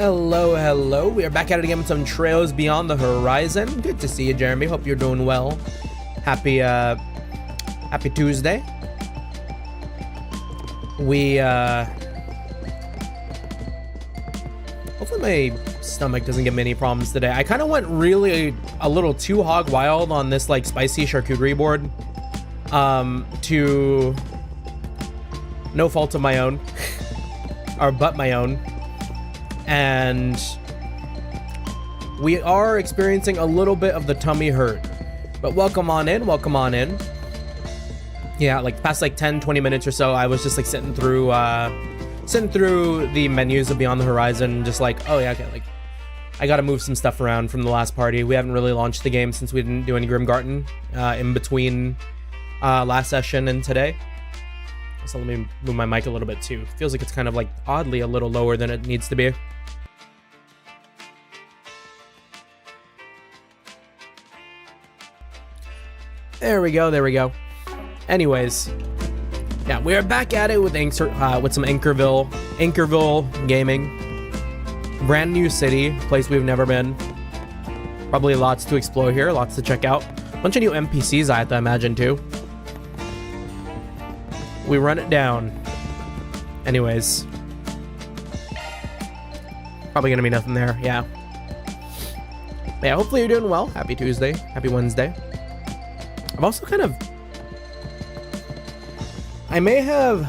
Hello, hello. We are back at it again with some Trails Beyond the Horizon. Good to see you, Jeremy. Hope you're doing well. Happy Tuesday. Hopefully my stomach doesn't give me any problems today. I kind of went really a little too hog wild on this like spicy charcuterie board. To no fault of my own, or but my own. And we are experiencing a little bit of the tummy hurt, but welcome on in. Yeah, like past like 10-20 minutes or so, I was just like sitting through the menus of Beyond the Horizon, just like, oh yeah, okay, like I gotta move some stuff around from the last party. We haven't really launched the game since we didn't do any Grimgarten in between last session and today. So let me move my mic a little bit too. Feels like it's kind of like oddly a little lower than it needs to be. There we go. Anyways, yeah, we're back at it with some Anchorville gaming. Brand new city, place we've never been. Probably lots to explore here, lots to check out. Bunch of new NPCs I have to imagine too. We run it down. Anyways. Probably gonna be nothing there, yeah. But yeah, hopefully you're doing well. Happy Tuesday, happy Wednesday. I've also I may have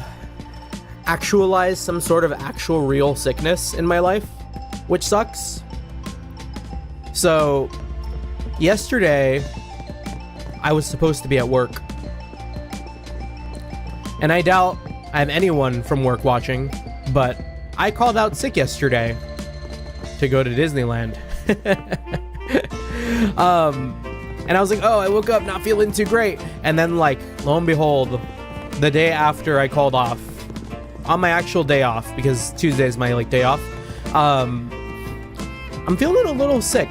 actualized some sort of actual real sickness in my life, which sucks. So, yesterday, I was supposed to be at work. And I doubt I have anyone from work watching, but I called out sick yesterday to go to Disneyland. And I was like, oh, I woke up not feeling too great. And then like, lo and behold, the day after I called off, on my actual day off, because Tuesday is my like day off, I'm feeling a little sick.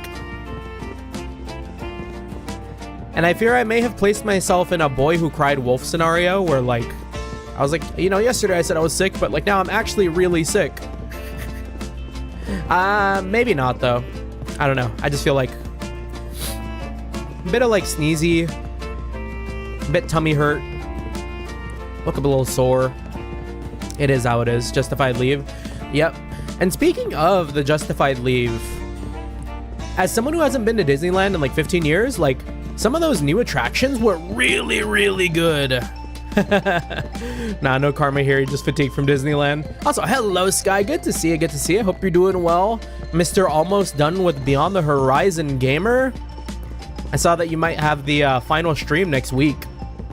And I fear I may have placed myself in a boy who cried wolf scenario where like, I was like, you know, yesterday I said I was sick, but like now I'm actually really sick. Maybe not though. I don't know. I just feel like a bit of like sneezy, a bit tummy hurt, look up a little sore. It is how it is. Justified leave. Yep. And speaking of the justified leave, as someone who hasn't been to Disneyland in like 15 years, like some of those new attractions were really, really good. Nah, no karma here. You're just fatigued from Disneyland. Also, hello, Sky. Good to see you. Hope you're doing well. Mr. Almost Done with Beyond the Horizon Gamer. I saw that you might have the final stream next week.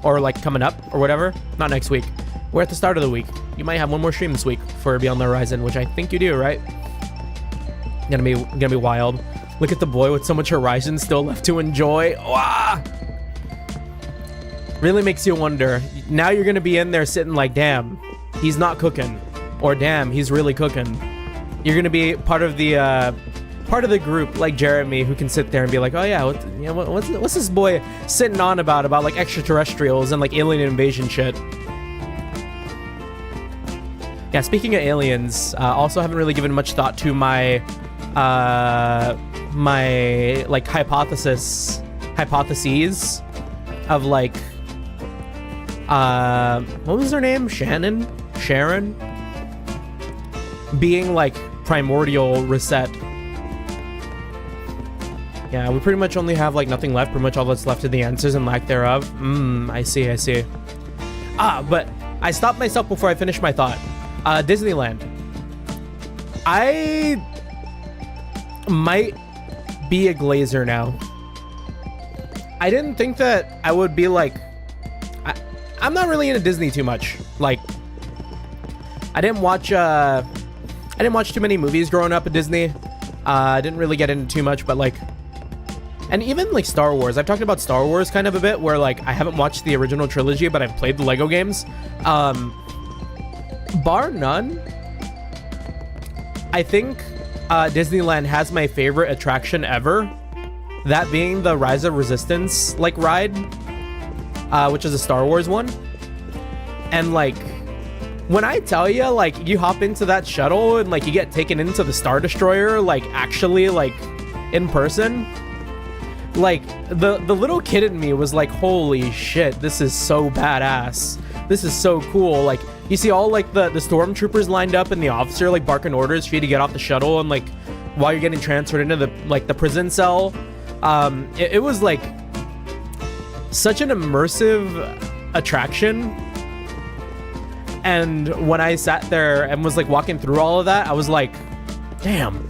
Or like coming up or whatever. Not next week. We're at the start of the week. You might have one more stream this week for Beyond the Horizon, which I think you do, right? Gonna be wild. Look at the boy with so much Horizon still left to enjoy. Wah! Really makes you wonder. Now you're gonna be in there sitting like, damn, he's not cooking, or damn, he's really cooking. You're gonna be part of the group like Jeremy, who can sit there and be like, oh yeah, what's this boy sitting on about like extraterrestrials and like alien invasion shit. Yeah, speaking of aliens, also haven't really given much thought to my like hypotheses of like what was her name? Sharon being like primordial reset. Yeah, we pretty much only have like nothing left. Pretty much all that's left are the answers and lack thereof. I see. But I stopped myself before I finished my thought. Disneyland. I might be a glazer now. I didn't think that I would be like... I'm not really into Disney too much. Like, I didn't watch too many movies growing up at Disney. I didn't really get into too much, but like... And even like Star Wars. I've talked about Star Wars kind of a bit, where like I haven't watched the original trilogy, but I've played the Lego games. Bar none, I think Disneyland has my favorite attraction ever. That being the Rise of Resistance like ride, which is a Star Wars one. And like When I tell you, like, you hop into that shuttle and, like, you get taken into the Star Destroyer, like, actually, like, in person, like, the little kid in me was like, holy shit, this is so badass. This is so cool. Like, you see all, like, the stormtroopers lined up and the officer, like, barking orders for you to get off the shuttle, and, like, while you're getting transferred into the, like, the prison cell. It was, like, such an immersive attraction. And when I sat there and was, like, walking through all of that, I was like, damn,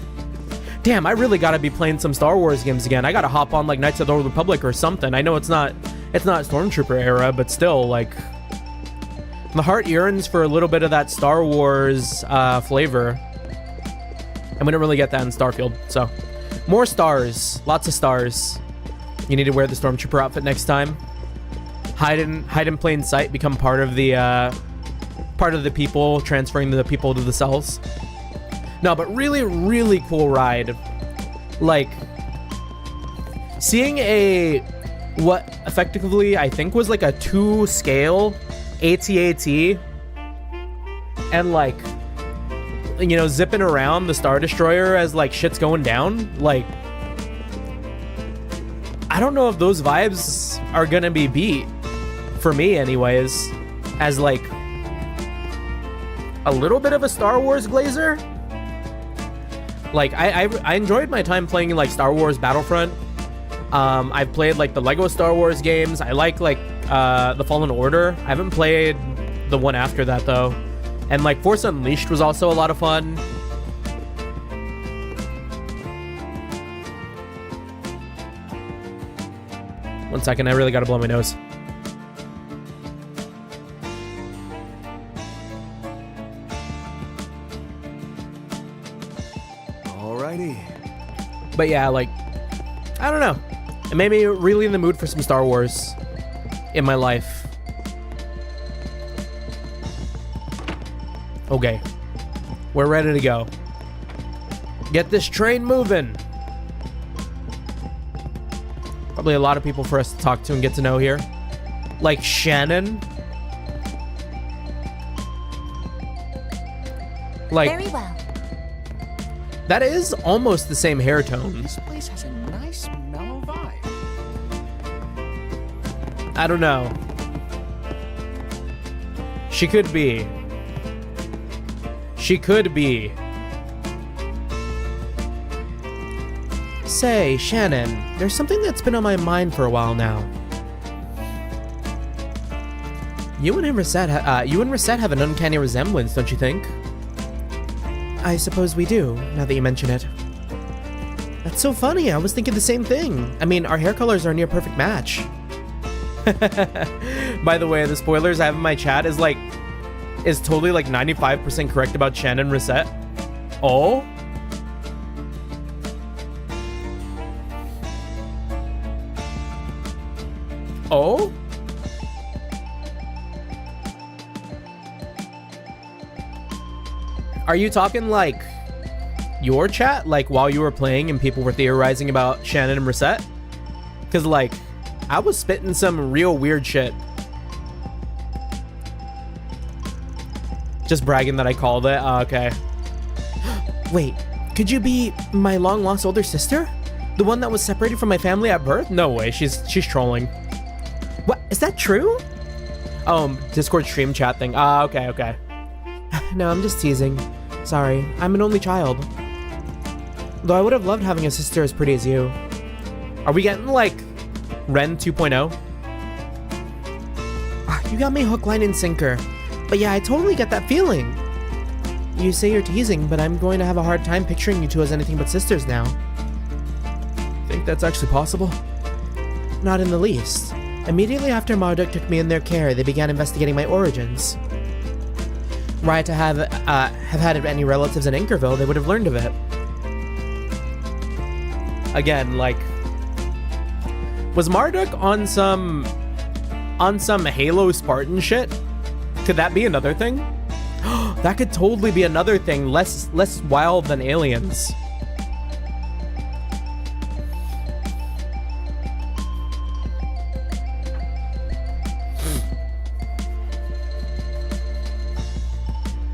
I really gotta be playing some Star Wars games again. I gotta hop on, like, Knights of the Old Republic or something. I know it's not Stormtrooper era, but still, like, the heart yearns for a little bit of that Star Wars flavor. And we didn't really get that in Starfield, so. More stars. Lots of stars. You need to wear the Stormtrooper outfit next time. Hide in plain sight. Become part of the people, transferring the people to the cells. No, but really, really cool ride. Like, seeing what effectively I think was like a 2-scale AT-AT, and, like, you know, zipping around the Star Destroyer as, like, shit's going down. Like, I don't know if those vibes are gonna be beat, for me anyways, as, like, a little bit of a Star Wars glazer. Like, I enjoyed my time playing, like, Star Wars Battlefront. I've played, like, the Lego Star Wars games. I like the Fallen Order. I haven't played the one after that, though. And, like, Force Unleashed was also a lot of fun. One second, I really gotta blow my nose. Alrighty. But yeah, like, I don't know. It made me really in the mood for some Star Wars in my life. Okay. We're ready to go. Get this train moving. Probably a lot of people for us to talk to and get to know here. Like Shannon. Like, very well. That is almost the same hair tone. This place has a nice mellow vibe. I don't know. She could be. She could be. Say, Shannon, there's something that's been on my mind for a while now. You and Reset have an uncanny resemblance, don't you think? I suppose we do, now that you mention it. That's so funny, I was thinking the same thing. I mean, our hair colors are a near perfect match. By the way, the spoilers I have in my chat is totally like 95% correct about Shannon Reset. Oh? Oh? Are you talking like your chat, like while you were playing and people were theorizing about Shannon and Reset? Because, like, I was spitting some real weird shit. Just bragging that I called it. Oh, okay. Wait, could you be my long lost older sister? The one that was separated from my family at birth? No way, she's trolling. What, is that true? Oh, Discord stream chat thing. Ah, okay. No, I'm just teasing. Sorry, I'm an only child. Though I would have loved having a sister as pretty as you. Are we getting, like, Ren 2.0? You got me hook, line, and sinker. But yeah, I totally get that feeling. You say you're teasing, but I'm going to have a hard time picturing you two as anything but sisters now. Think that's actually possible? Not in the least. Immediately after Marduk took me in their care, they began investigating my origins. Were I to have had any relatives in Anchorville, they would have learned of it. Again, like, was Marduk on some Halo Spartan shit? Could that be another thing? That could totally be another thing, less wild than aliens.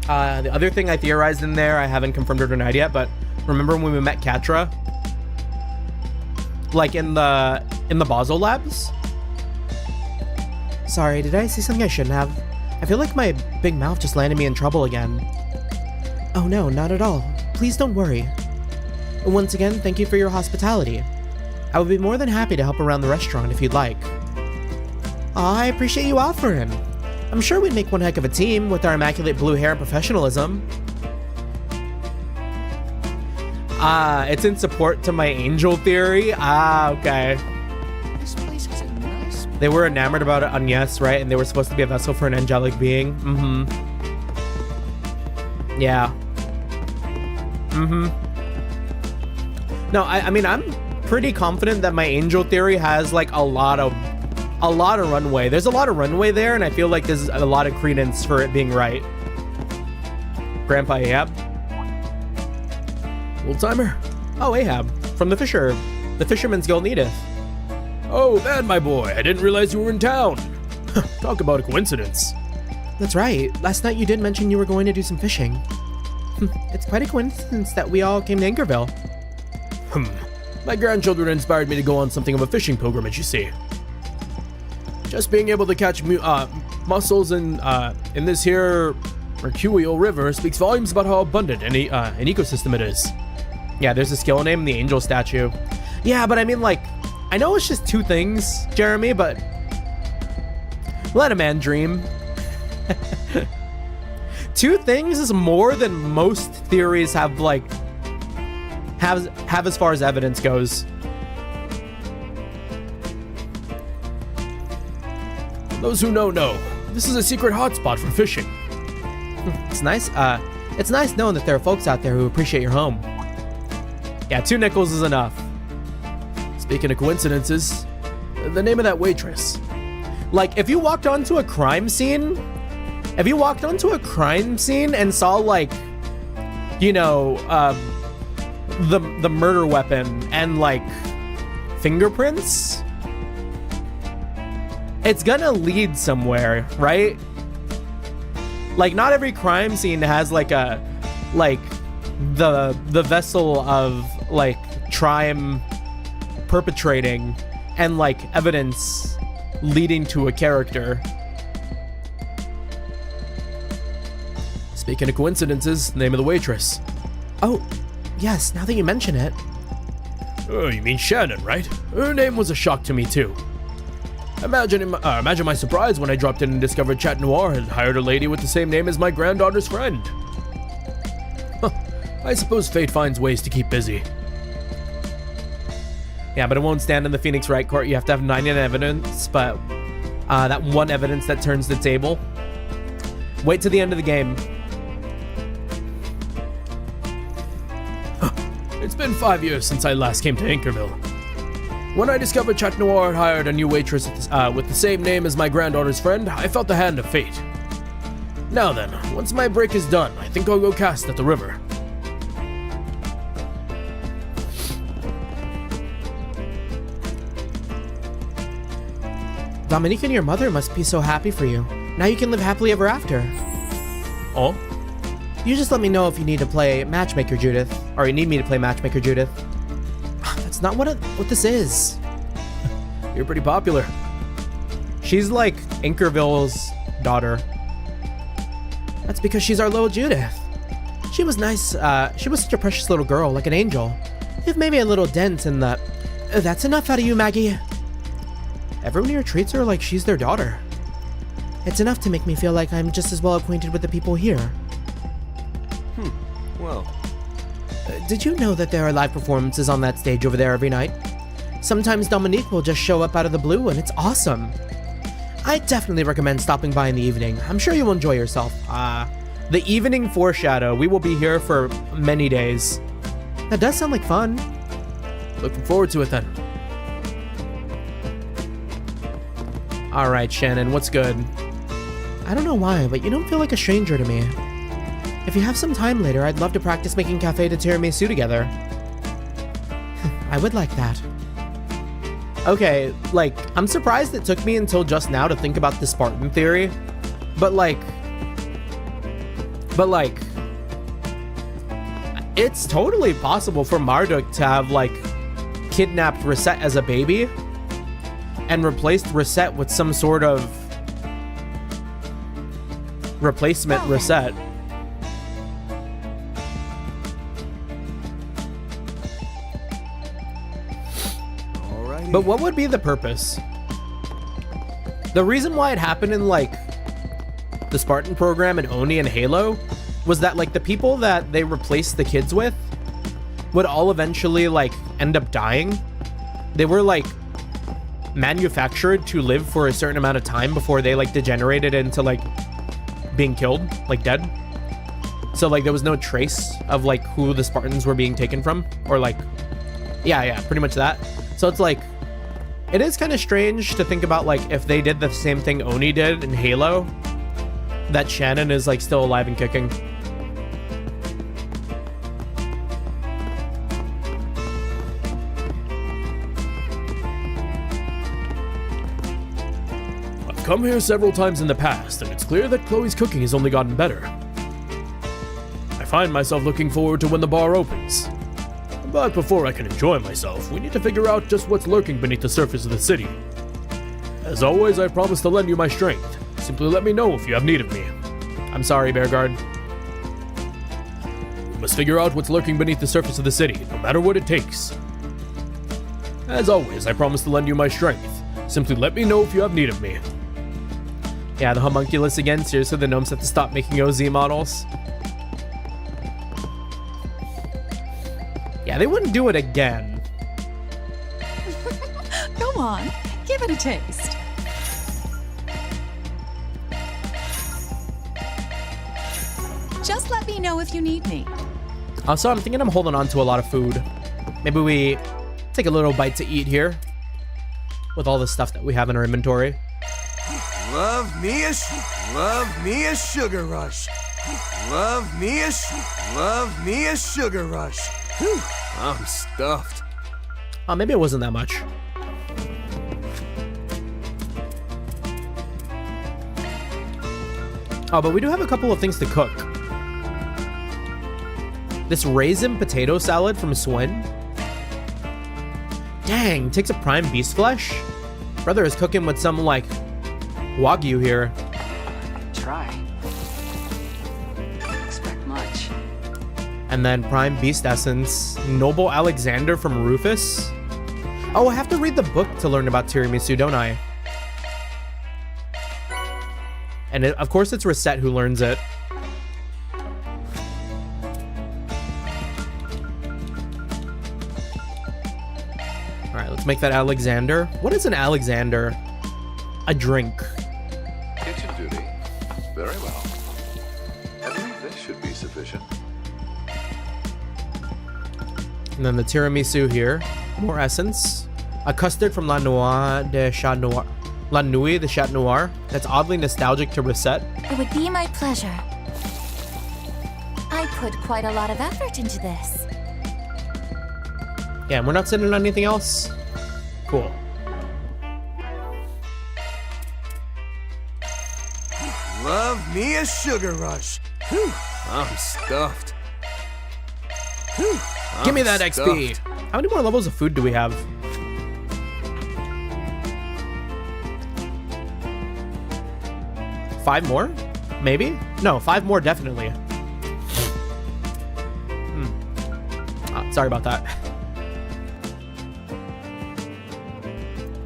The other thing I theorized in there, I haven't confirmed or denied yet, but remember when we met Katra? Like in the Basel labs? Sorry, did I say something I shouldn't have? I feel like my big mouth just landed me in trouble again. Oh no, not at all. Please don't worry. Once again, thank you for your hospitality. I would be more than happy to help around the restaurant if you'd like. Aw, I appreciate you offering. I'm sure we'd make one heck of a team with our immaculate blue hair and professionalism. It's in support to my angel theory. Okay. This place has a nice... They were enamored about it on Yes, right? And they were supposed to be a vessel for an angelic being. Yeah. No, I mean, I'm pretty confident that my angel theory has like a lot of runway. There's a lot of runway there, and I feel like there's a lot of credence for it being right. Grandpa Ahab. Old timer. Oh, Ahab from the Fisherman's Guild Edith. Oh, man, my boy, I didn't realize you were in town. Talk about a coincidence. That's right. Last night you did mention you were going to do some fishing. It's quite a coincidence that we all came to Anchorville. My grandchildren inspired me to go on something of a fishing pilgrimage, you see. Just being able to catch mussels in this here Mercurial River speaks volumes about how abundant an ecosystem it is. Yeah, there's a skill name in the angel statue. Yeah, but I mean, like, I know it's just two things, Jeremy, but let a man dream. Two things is more than most theories have, like, have as far as evidence goes. Those who know. This is a secret hotspot for fishing. It's nice knowing that there are folks out there who appreciate your home. Yeah, 2 nickels is enough. Speaking of coincidences, the name of that waitress. Like, if you walked onto a crime scene and saw, like, you know, the murder weapon and, like, fingerprints, it's gonna lead somewhere, right? Like, not every crime scene has, like, the vessel of, like, crime perpetrating and, like, evidence leading to a character. Speaking of coincidences, name of the waitress. Oh, yes, now that you mention it. Oh, you mean Shannon, right? Her name was a shock to me, too. Imagine my surprise when I dropped in and discovered Chat Noir had hired a lady with the same name as my granddaughter's friend. I suppose fate finds ways to keep busy. Yeah, but it won't stand in the Phoenix Right Court. You have to have 99 evidence, but that one evidence that turns the table. Wait till the end of the game. It's been 5 years since I last came to Anchorville. When I discovered Chat Noir had hired a new waitress with the same name as my granddaughter's friend, I felt the hand of fate. Now then, once my break is done, I think I'll go cast at the river. Dominique and your mother must be so happy for you. Now you can live happily ever after. Oh? You just let me know if you need to play Matchmaker Judith, or you need me to play Matchmaker Judith. That's not what this is. You're pretty popular. She's like Anchorville's daughter. That's because she's our little Judith. She was nice. She was such a precious little girl, like an angel. If maybe a little dent in the... That's enough out of you, Maggie. Everyone here treats her like she's their daughter. It's enough to make me feel like I'm just as well acquainted with the people here. Well... Did you know that there are live performances on that stage over there every night? Sometimes Dominique will just show up out of the blue and it's awesome. I definitely recommend stopping by in the evening. I'm sure you'll enjoy yourself. The evening foreshadow. We will be here for many days. That does sound like fun. Looking forward to it then. Alright, Shannon, what's good? I don't know why, but you don't feel like a stranger to me. If you have some time later, I'd love to practice making cafe de tiramisu together. I would like that. Okay, like, I'm surprised it took me until just now to think about the Spartan theory. But, like, But like, it's totally possible for Marduk to have like kidnapped Reset as a baby and replaced Reset with some sort of replacement Reset. Alrighty. But what would be the purpose? The reason why it happened in like the Spartan program and Oni and Halo was that like the people that they replaced the kids with would all eventually like end up dying. They were like manufactured to live for a certain amount of time before they like degenerated into like being killed, like dead. So like there was no trace of like who the Spartans were being taken from, or like yeah, pretty much that. So it's like, it is kind of strange to think about like if they did the same thing Oni did in Halo, that Shannon is like still alive and kicking. I've come here several times in the past, and it's clear that Chloe's cooking has only gotten better. I find myself looking forward to when the bar opens. But before I can enjoy myself, we need to figure out just what's lurking beneath the surface of the city. As always, I promise to lend you my strength. Simply let me know if you have need of me. I'm sorry, Bearguard. We must figure out what's lurking beneath the surface of the city, no matter what it takes. As always, I promise to lend you my strength. Simply let me know if you have need of me. Yeah, the homunculus again. Seriously, the gnomes have to stop making OZ models. Yeah, they wouldn't do it again. Go on, give it a taste. Just let me know if you need me. Also, I'm thinking I'm holding on to a lot of food. Maybe we take a little bite to eat here with all the stuff that we have in our inventory. Love me a sugar rush. Love me a sugar rush. Whew, I'm stuffed. Oh, maybe it wasn't that much. Oh, but we do have a couple of things to cook. This raisin potato salad from Swin. Dang, takes a prime beast flesh. Brother is cooking with some like Wagyu here. Try. Don't expect much. And then prime beast essence. Noble Alexander from Rufus. Oh, I have to read the book to learn about tiramisu, don't I? And of course it's Reset who learns it. Alright, let's make that Alexander. What is an Alexander? A drink. Kitchen duty. Very well. I believe this should be sufficient. And then the tiramisu here. More essence. A custard from La Nuit de Chat Noir. La Nuit de Chat Noir. That's oddly nostalgic to Reset. It would be my pleasure. I put quite a lot of effort into this. Yeah, and we're not sending anything else? Cool. Love me a sugar rush. Whew, I'm stuffed. Whew, Give me that I'm XP. stuffed. How many more levels of food do we have? 5 more? Maybe? No, 5 more definitely. Sorry about that.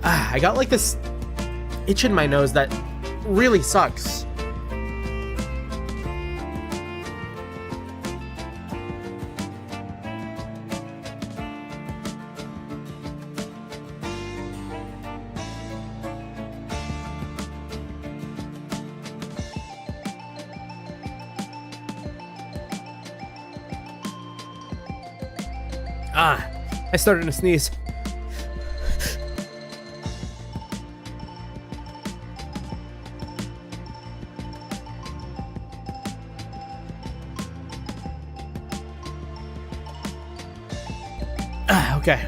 I got like this itch in my nose that really sucks. I started to sneeze. Okay.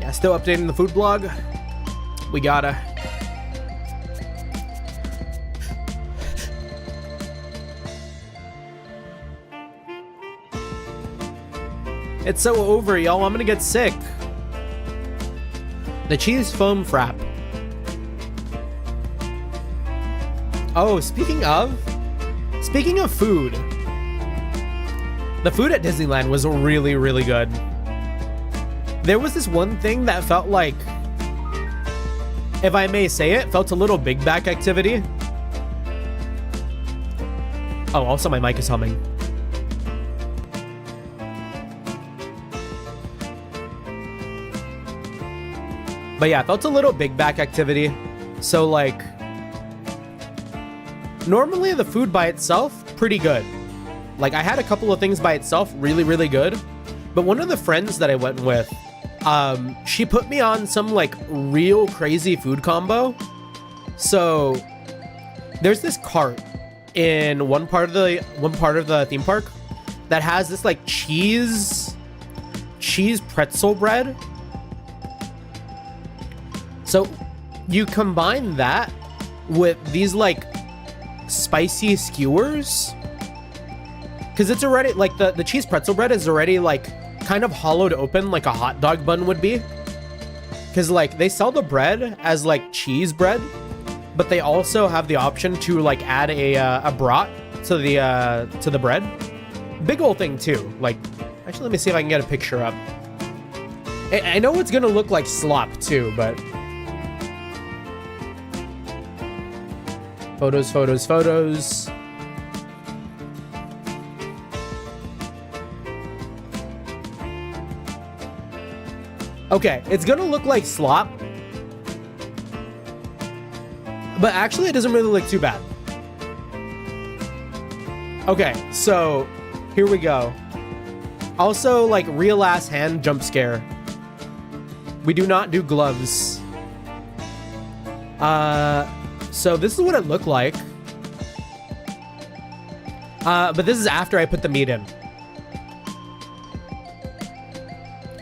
Yeah, still updating the food blog. We gotta... It's so over, y'all. I'm gonna get sick. The cheese foam frap. Oh, speaking of food, the food at Disneyland was really, really good. There was this one thing that felt like, if I may say it, felt a little big back activity. Oh, also my mic is humming. But yeah, it felt a little big back activity. So like, normally the food by itself, pretty good. Like I had a couple of things by itself, really, really good. But one of the friends that I went with, she put me on some like real crazy food combo. So there's this cart in one part of the theme park that has this like cheese pretzel bread. So you combine that with these like spicy skewers, because it's already like the cheese pretzel bread is already like kind of hollowed open like a hot dog bun would be, because like they sell the bread as like cheese bread, but they also have the option to like add a brat to the bread. Big old thing too. Like, actually, let me see if I can get a picture up. I know it's gonna look like slop too, but photos. Okay, it's gonna look like slop, but actually it doesn't really look too bad. Okay, so here we go. Also, like, real ass hand jump scare. We do not do gloves. So this is what it looked like. But this is after I put the meat in.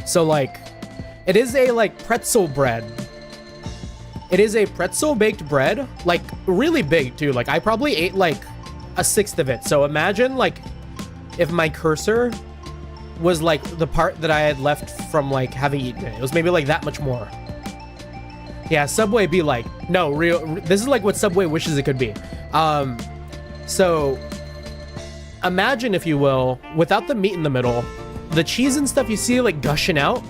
So like, it is a like pretzel bread. It is a pretzel baked bread, like really big too. Like I probably ate like a sixth of it. So imagine like if my cursor was like the part that I had left from like having eaten it. It was maybe like that much more. Yeah, Subway be like, no, this is like what Subway wishes it could be. So imagine, if you will, without the meat in the middle, the cheese and stuff you see like gushing out,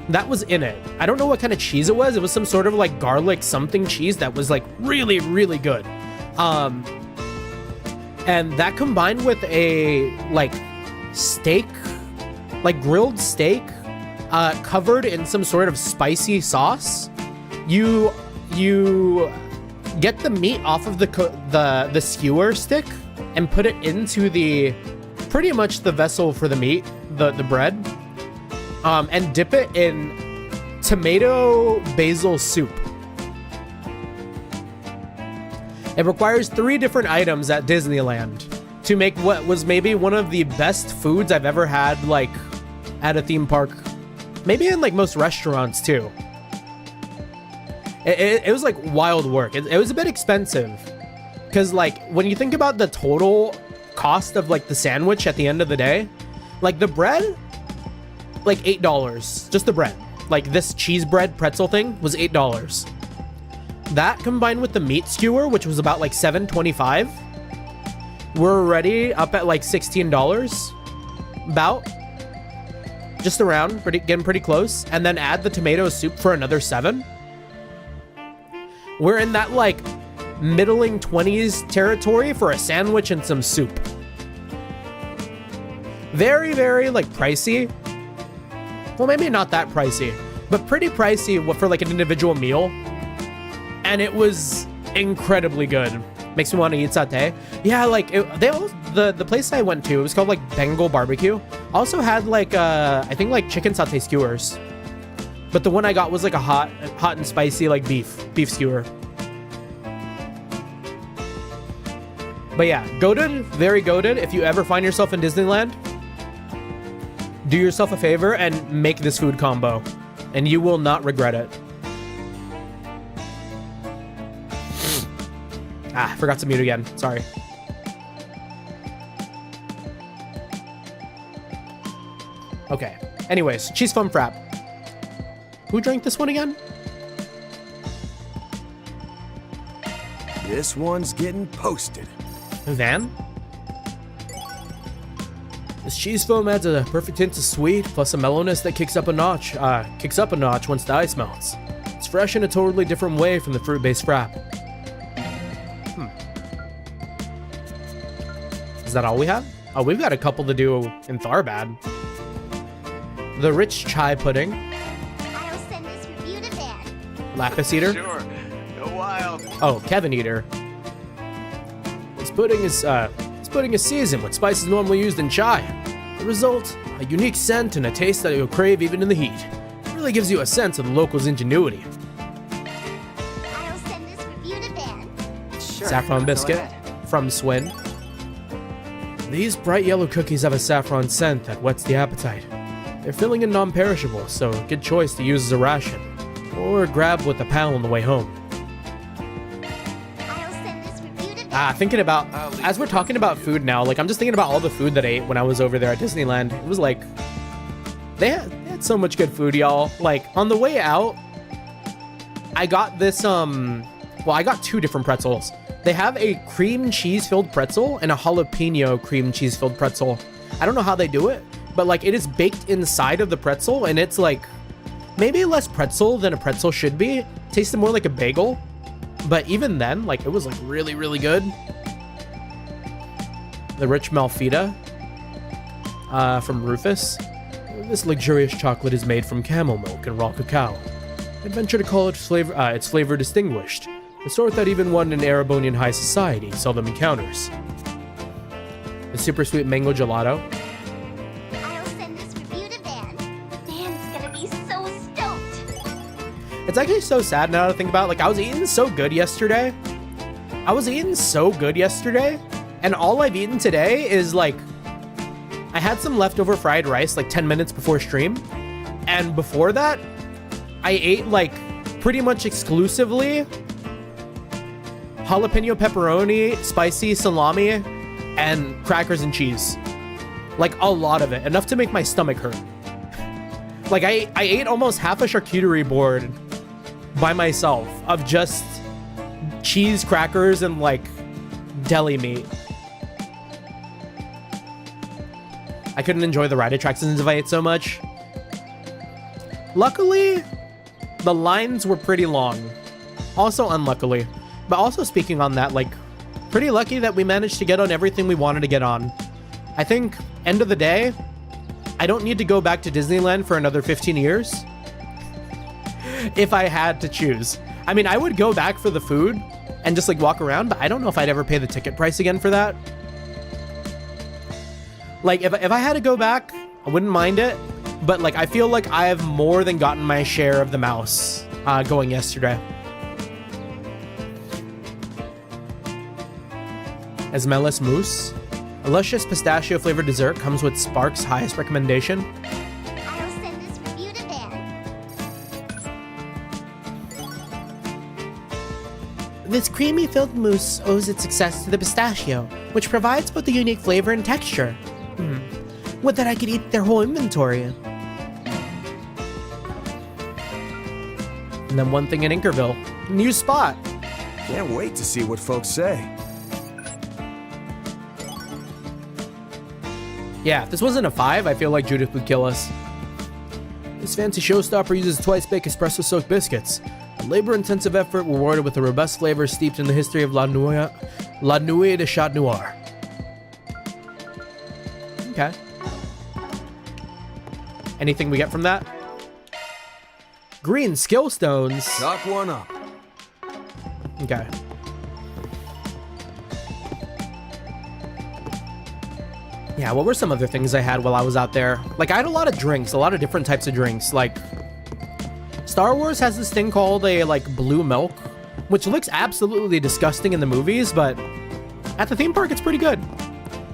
that was in it. I don't know what kind of cheese it was. It was some sort of like garlic something cheese that was like really, really good. And that combined with a like steak, like grilled steak, covered in some sort of spicy sauce. You get the meat off of the skewer stick and put it into the pretty much the vessel for the meat, the bread, and dip it in tomato basil soup. It requires 3 different items at Disneyland to make what was maybe one of the best foods I've ever had, like at a theme park, maybe in like most restaurants too. It was like wild work. It was a bit expensive because like when you think about the total cost of like the sandwich at the end of the day, like the bread, like $8, just the bread. Like this cheese bread pretzel thing was $8. That combined with the meat skewer, which was about like $7.25, we're already up at like $16, about just around, getting pretty close. And then add the tomato soup for another $7. We're in that like middling 20s territory for a sandwich and some soup. Very, very like pricey. Well, maybe not that pricey, but pretty pricey for like an individual meal. And it was incredibly good. Makes me want to eat satay. Yeah, like the place I went to, it was called like Bengal Barbecue. Also had like I think like chicken satay skewers. But the one I got was like a hot and spicy like beef skewer. But yeah, goated, very goated. If you ever find yourself in Disneyland, do yourself a favor and make this food combo, and you will not regret it. Ah, forgot to mute again. Sorry. Okay. Anyways, cheese foam frap. Who drank this one again? This one's getting posted. Van? This cheese foam adds a perfect hint of sweet, plus a mellowness that kicks up a notch once the ice melts. It's fresh in a totally different way from the fruit-based frap. Is that all we have? Oh, we've got a couple to do in Tharbad. The rich chai pudding. I'll send this review to Van. Lapis eater. Sure. Go wild. Oh, Kevin eater. This pudding is seasoned with spices normally used in chai. The result, a unique scent and a taste that you'll crave even in the heat. It really gives you a sense of the locals' ingenuity. I'll send this review to Van. Sure. Saffron go biscuit ahead. from Swin. These bright yellow cookies have a saffron scent that whets the appetite. They're filling and non-perishable, so a good choice to use as a ration, or grab with a pal on the way home. I'll send this review to Van. Thinking about, as we're talking about food now, like I'm just thinking about all the food that I ate when I was over there at Disneyland. It was like, they had so much good food, y'all. Like on the way out, I got this, I got two different pretzels. They have a cream cheese filled pretzel and a jalapeno cream cheese filled pretzel. I don't know how they do it, but like it is baked inside of the pretzel and it's like maybe less pretzel than a pretzel should be. Tasted more like a bagel, but even then, like it was like really, really good. The rich Malfita from Rufus. This luxurious chocolate is made from camel milk and raw cacao. I'd venture to call it its flavor distinguished. The sort that even one in Erebonian high society seldom encounters. The super sweet mango gelato. I'll send this review to Van. Van's gonna be so stoked. It's actually so sad now to think about. Like I was eating so good yesterday. And all I've eaten today is like, I had some leftover fried rice like 10 minutes before stream. And before that, I ate like pretty much exclusively jalapeno pepperoni, spicy salami, and crackers and cheese. Like a lot of it, enough to make my stomach hurt. Like I ate almost half a charcuterie board by myself of just cheese, crackers, and like deli meat. I couldn't enjoy the ride attractions if I ate so much. Luckily, the lines were pretty long. Also unluckily. But also speaking on that, like, pretty lucky that we managed to get on everything we wanted to get on. I think, end of the day, I don't need to go back to Disneyland for another 15 years. If I had to choose. I mean, I would go back for the food and just, like, walk around, but I don't know if I'd ever pay the ticket price again for that. Like, if I had to go back, I wouldn't mind it. But, like, I feel like I have more than gotten my share of the mouse going yesterday. Esmelis Mousse. A luscious pistachio-flavored dessert comes with Spark's highest recommendation. I'll send this review to Van. This creamy-filled mousse owes its success to the pistachio, which provides both a unique flavor and texture. Would that I could eat their whole inventory. And then one thing in Anchorville. New spot. Can't wait to see what folks say. Yeah, if this wasn't a 5, I feel like Judith would kill us. This fancy showstopper uses twice-baked espresso-soaked biscuits. A labor-intensive effort rewarded with a robust flavor steeped in the history of La Nuit de Chat Noir. Okay. Anything we get from that? Green skill stones. Chalk one up. Okay. Yeah, what were some other things I had while I was out there? Like, I had a lot of drinks, a lot of different types of drinks. Like, Star Wars has this thing called a, like, blue milk, which looks absolutely disgusting in the movies, but at the theme park, it's pretty good.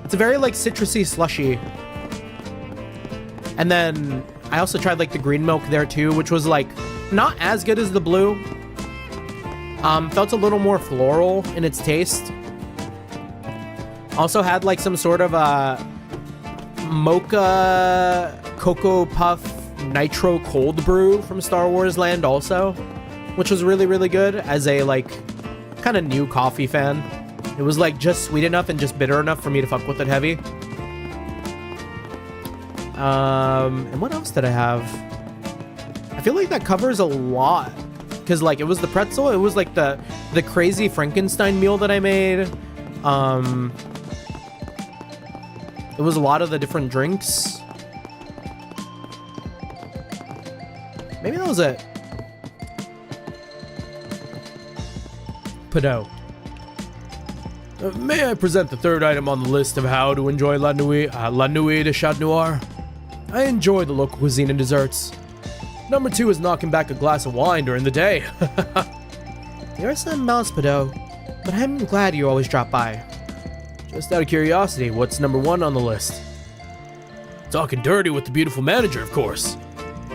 It's a very, like, citrusy slushy. And then I also tried, like, the green milk there, too, which was, like, not as good as the blue. Felt a little more floral in its taste. Also had, like, some sort of, mocha Cocoa Puff Nitro Cold Brew from Star Wars Land also, which was really, really good as a, like, kind of new coffee fan. It was, like, just sweet enough and just bitter enough for me to fuck with it heavy. And what else did I have? I feel like that covers a lot. Because, like, it was the pretzel. It was, like, the crazy Frankenstein meal that I made. It was a lot of the different drinks. Maybe that was it. Pedot. May I present the third item on the list of how to enjoy La Nuit de Chat Noir? I enjoy the local cuisine and desserts. Number 2 is knocking back a glass of wine during the day. You're some mouse, Pedot, but I'm glad you always drop by. Just out of curiosity, what's number 1 on the list? Talking dirty with the beautiful manager, of course.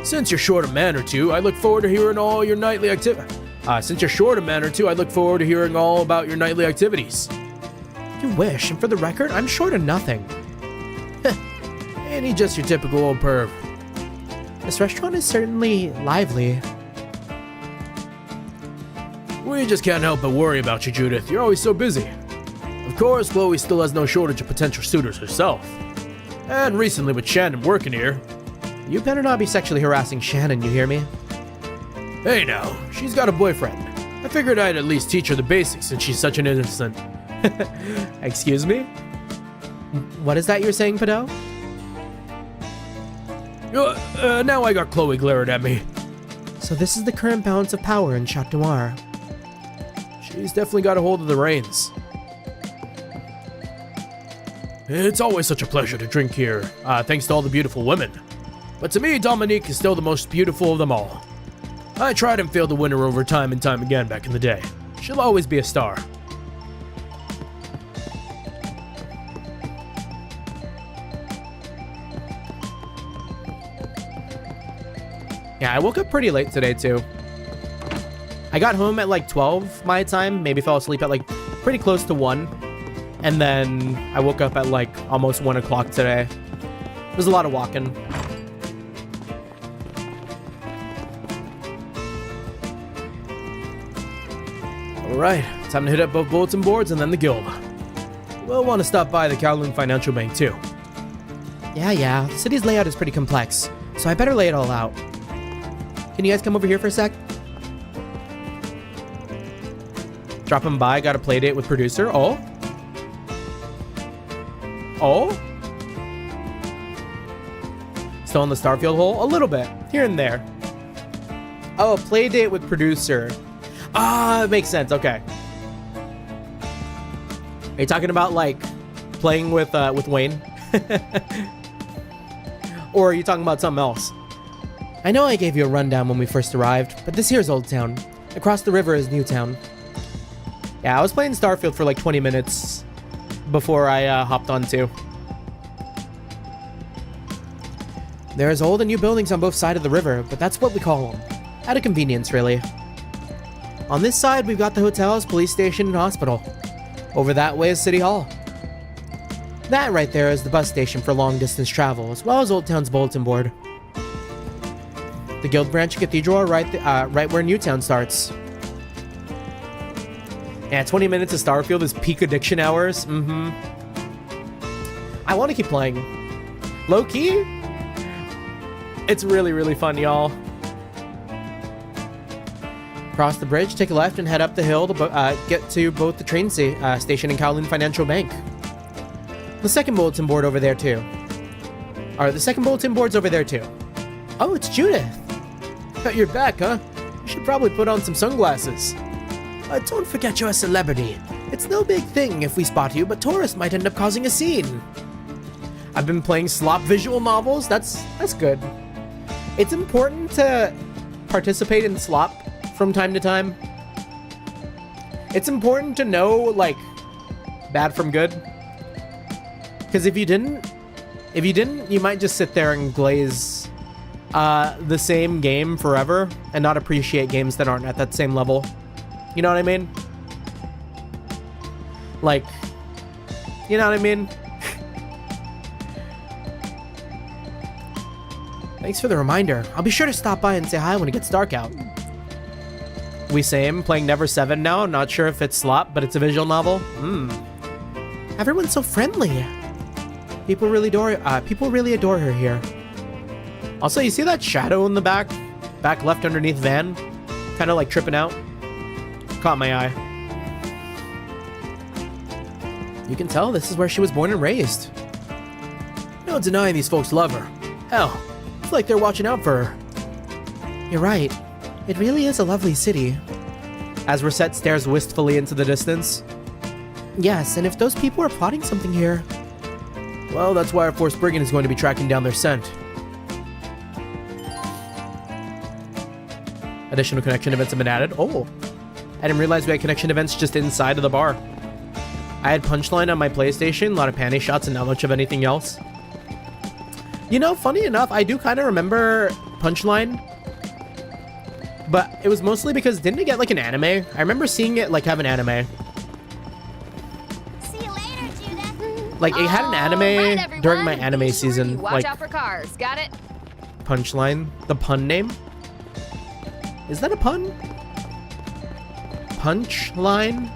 Since you're short a man or two, I look forward to hearing all your nightly activities. Since you're short a man or two, I look forward to hearing all about your nightly activities. You wish, and for the record, I'm short of nothing. Ain't he just your typical old perv? This restaurant is certainly lively. We just can't help but worry about you, Judith. You're always so busy. Of course, Chloe still has no shortage of potential suitors herself. And recently with Shannon working here. You better not be sexually harassing Shannon, you hear me? Hey now, she's got a boyfriend. I figured I'd at least teach her the basics since she's such an innocent. Excuse me? What is that you're saying, Pedot? Now I got Chloe glaring at me. So this is the current balance of power in Chat Noir. She's definitely got a hold of the reins. It's always such a pleasure to drink here, thanks to all the beautiful women. But to me, Dominique is still the most beautiful of them all. I tried and failed to win her over time and time again back in the day. She'll always be a star. Yeah, I woke up pretty late today, too. I got home at like 12 my time, maybe fell asleep at like pretty close to 1. And then I woke up at like almost 1 o'clock today. There's a lot of walking. Alright, time to hit up both bulletin boards and then the guild. We'll want to stop by the Calvard Financial Bank, too. Yeah, the city's layout is pretty complex, so I better lay it all out. Can you guys come over here for a sec? Dropping by, got a play date with producer. Oh? Still in the Starfield hole? A little bit, here and there. Oh, a play date with producer. Ah, it makes sense, okay. Are you talking about, like, playing with Wayne? Or are you talking about something else? I know I gave you a rundown when we first arrived, but this here's Old Town. Across the river is New Town. Yeah, I was playing Starfield for like 20 minutes before I hopped on too. There's old and new buildings on both sides of the river, but that's what we call them. Out of convenience, really. On this side, we've got the hotels, police station, and hospital. Over that way is City Hall. That right there is the bus station for long-distance travel, as well as Old Town's bulletin board. The Guild Branch Cathedral are right where Newtown starts. Yeah, 20 minutes of Starfield is peak addiction hours. I want to keep playing. Low-key? It's really, really fun, y'all. Cross the bridge, take a left, and head up the hill to get to both the train station and Calvard Financial Bank. The second bulletin board over there, too. The second bulletin board's over there, too. Oh, it's Judith. You're back, huh? You should probably put on some sunglasses. Don't forget you're a celebrity. It's no big thing if we spot you, but tourists might end up causing a scene. I've been playing slop visual novels. That's good. It's important to participate in slop from time to time. It's important to know, like, bad from good. Because if you didn't, you might just sit there and glaze the same game forever and not appreciate games that aren't at that same level. You know what I mean? Like, you know what I mean? Thanks for the reminder. I'll be sure to stop by and say hi when it gets dark out. We same, playing Never 7 now. Not sure if it's slop, but it's a visual novel. Everyone's so friendly. People really adore her here. Also, you see that shadow in the back left underneath Van? Kind of like tripping out. Caught my eye. You can tell this is where she was born and raised. No denying these folks love her. Hell, it's like they're watching out for her. You're right. It really is a lovely city. As Rosette stares wistfully into the distance. Yes, and if those people are plotting something here... Well, that's why our Force Brigand is going to be tracking down their scent. Additional connection events have been added. Oh, I didn't realize we had connection events just inside of the bar. I had Punchline on my PlayStation, a lot of panty shots and not much of anything else. You know, funny enough, I do kind of remember Punchline. But it was mostly because, didn't it get like an anime? I remember seeing it like have an anime. See you later, Judith. Like it had an anime during my anime season. Watch Like out for cars. Got it? Punchline, the pun name. Is that a pun? Punchline?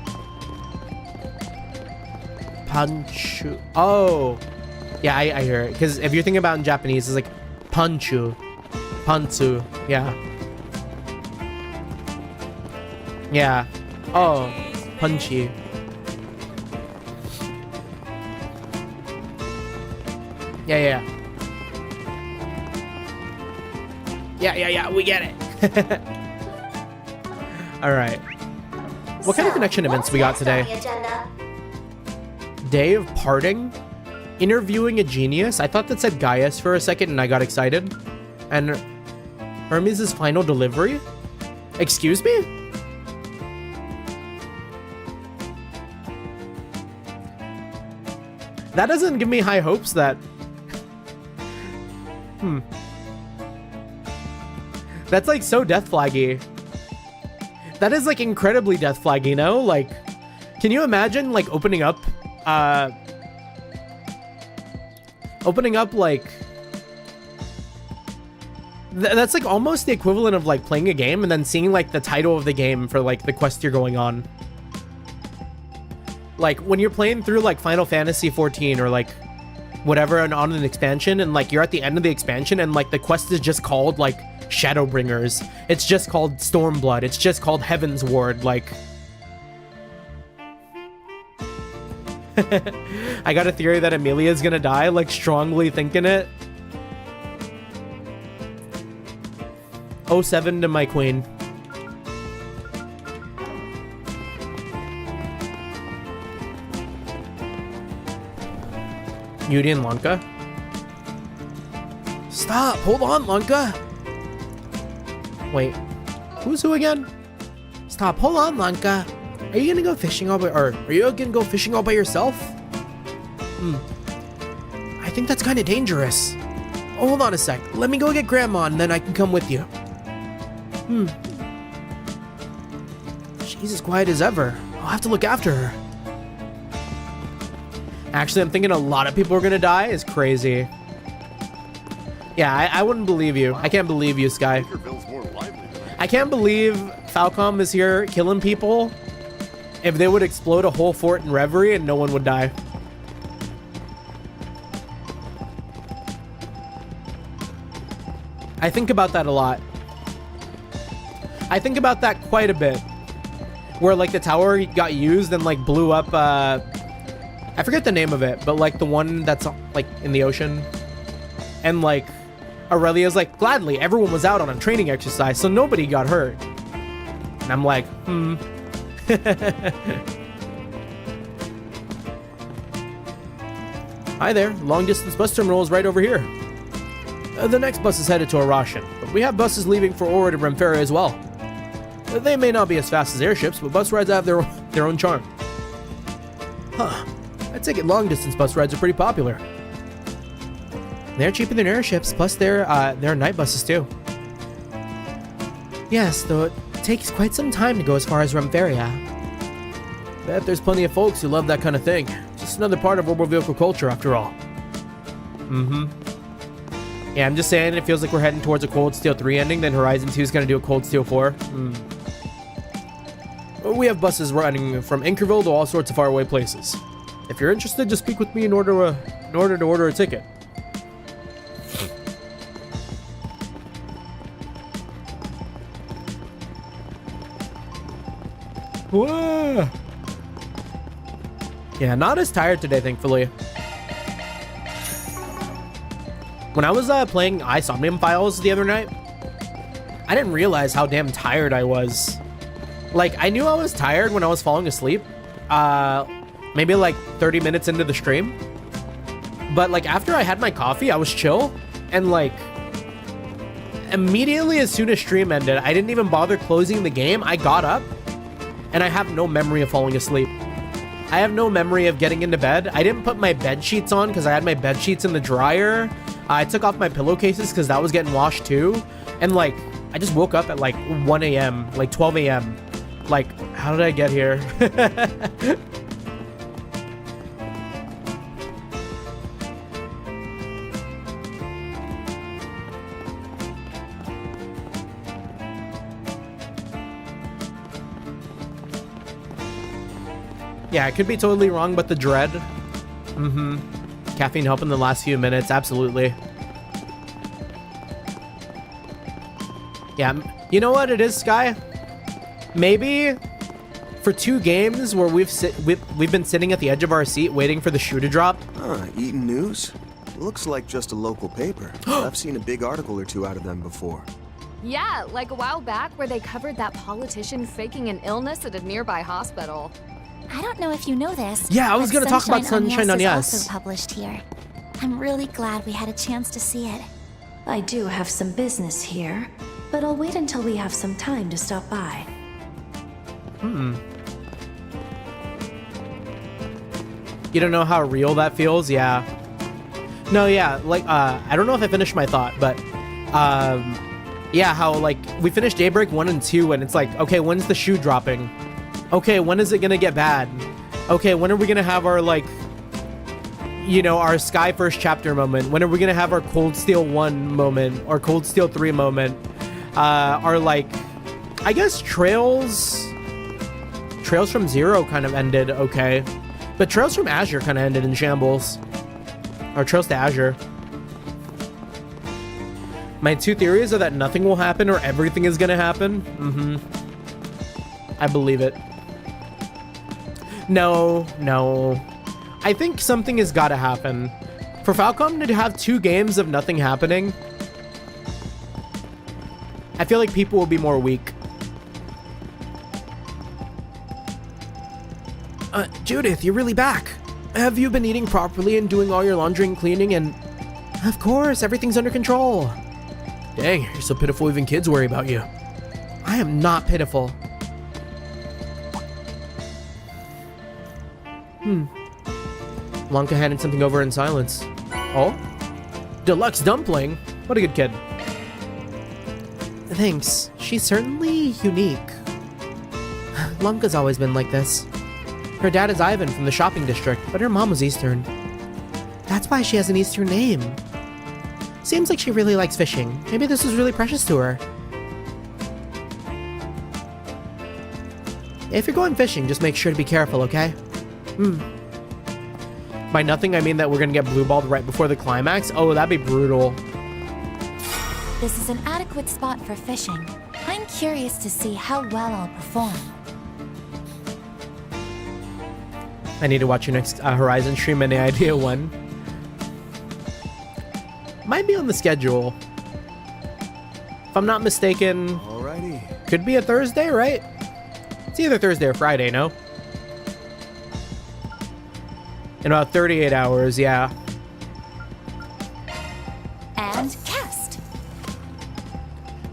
Punchu. Oh. Yeah, I hear it. Because if you're thinking about in Japanese, it's like punchu. Pantsu. Yeah. Yeah. Oh. Punchy. Yeah. Yeah, we get it. Alright. What kind of connection events we got today? Day of Parting? Interviewing a Genius? I thought that said Gaius for a second and I got excited. And Hermes' final delivery? Excuse me? That doesn't give me high hopes that... That's like so death flaggy. That is like incredibly death flaggy, you know? Like, can you imagine like opening up like that's like almost the equivalent of like playing a game and then seeing like the title of the game for like the quest you're going on. Like when you're playing through like Final Fantasy 14 or like whatever and on an expansion and like you're at the end of the expansion and like the quest is just called like Shadowbringers. It's just called Stormblood. It's just called Heaven's Ward. Like I got a theory that Amelia's gonna die, like strongly thinking it. 07 to my queen. Yuri and Lanka. Stop! Hold on, Lanka! Wait, who's who again? Stop! Hold on, Lanka. Are you gonna go fishing all by, or are you gonna go fishing all by yourself? I think that's kind of dangerous. Oh, hold on a sec. Let me go get Grandma and then I can come with you. She's as quiet as ever. I'll have to look after her. Actually, I'm thinking a lot of people are gonna die is crazy. Yeah, I wouldn't believe you. I can't believe you, Sky. I can't believe Falcom is here killing people. If they would explode a whole fort in Reverie and no one would die. I think about that a lot. I think about that quite a bit. Where like the tower got used and like blew up, I forget the name of it, but like the one that's like in the ocean. And like Aurelia's like, gladly, everyone was out on a training exercise, so nobody got hurt. And I'm like, Hi there, long distance bus terminal is right over here. The next bus is headed to Arashan, but we have buses leaving for Ora to Remferia as well. They may not be as fast as airships, but bus rides have their own charm. Huh, I take it long distance bus rides are pretty popular. They're cheaper than airships, plus they're night buses too. Yes, though it takes quite some time to go as far as Remferia. Bet there's plenty of folks who love that kind of thing. Just another part of orbital vehicle culture after all. Yeah, I'm just saying it feels like we're heading towards a Cold Steel 3 ending, then Horizon 2 is going to do a Cold Steel 4. We have buses running from Anchorville to all sorts of faraway places. If you're interested, just speak with me in order to order a ticket. Whoa. Yeah, not as tired today, thankfully. When I was playing Isomnium Files the other night, I didn't realize how damn tired I was. Like, I knew I was tired when I was falling asleep. Maybe like 30 minutes into the stream. But like after I had my coffee, I was chill. And like immediately as soon as stream ended, I didn't even bother closing the game. I got up and I have no memory of falling asleep. I have no memory of getting into bed. I didn't put my bed sheets on because I had my bed sheets in the dryer. I took off my pillowcases because that was getting washed too. And like, I just woke up at like 1 a.m., like 12 a.m. Like, how did I get here? Yeah, I could be totally wrong, but the dread. Caffeine helping the last few minutes, absolutely. Yeah, you know what it is, Sky? Maybe for 2 games where we've been sitting at the edge of our seat waiting for the shoe to drop. Eaton News? Looks like just a local paper. I've seen a big article or 2 out of them before. Yeah, like a while back where they covered that politician faking an illness at a nearby hospital. I don't know if you know this. Yeah, I was but gonna talk about Sunshine on is Yes. also published here. I'm really glad we had a chance to see it. I do have some business here, but I'll wait until we have some time to stop by. You don't know how real that feels? Yeah. No, yeah, like, I don't know if I finished my thought, but, yeah, how, like, we finished Daybreak 1 and 2, and it's like, okay, when's the shoe dropping? Okay, when is it gonna get bad? Okay, when are we gonna have our, like, you know, our Sky First Chapter moment? When are we gonna have our Cold Steel 1 moment, or Cold Steel 3 moment? Our, like, I guess Trails from Zero kind of ended okay. But Trails from Azure kind of ended in shambles. Or Trails to Azure. My 2 theories are that nothing will happen or everything is gonna happen. I believe it. No. I think something has gotta happen. For Falcom to have 2 games of nothing happening, I feel like people will be more weak. Judith, you're really back. Have you been eating properly and doing all your laundry and cleaning and... Of course, everything's under control. Dang, you're so pitiful even kids worry about you. I am not pitiful. Blanca handed something over in silence. Oh? Deluxe dumpling? What a good kid. Thanks. She's certainly unique. Blanca's always been like this. Her dad is Ivan from the shopping district, but her mom was Eastern. That's why she has an Eastern name. Seems like she really likes fishing. Maybe this was really precious to her. If you're going fishing, just make sure to be careful, okay? By nothing, I mean that we're gonna get blue-balled right before the climax. Oh, that'd be brutal. This is an adequate spot for fishing. I'm curious to see how well I'll perform. I need to watch your next Horizon stream. Any idea when? Might be on the schedule. If I'm not mistaken, Alrighty. could be a Thursday, right? It's either Thursday or Friday, no? In about 38 hours, yeah. And cast.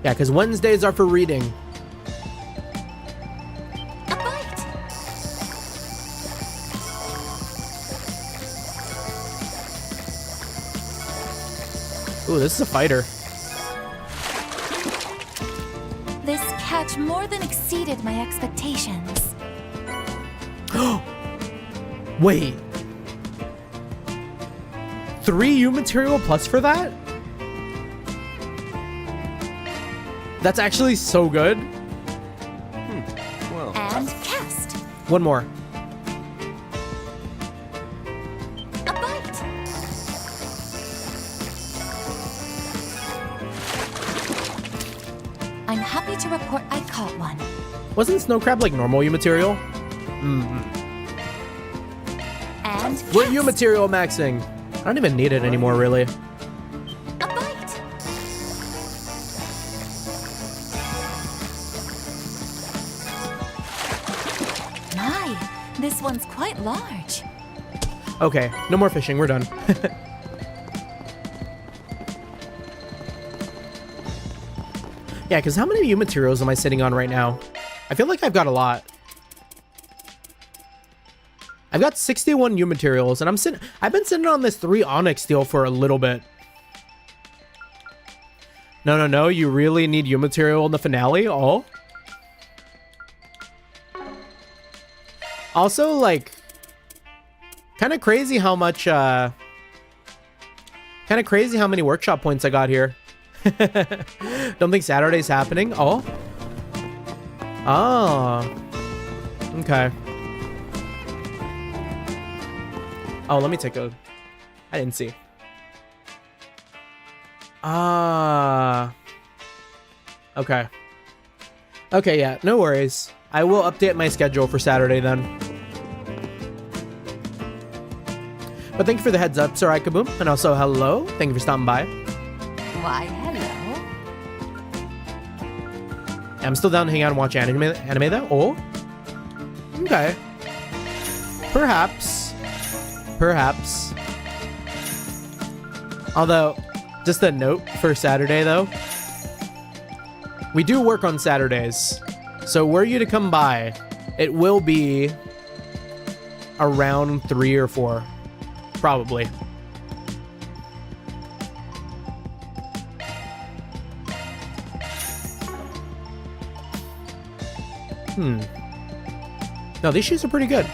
Yeah, because Wednesdays are for reading. A bite. Ooh, this is a fighter. This catch more than exceeded my expectations. Wait. 3 U material plus for that? That's actually so good. Well, And cast. One more. A bite. I'm happy to report I caught one. Wasn't snow crab like normal U material? And We're cast. U material maxing. I don't even need it anymore, really. A bite. My, this one's quite large. Okay, no more fishing. We're done. Yeah, because how many U materials am I sitting on right now? I feel like I've got a lot. I've got 61 U materials, and I've been sitting on this 3 onyx steel for a little bit. No, you really need U material in the finale? Oh. Also, like, kind of crazy how much, kind of crazy how many workshop points I got here. Don't think Saturday's happening. Oh. Okay. Oh, let me take a... I didn't see. Okay. Okay, yeah, no worries. I will update my schedule for Saturday then. But thank you for the heads up, Sarai Kaboom. And also, hello. Thank you for stopping by. Why, hello. I'm still down to hang out and watch anime though. Oh. Okay. Perhaps. Although, just a note for Saturday though. We do work on Saturdays. So were you to come by, it will be around 3 or 4. Probably. No, these shoes are pretty good.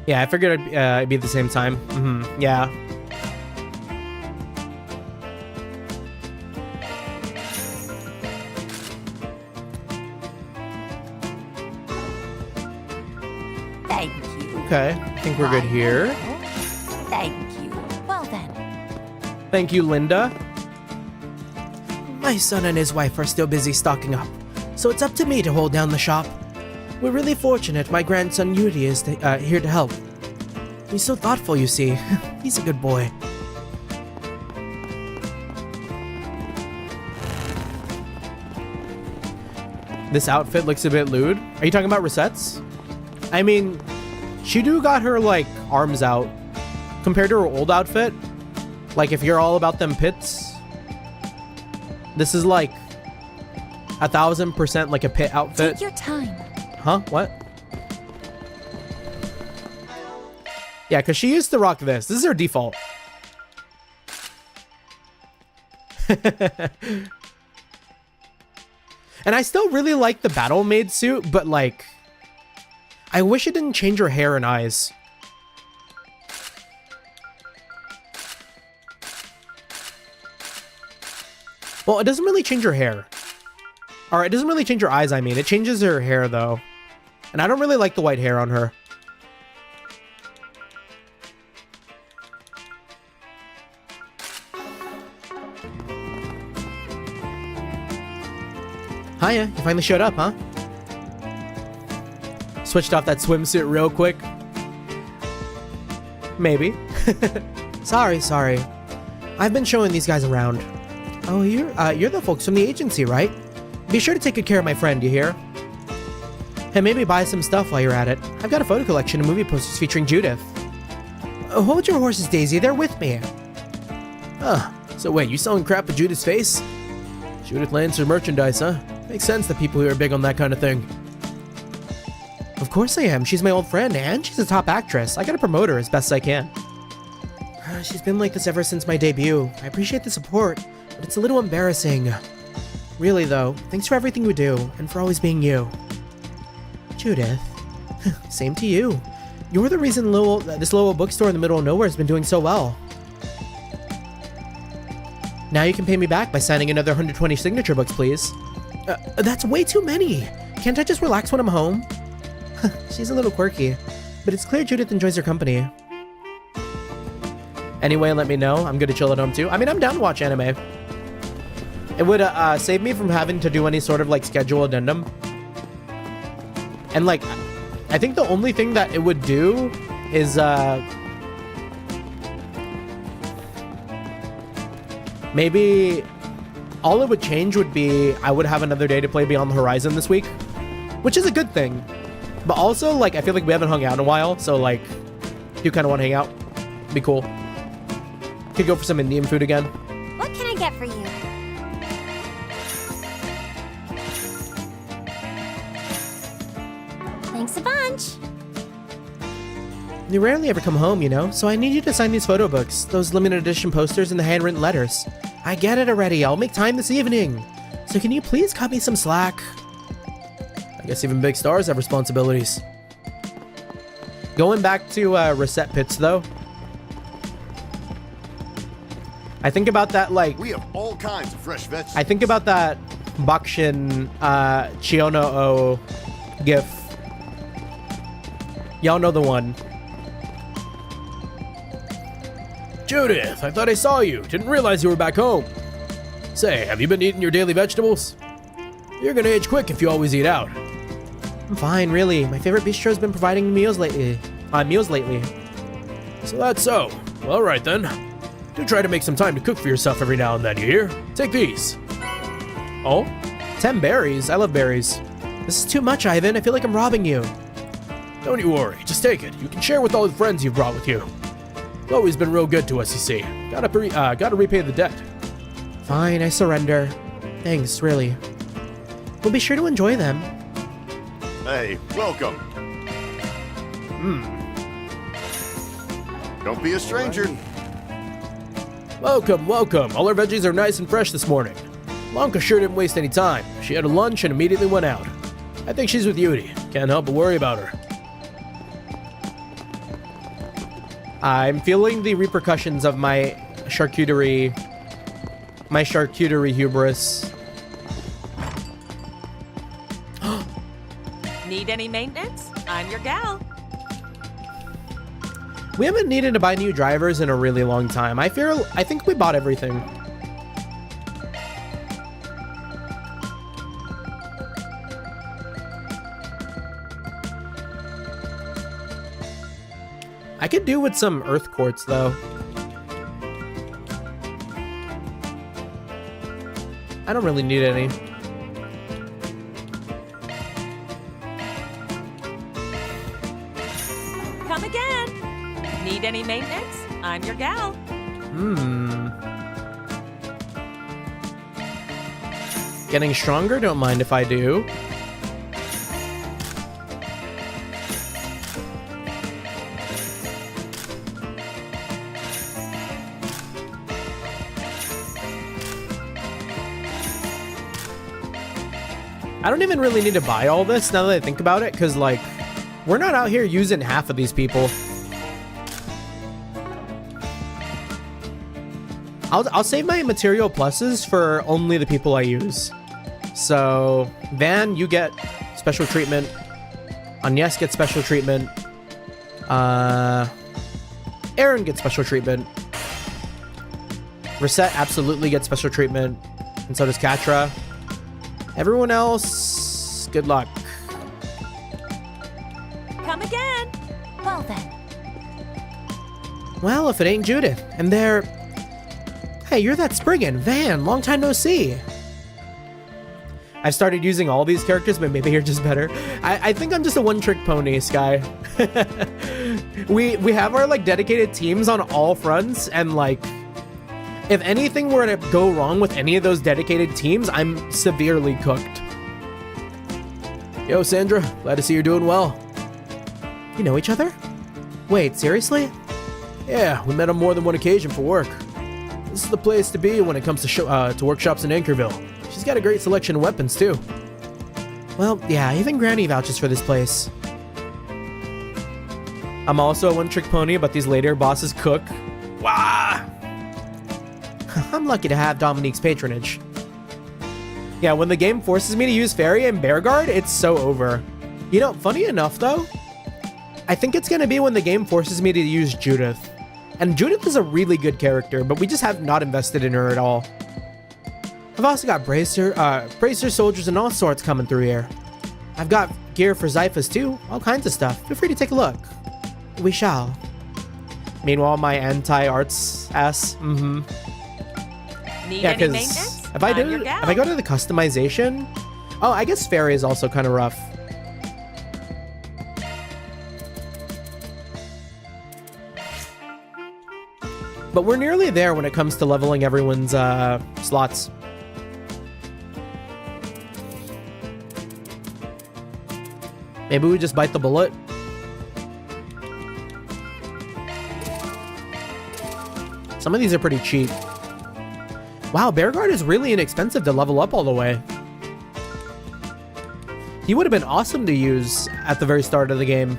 Yeah, I figured it'd be the same time. Yeah. Thank you. Okay, I think we're good here. Thank you. Well then. Thank you, Linda. My son and his wife are still busy stocking up, so it's up to me to hold down the shop. We're really fortunate my grandson Yuri is here to help. He's so thoughtful, you see. He's a good boy. This outfit looks a bit lewd. Are you talking about Rosette's? I mean, she do got her, like, arms out. Compared to her old outfit, like, if you're all about them pits, this is, like, 1,000% like a pit outfit. Take your time. Huh? What? Yeah, because she used to rock this. This is her default. And I still really like the Battle Maid suit, but like, I wish it didn't change her hair and eyes. Well, it doesn't really change her hair. Or it doesn't really change her eyes, I mean. It changes her hair, though. And I don't really like the white hair on her. Hiya, you finally showed up, huh? Switched off that swimsuit real quick. Maybe. Sorry. I've been showing these guys around. Oh, you're the folks from the agency, right? Be sure to take good care of my friend, you hear? And maybe buy some stuff while you're at it. I've got a photo collection of movie posters featuring Judith. Hold your horses, Daisy. They're with me. So wait, you selling crap with Judith's face? Judith lands her merchandise, huh? Makes sense to people who are big on that kind of thing. Of course I am. She's my old friend, and she's a top actress. I gotta promote her as best I can. She's been like this ever since my debut. I appreciate the support, but it's a little embarrassing. Really, though, thanks for everything you do, and for always being you. Judith. Same to you. You're the reason this little bookstore in the middle of nowhere has been doing so well. Now you can pay me back by signing another 120 signature books, please. That's way too many. Can't I just relax when I'm home? She's a little quirky, but it's clear Judith enjoys her company. Anyway, let me know. I'm gonna chill at home too. I mean, I'm down to watch anime. It would save me from having to do any sort of like schedule addendum. And like, I think the only thing that it would do is maybe all it would change would be I would have another day to play Beyond the Horizon this week, which is a good thing. But also, like, I feel like we haven't hung out in a while, so like, do kind of want to hang out. Be cool. Could go for some Indian food again. What can I get for you? Thanks a bunch. You rarely ever come home, you know, so I need you to sign these photo books, those limited edition posters, and the handwritten letters. I get it already. I'll make time this evening. So can you please cut me some slack? I guess even big stars have responsibilities. Going back to reset pits, though. I think about that, like... We have all kinds of fresh vegetables. I think about that Bakshin Chiono gif. Y'all know the one. Judith, I thought I saw you. Didn't realize you were back home. Say, have you been eating your daily vegetables? You're gonna age quick if you always eat out. I'm fine, really. My favorite bistro's been providing meals lately. So that's so. Well, all right then. Do try to make some time to cook for yourself every now and then, you hear? Take these. Oh? 10 berries? I love berries. This is too much, Ivan. I feel like I'm robbing you. Don't you worry. Just take it. You can share with all the friends you've brought with you. Chloe's been real good to us, you see. Gotta repay the debt. Fine, I surrender. Thanks, really. We'll be sure to enjoy them. Hey, welcome. Don't be a stranger. Welcome, welcome. All our veggies are nice and fresh this morning. Lanka sure didn't waste any time. She had a lunch and immediately went out. I think she's with Yudi. Can't help but worry about her. I'm feeling the repercussions of my charcuterie hubris. Need any maintenance? I'm your gal. We haven't needed to buy new drivers in a really long time. I think we bought everything. I could do with some earth quartz though. I don't really need any. Come again. Need any maintenance? I'm your gal. Getting stronger? Don't mind if I do. I don't even really need to buy all this now that I think about it, because, like, we're not out here using half of these people. I'll save my material pluses for only the people I use. So, Van, you get special treatment. Agnes gets special treatment. Aaron gets special treatment. Reset absolutely gets special treatment. And so does Katra. Everyone else, good luck. Come again. Well then. Well, if it ain't Judith, and they're... Hey, you're that Spriggan. Van, long time no see. I've started using all these characters, but maybe you're just better. I think I'm just a one-trick pony, Sky. we have our, like, dedicated teams on all fronts, and, like... If anything were to go wrong with any of those dedicated teams, I'm severely cooked. Yo, Sandra. Glad to see you're doing well. You know each other? Wait, seriously? Yeah, we met on more than one occasion for work. This is the place to be when it comes to workshops in Anchorville. She's got a great selection of weapons, too. Well, yeah, even Granny vouches for this place. I'm also a one-trick pony, but these later bosses cook. Wah! I'm lucky to have Dominique's patronage. Yeah, when the game forces me to use Fairy and Bear Guard, it's so over. You know, funny enough though, I think it's gonna be when the game forces me to use Judith. And Judith is a really good character, but we just have not invested in her at all. I've also got bracer soldiers and all sorts coming through here. I've got gear for Zyphus too, all kinds of stuff. Feel free to take a look. We shall. Meanwhile, my anti-arts ass, Need yeah, any because maintenance? if I go to the customization, oh, I guess Fairy is also kind of rough. But we're nearly there when it comes to leveling everyone's slots. Maybe we just bite the bullet. Some of these are pretty cheap. Wow, Bear Guard is really inexpensive to level up all the way. He would have been awesome to use at the very start of the game.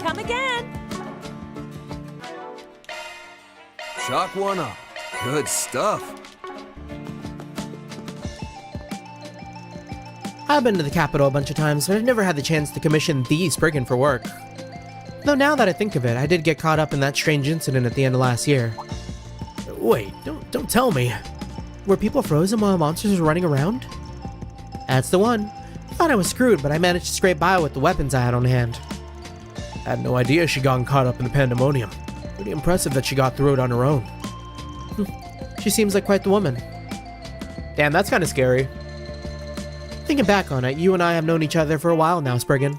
Come again. Chalk one up. Good stuff. I've been to the capital a bunch of times, but I've never had the chance to commission the Spriggan for work. Though now that I think of it, I did get caught up in that strange incident at the end of last year. Wait, don't tell me. Were people frozen while monsters were running around? That's the one. I thought I was screwed, but I managed to scrape by with the weapons I had on hand. I had no idea she'd gotten caught up in the pandemonium. Pretty impressive that she got through it on her own. She seems like quite the woman. Damn, that's kind of scary. Thinking back on it, you and I have known each other for a while now, Spriggan.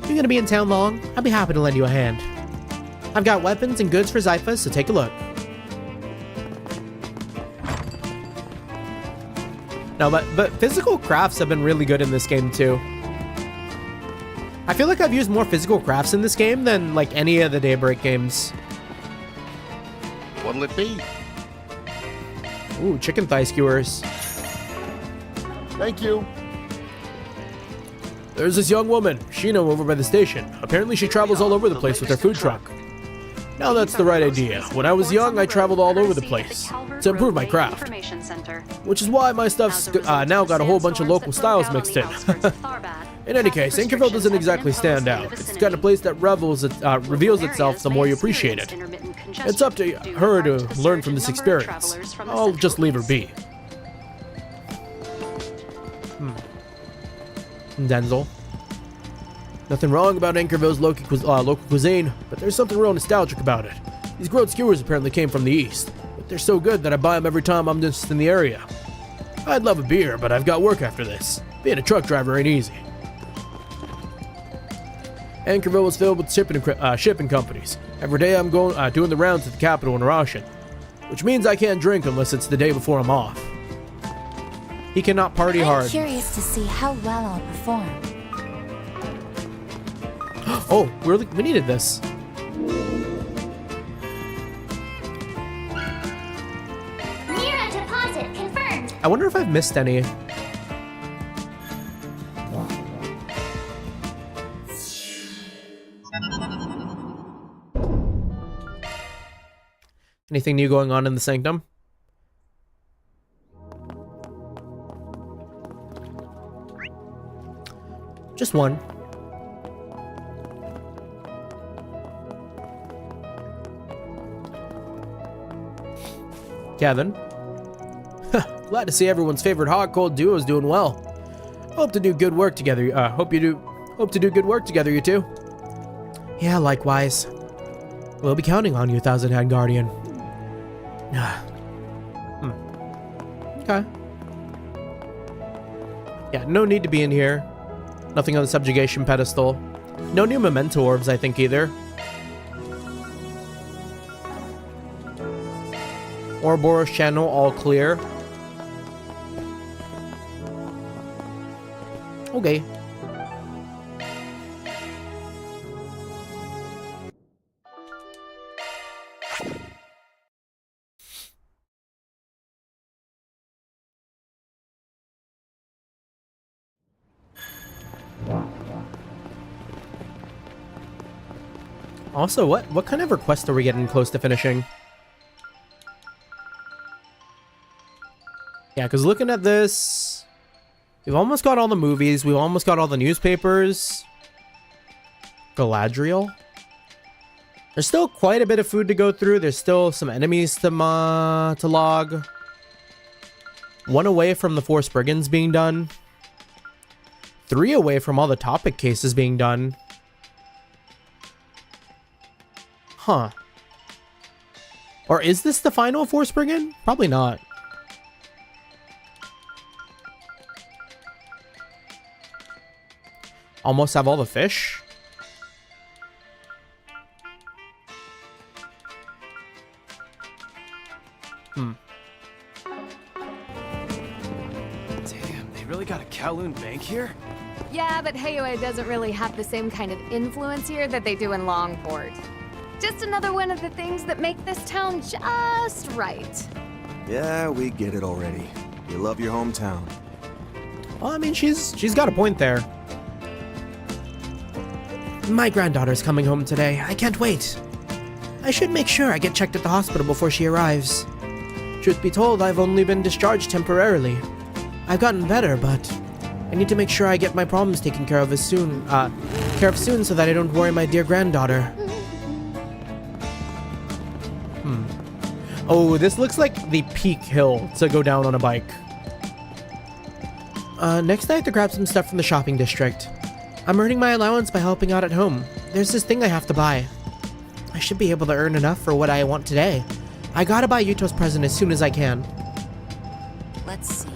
You're gonna be in town long? I'd be happy to lend you a hand. I've got weapons and goods for Zyphus, so take a look. No, but physical crafts have been really good in this game too. I feel like I've used more physical crafts in this game than like any of the Daybreak games. What'll it be? Ooh, chicken thigh skewers. Thank you. There's this young woman, Sheena, over by the station. Apparently she travels all over the place with her food truck. Now that's the right idea. When I was young, I traveled all over the place to improve my craft. Which is why my stuff's now got a whole bunch of local styles mixed in. In any case, Anchorville doesn't exactly stand out. It's the kind of place that reveals itself the more you appreciate it. It's up to her to learn from this experience. I'll just leave her be. Denzel. Nothing wrong about Anchorville's local cuisine, but there's something real nostalgic about it. These grilled skewers apparently came from the east, but they're so good that I buy them every time I'm just in the area. I'd love a beer, but I've got work after this. Being a truck driver ain't easy. Anchorville is filled with shipping companies. Every day I'm doing the rounds at the capital in Roshan, which means I can't drink unless it's the day before I'm off. He cannot party hard. I'm curious to see how well I'll perform. Oh, we needed this. Mira deposit confirmed. I wonder if I've missed any. Anything new going on in the Sanctum? Just one. Kevin. Glad to see everyone's favorite hot cold duo is doing well. Hope to do good work together. Hope to do good work together, you two. Yeah, likewise. We'll be counting on you, Thousand Head Guardian. Okay. Yeah, no need to be in here. Nothing on the subjugation pedestal. No new memento orbs, I think, either. Ouroboros channel, all clear. Okay. Also, what kind of request are we getting close to finishing? Yeah, because looking at this, we've almost got all the movies. We've almost got all the newspapers. Galadriel. There's still quite a bit of food to go through. There's still some enemies to log. One away from the 4 Spriggans being done. 3 away from all the topic cases being done. Huh. Or is this the final 4 Spriggan? Probably not. Almost have all the fish. Damn, they really got a Kowloon bank here? Yeah, but Heyoe doesn't really have the same kind of influence here that they do in Longport. Just another one of the things that make this town just right. Yeah, we get it already. You love your hometown. Well, I mean, she's got a point there. My granddaughter's coming home today. I can't wait. I should make sure I get checked at the hospital before she arrives. Truth be told, I've only been discharged temporarily. I've gotten better, but I need to make sure I get my problems taken care of soon so that I don't worry my dear granddaughter. Oh, this looks like the peak hill to go down on a bike. Next I have to grab some stuff from the shopping district. I'm earning my allowance by helping out at home. There's this thing I have to buy. I should be able to earn enough for what I want today. I gotta buy Yuto's present as soon as I can. Let's see.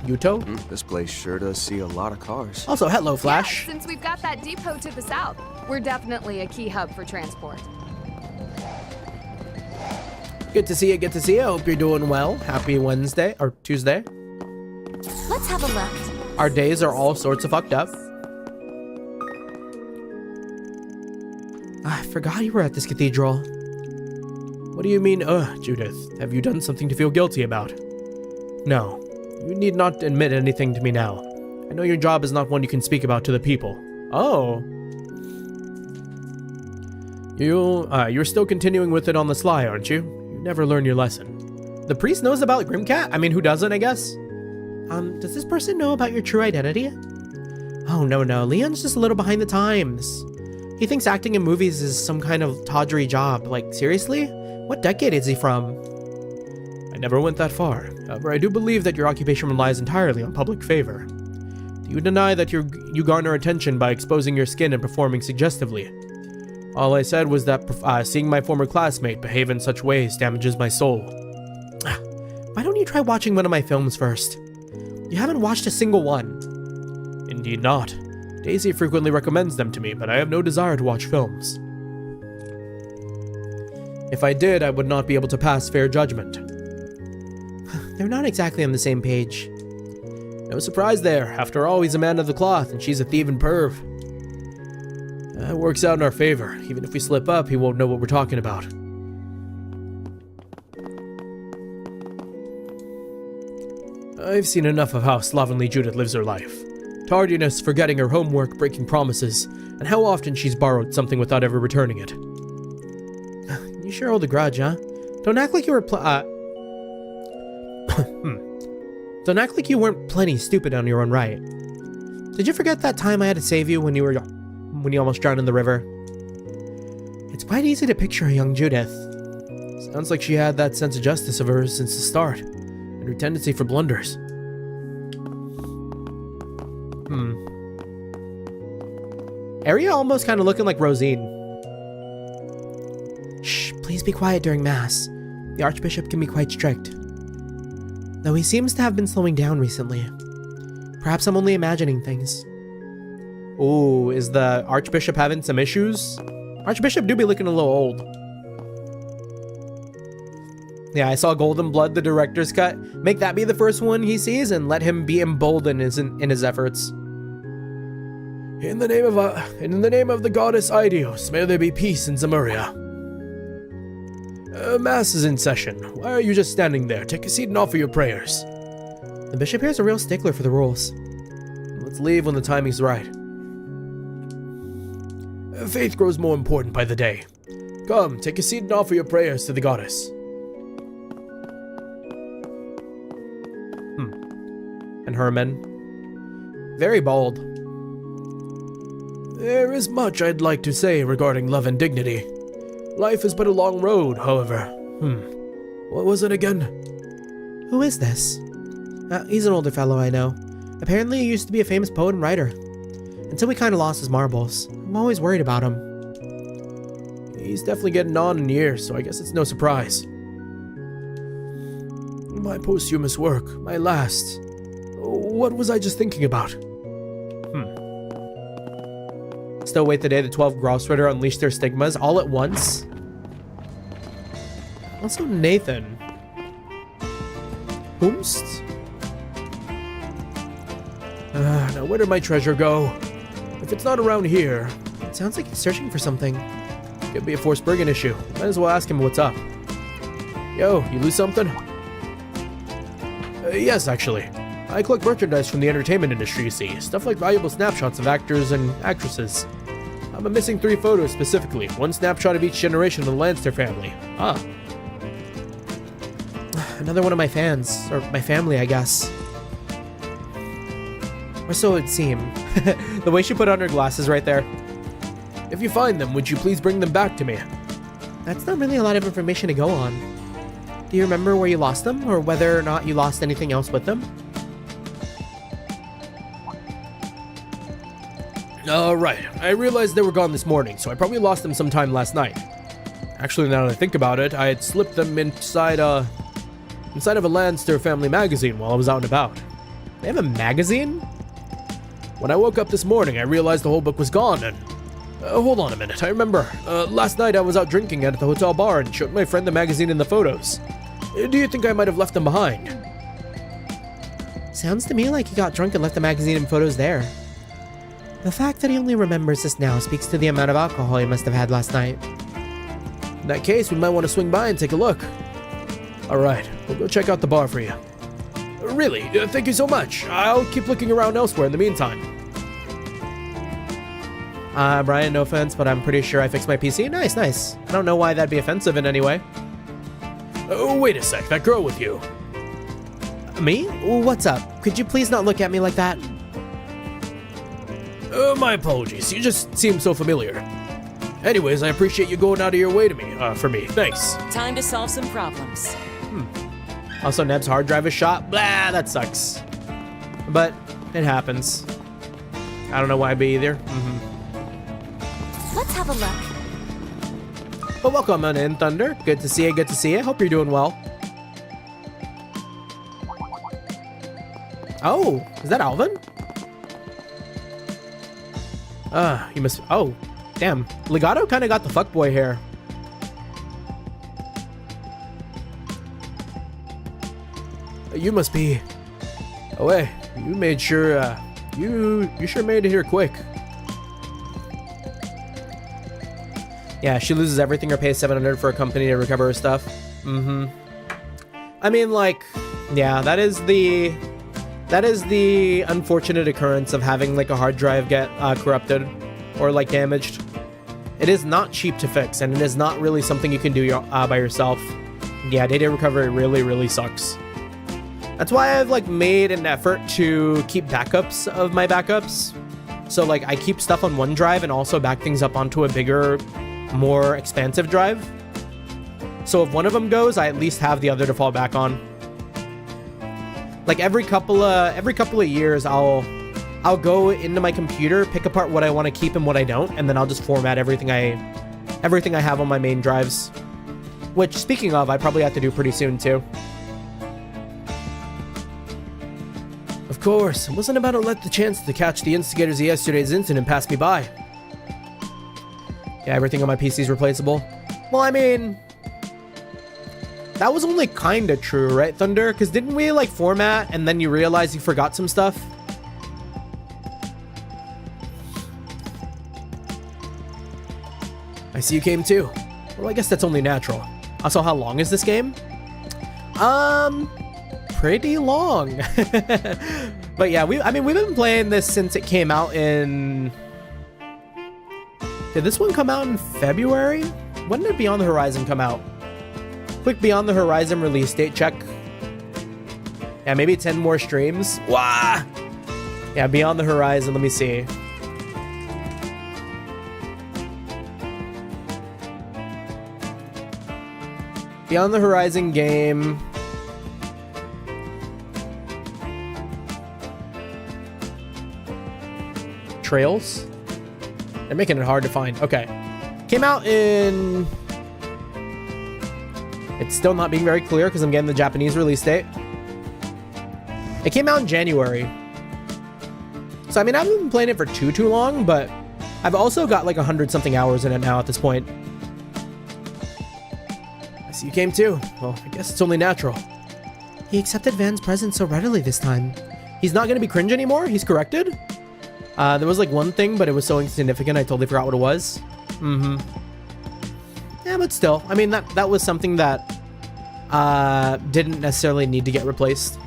Yuto? This place sure does see a lot of cars. Also, hello, Flash. Yeah, since we've got that depot to the south, we're definitely a key hub for transport. Good to see you, good to see you. Hope you're doing well. Happy Wednesday, or Tuesday. Let's have a look. Our days are all sorts of fucked up. I forgot you were at this cathedral. What do you mean, Judith? Have you done something to feel guilty about? No. You need not admit anything to me now. I know your job is not one you can speak about to the people. Oh. You're still continuing with it on the sly, aren't you? You never learn your lesson. The priest knows about Grimcat? I mean, who doesn't, I guess? Does this person know about your true identity? Oh, no. Leon's just a little behind the times. He thinks acting in movies is some kind of tawdry job. Like, seriously? What decade is he from? I never went that far. However, I do believe that your occupation relies entirely on public favor. Do you deny that you garner attention by exposing your skin and performing suggestively? All I said was that seeing my former classmate behave in such ways damages my soul. Why don't you try watching one of my films first? You haven't watched a single one. Indeed not. Daisy frequently recommends them to me, but I have no desire to watch films. If I did, I would not be able to pass fair judgment. They're not exactly on the same page. No surprise there. After all, he's a man of the cloth, and she's a thief and perv. That works out in our favor. Even if we slip up, he won't know what we're talking about. I've seen enough of how slovenly Judith lives her life. Tardiness, forgetting her homework, breaking promises, and how often she's borrowed something without ever returning it. You sure hold a grudge, huh? Don't act like you were Don't act like you weren't plenty stupid on your own right. Did you forget that time I had to save you when you almost drowned in the river? It's quite easy to picture a young Judith. Sounds like she had that sense of justice of hers since the start, and her tendency for blunders. Area almost kind of looking like Rosine. Shh, please be quiet during Mass. The Archbishop can be quite strict. Though he seems to have been slowing down recently. Perhaps I'm only imagining things. Ooh, is the Archbishop having some issues? Archbishop do be looking a little old. Yeah, I saw Golden Blood, the director's cut. Make that be the first one he sees and let him be emboldened in his efforts. In the name of the goddess Aidios, may there be peace in Zemuria. Mass is in session. Why are you just standing there? Take a seat and offer your prayers. The bishop here is a real stickler for the rules. Let's leave when the timing's right. Faith grows more important by the day. Come, take a seat and offer your prayers to the goddess. And Herman. Very bold. There is much I'd like to say regarding love and dignity. Life is but a long road, however. What was it again? Who is this? He's an older fellow I know. Apparently he used to be a famous poet and writer. Until we kinda lost his marbles. I'm always worried about him. He's definitely getting on in years, so I guess it's no surprise. My posthumous work, my last. What was I just thinking about? Still wait the day the 12 Grossritter unleashed their stigmas all at once. Also Nathan. Whomst? Now where did my treasure go? If it's not around here... It sounds like he's searching for something. Could be a Force Brigand issue. Might as well ask him what's up. Yo, you lose something? Yes, actually. I collect merchandise from the entertainment industry, you see. Stuff like valuable snapshots of actors and actresses. I'm missing 3 photos specifically. 1 snapshot of each generation of the Lannister family. Another one of my fans. Or my family, I guess. Or so it would seem. The way she put on her glasses right there. If you find them, would you please bring them back to me? That's not really a lot of information to go on. Do you remember where you lost them? Or whether or not you lost anything else with them? Right. I realized they were gone this morning, so I probably lost them sometime last night. Actually, now that I think about it, I had slipped them inside of a Lannister family magazine while I was out and about. They have a magazine? When I woke up this morning, I realized the whole book was gone, and... hold on a minute, I remember. Last night I was out drinking at the hotel bar and showed my friend the magazine and the photos. Do you think I might have left them behind? Sounds to me like he got drunk and left the magazine and photos there. The fact that he only remembers this now speaks to the amount of alcohol he must have had last night. In that case, we might want to swing by and take a look. Alright, we'll go check out the bar for you. Really, thank you so much. I'll keep looking around elsewhere in the meantime. Brian, no offense, but I'm pretty sure I fixed my PC. Nice, nice. I don't know why that'd be offensive in any way. Oh, wait a sec, that girl with you. Me? What's up? Could you please not look at me like that? My apologies, you just seem so familiar. Anyways, I appreciate you going out of your way for me. Thanks. Time to solve some problems. Also, Neb's hard drive is shot. Blah, that sucks. But it happens. I don't know why I'd be either. Let's have a look. But welcome on in, Thunder. Good to see you, good to see you. Hope you're doing well. Oh, is that Alvin? You must... Oh, damn. Legato kind of got the fuckboy hair. You must be... Oh, hey. You made sure, You sure made it here quick. Yeah, she loses everything or pays $700 for a company to recover her stuff. I mean, like... Yeah, that is the unfortunate occurrence of having like a hard drive get corrupted or like damaged. It is not cheap to fix, and it is not really something you can do by yourself. Yeah, data recovery really sucks. That's why I've like made an effort to keep backups of my backups. So like I keep stuff on one drive and also back things up onto a bigger, more expansive drive. So if one of them goes, I at least have the other to fall back on. Like every couple of years, I'll go into my computer, pick apart what I want to keep and what I don't, and then I'll just format everything I have on my main drives. Which, speaking of, I probably have to do pretty soon too. Of course, I wasn't about to let the chance to catch the instigators of yesterday's incident pass me by. Yeah, everything on my PC is replaceable. Well, I mean... That was only kinda true, right, Thunder? Because didn't we, like, format and then you realize you forgot some stuff? I see you came too. Well, I guess that's only natural. Also, how long is this game? Pretty long. But yeah, we've been playing this since it came out in Did this one come out in February? When did Beyond the Horizon come out? Quick Beyond the Horizon release date check. Yeah, maybe 10 more streams. Wah! Yeah, Beyond the Horizon, let me see. Beyond the Horizon game. Trails? They're making it hard to find. Okay. Came out in... It's still not being very clear because I'm getting the Japanese release date. It came out in January. So, I mean, I haven't been playing it for too long, but I've also got like 100-something hours in it now at this point. I see you came too. Well, I guess it's only natural. He accepted Van's present so readily this time. He's not going to be cringe anymore? He's corrected? There was like one thing, but it was so insignificant I totally forgot what it was. Yeah, but still, I mean, that was something that didn't necessarily need to get replaced.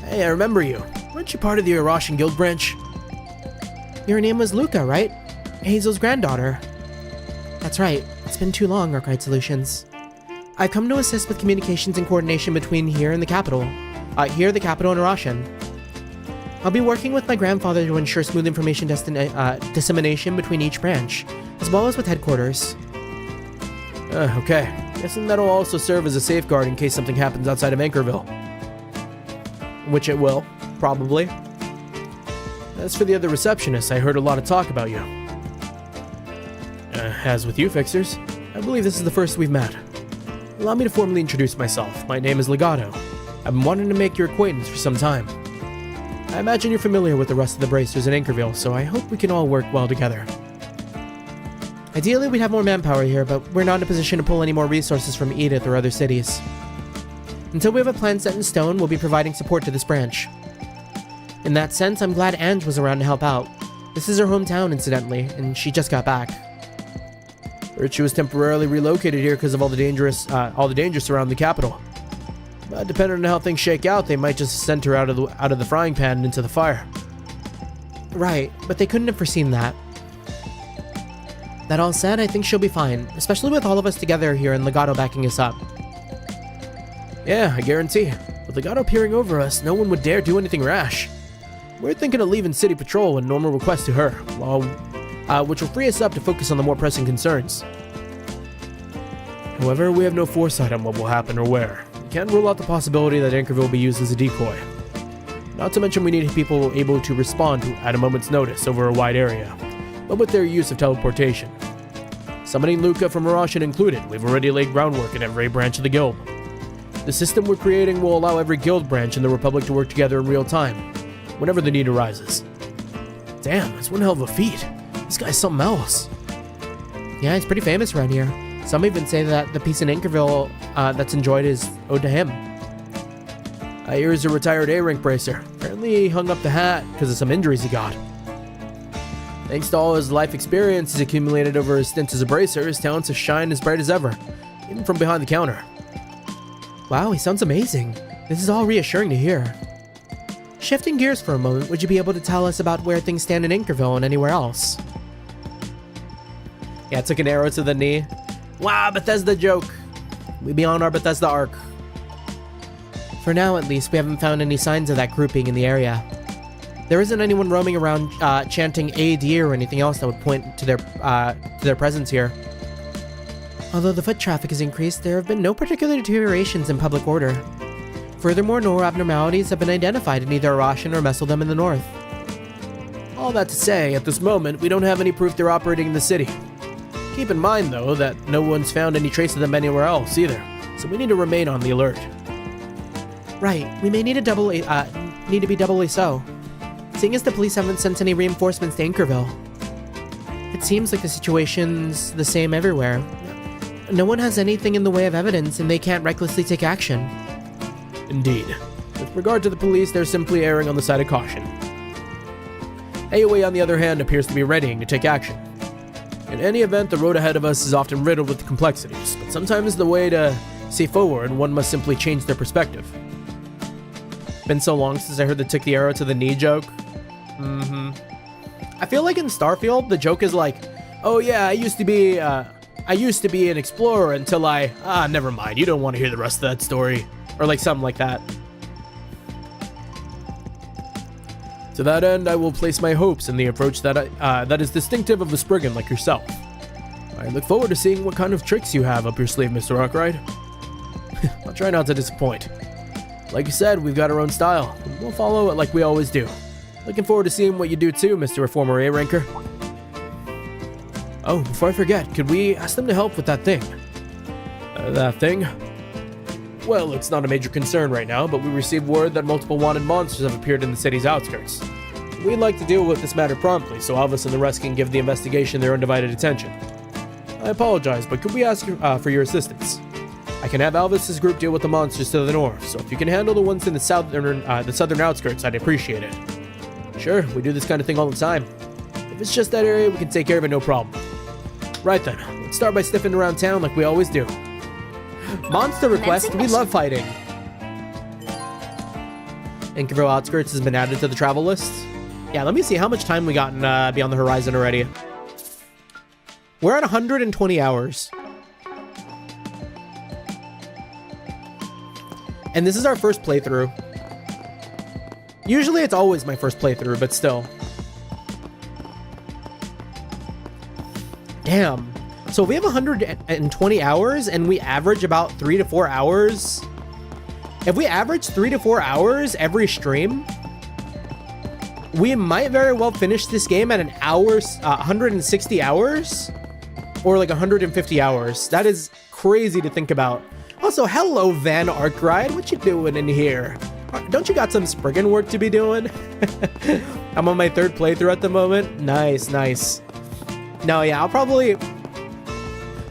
Hey, I remember you. Weren't you part of the Eurasian Guild branch? Your name was Luca, right? Hazel's granddaughter. That's right. It's been too long, Arcade Solutions. I've come to assist with communications and coordination between here and the capital. The capital and Eurasian. I'll be working with my grandfather to ensure smooth information dissemination between each branch, as well as with headquarters. Okay. Guessing that'll also serve as a safeguard in case something happens outside of Anchorville. Which it will, probably. As for the other receptionists, I heard a lot of talk about you. As with you, Fixers, I believe this is the first we've met. Allow me to formally introduce myself. My name is Legato. I've been wanting to make your acquaintance for some time. I imagine you're familiar with the rest of the bracers in Anchorville, so I hope we can all work well together. Ideally, we'd have more manpower here, but we're not in a position to pull any more resources from Edith or other cities. Until we have a plan set in stone, we'll be providing support to this branch. In that sense, I'm glad Ange was around to help out. This is her hometown, incidentally, and she just got back. Heard she was temporarily relocated here because of all the dangers around the capital. But depending on how things shake out, they might just send her out of the frying pan and into the fire. Right, but they couldn't have foreseen that. That all said, I think she'll be fine, especially with all of us together here and Legato backing us up. Yeah, I guarantee. With Legato peering over us, no one would dare do anything rash. We're thinking of leaving City Patrol and normal request to her, which will free us up to focus on the more pressing concerns. However, we have no foresight on what will happen or where. We can't rule out the possibility that Anchorville will be used as a decoy. Not to mention we need people able to respond at a moment's notice over a wide area, but with their use of teleportation. Summoning Luca from Eurasian included, we've already laid groundwork in every branch of the guild. The system we're creating will allow every guild branch in the Republic to work together in real time, whenever the need arises. Damn, that's one hell of a feat. This guy's something else. Yeah, he's pretty famous around here. Some even say that the peace in Anchorville that's enjoyed is owed to him. I hear he's a retired A-rank bracer. Apparently he hung up the hat because of some injuries he got. Thanks to all his life experience he's accumulated over his stint as a bracer, his talents have shined as bright as ever, even from behind the counter. Wow, he sounds amazing. This is all reassuring to hear. Shifting gears for a moment, would you be able to tell us about where things stand in Anchorville and anywhere else? Yeah, took an arrow to the knee. Wow, Bethesda joke. We be on our Bethesda arc. For now, at least, we haven't found any signs of that grouping in the area. There isn't anyone roaming around chanting AD or anything else that would point to their presence here. Although the foot traffic has increased, there have been no particular deteriorations in public order. Furthermore, no abnormalities have been identified in either Eurasian or Messeldom in the north. All that to say, at this moment, we don't have any proof they're operating in the city. Keep in mind, though, that no one's found any trace of them anywhere else either, so we need to remain on the alert. Right, we may need to be doubly so, seeing as the police haven't sent any reinforcements to Anchorville. It seems like the situation's the same everywhere. No one has anything in the way of evidence, and they can't recklessly take action. Indeed. With regard to the police, they're simply erring on the side of caution. AOA, on the other hand, appears to be readying to take action. In any event, the road ahead of us is often riddled with complexities, but sometimes the way to see forward, one must simply change their perspective. Been so long since I heard the took the arrow to the knee joke. I feel like in Starfield, the joke is like, oh yeah, I used to be an explorer until never mind, you don't want to hear the rest of that story. Or like something like that. To that end, I will place my hopes in the approach that is distinctive of a Spriggan like yourself. I look forward to seeing what kind of tricks you have up your sleeve, Mr. Arkwright. I'll try not to disappoint. Like you said, we've got our own style. We'll follow it like we always do. Looking forward to seeing what you do too, Mr. Former A-Ranker. Oh, before I forget, could we ask them to help with that thing? That thing? Well, it's not a major concern right now, but we received word that multiple wanted monsters have appeared in the city's outskirts. We'd like to deal with this matter promptly, so Alvis and the rest can give the investigation their undivided attention. I apologize, but could we ask for your assistance? I can have Alvis's group deal with the monsters to the north, so if you can handle the ones in the southern outskirts, I'd appreciate it. Sure, we do this kind of thing all the time. If it's just that area, we can take care of it, no problem. Right then, let's start by sniffing around town like we always do. Monster request, we love fighting. Anchorville outskirts has been added to the travel list. Yeah, let me see how much time we got in Beyond the Horizon already. We're at 120 hours. And this is our first playthrough. Usually it's always my first playthrough, but still. Damn. So we have 120 hours and we average about 3 to 4 hours. If we average 3 to 4 hours every stream, we might very well finish this game at 160 hours or like 150 hours. That is crazy to think about. Also, hello, Van Arkwright. What you doing in here? Don't you got some Spriggan work to be doing? I'm on my 3rd playthrough at the moment. Nice, nice. No, yeah, I'll probably...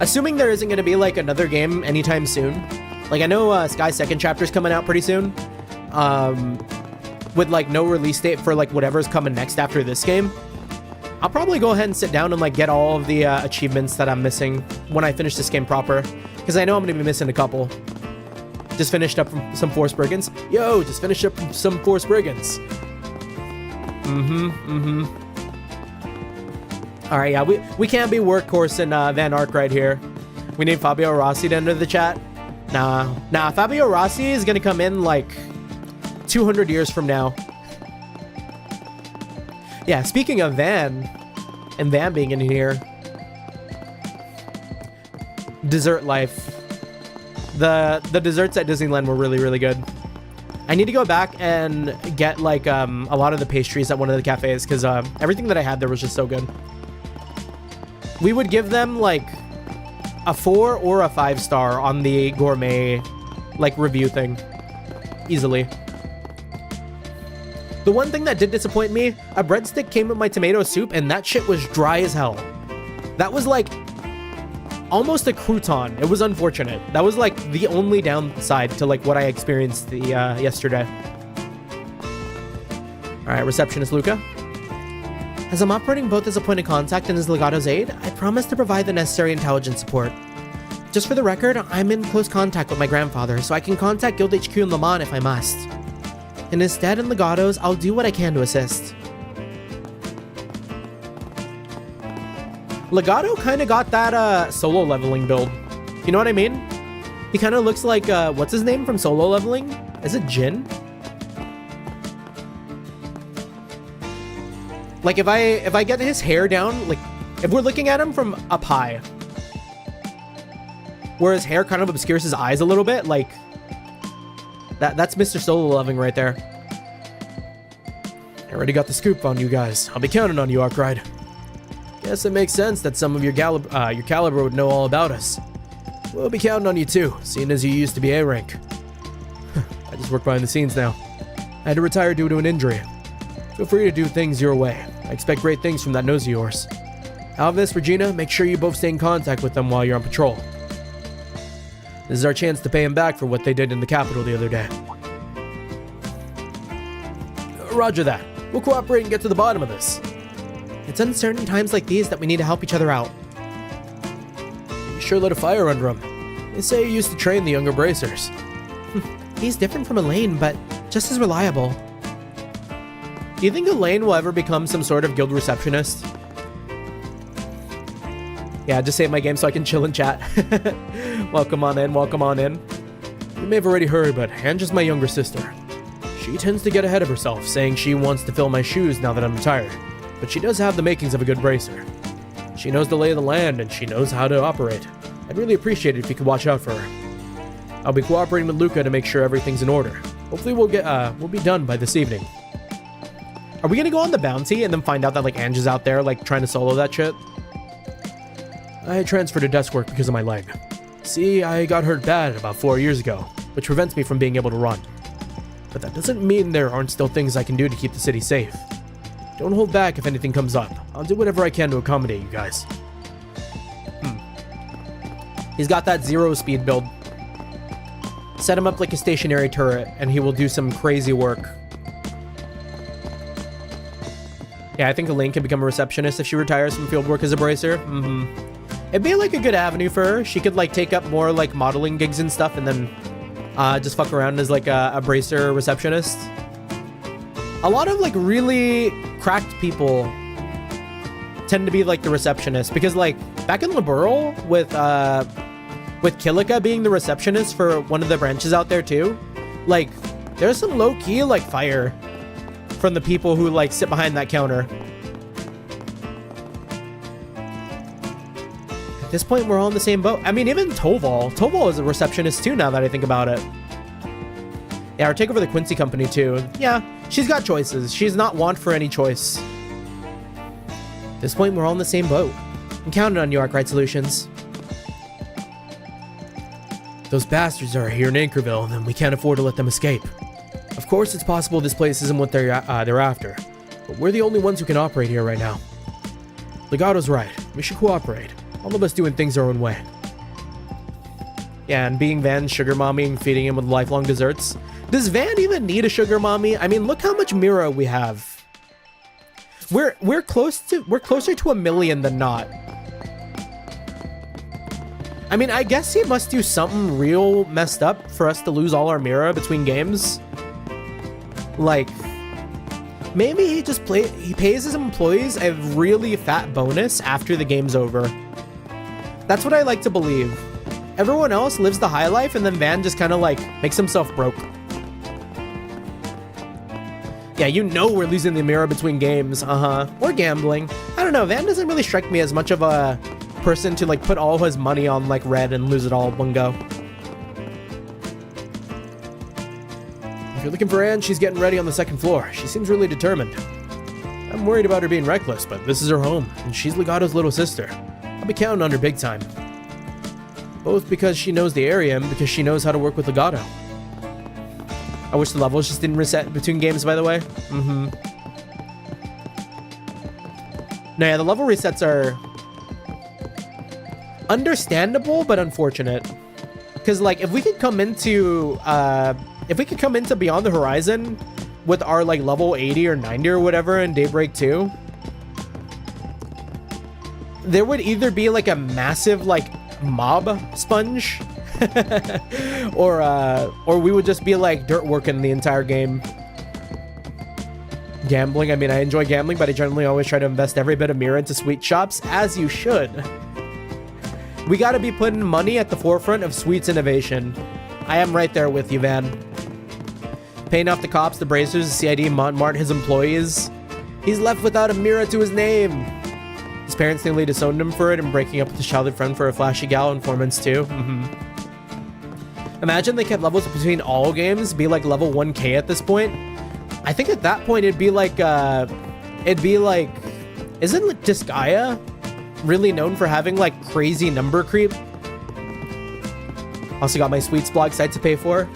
Assuming there isn't going to be, like, another game anytime soon. Like, I know Sky's 2nd chapter's coming out pretty soon. With, like, no release date for, like, whatever's coming next after this game. I'll probably go ahead and sit down and, like, get all of the achievements that I'm missing when I finish this game proper. Because I know I'm going to be missing a couple. Just finished up from some 4 Spriggans. Yo, just finished up from some 4 Spriggans. Alright, yeah, we can't be workhorse in Van Arkwright here. We need Fabio Rossi to enter the chat. Nah, Fabio Rossi is gonna come in like 200 years from now. Yeah, speaking of Van, and Van being in here. Dessert life. The desserts at Disneyland were really, really good. I need to go back and get like a lot of the pastries at one of the cafes because everything that I had there was just so good. We would give them like a 4 or a 5-star on the gourmet like review thing. Easily. The one thing that did disappoint me, a breadstick came with my tomato soup and that shit was dry as hell. That was like almost a crouton. It was unfortunate. That was like the only downside to like what I experienced yesterday. Alright, receptionist Luca. As I'm operating both as a point of contact and as Legato's aide, I promise to provide the necessary intelligence support. Just for the record, I'm in close contact with my grandfather, so I can contact Guild HQ in Le Mans if I must. And instead, in Legato's, I'll do what I can to assist. Legato kind of got that solo leveling build. You know what I mean? He kind of looks like, what's his name from Solo Leveling? Is it Jin? Like if I get his hair down, like if we're looking at him from up high, where his hair kind of obscures his eyes a little bit, like that's Mr. Solo Leveling right there. I already got the scoop on you guys. I'll be counting on you, Arkwright. Guess it makes sense that some of your caliber would know all about us. We'll be counting on you too, seeing as you used to be A-rank. I just work behind the scenes now. I had to retire due to an injury. Feel free to do things your way. I expect great things from that nose of yours. Alvis, Regina, make sure you both stay in contact with them while you're on patrol. This is our chance to pay them back for what they did in the capital the other day. Roger that. We'll cooperate and get to the bottom of this. It's uncertain times like these that we need to help each other out. You sure lit a fire under him. They say you used to train the younger bracers. He's different from Elaine, but just as reliable. Do you think Elaine will ever become some sort of guild receptionist? Yeah, just save my game so I can chill and chat. Welcome on in, welcome on in. You may have already heard, but Ange is my younger sister. She tends to get ahead of herself, saying she wants to fill my shoes now that I'm retired. But she does have the makings of a good bracer. She knows the lay of the land, and she knows how to operate. I'd really appreciate it if you could watch out for her. I'll be cooperating with Luca to make sure everything's in order. Hopefully we'll be done by this evening. Are we gonna go on the bounty and then find out that like Ange is out there like trying to solo that shit? I had transferred to desk work because of my leg. See, I got hurt bad about 4 years ago, which prevents me from being able to run. But that doesn't mean there aren't still things I can do to keep the city safe. Don't hold back if anything comes up. I'll do whatever I can to accommodate you guys. He's got that 0 speed build. Set him up like a stationary turret and he will do some crazy work. Yeah, I think Elaine can become a receptionist if she retires from field work as a bracer. It'd be like a good avenue for her. She could like take up more like modeling gigs and stuff and then just fuck around as like a bracer receptionist. A lot of like really cracked people tend to be like the receptionist because like back in Liberl with Kilika being the receptionist for one of the branches out there too, like there's some low-key like fire from the people who like sit behind that counter. At this point, we're all in the same boat. I mean, even Toval is a receptionist too, now that I think about it. Yeah, or take over the Quincy company too. Yeah, she's got choices. She's not want for any choice. At this point, we're all in the same boat. I'm counting on you, Arkwright Solutions. Those bastards are here in Anchorville, and we can't afford to let them escape. Of course, it's possible this place isn't what they're after, but we're the only ones who can operate here right now. Legato's right. We should cooperate. All of us doing things our own way. Yeah, and being Van's sugar mommy and feeding him with lifelong desserts. Does Van even need a sugar mommy? I mean, look how much Mira we have. We're closer to 1 million than not. I mean, I guess he must do something real messed up for us to lose all our Mira between games. Like, maybe he pays his employees a really fat bonus after the game's over. That's what I like to believe. Everyone else lives the high life and then Van just kind of like makes himself broke. Yeah, you know we're losing the Mira between games, or gambling. I don't know, Van doesn't really strike me as much of a person to like put all his money on like red and lose it all in one go. If you're looking for Anne, she's getting ready on the 2nd floor. She seems really determined. I'm worried about her being reckless, but this is her home, and she's Legato's little sister. I'll be counting on her big time. Both because she knows the area and because she knows how to work with Legato. I wish the levels just didn't reset between games, by the way. No, yeah, the level resets are understandable, but unfortunate. Because, like, if we could come into Beyond the Horizon with our, like, level 80 or 90 or whatever in Daybreak 2, there would either be, like, a massive, like, mob sponge or we would just be, like, dirt working the entire game. Gambling, I mean, I enjoy gambling, but I generally always try to invest every bit of Mira into sweet shops, as you should. We gotta be putting money at the forefront of sweets innovation. I am right there with you, Van. Paying off the cops, the bracers, the CID, Montmartre, his employees. He's left without a Mira to his name. His parents nearly disowned him for it and breaking up with his childhood friend for a flashy gal in 4 months too. Imagine they kept levels between all games, be like level 1k at this point. I think at that point it'd be like, isn't Disgaea really known for having like crazy number creep? Also got my Sweets blog site to pay for.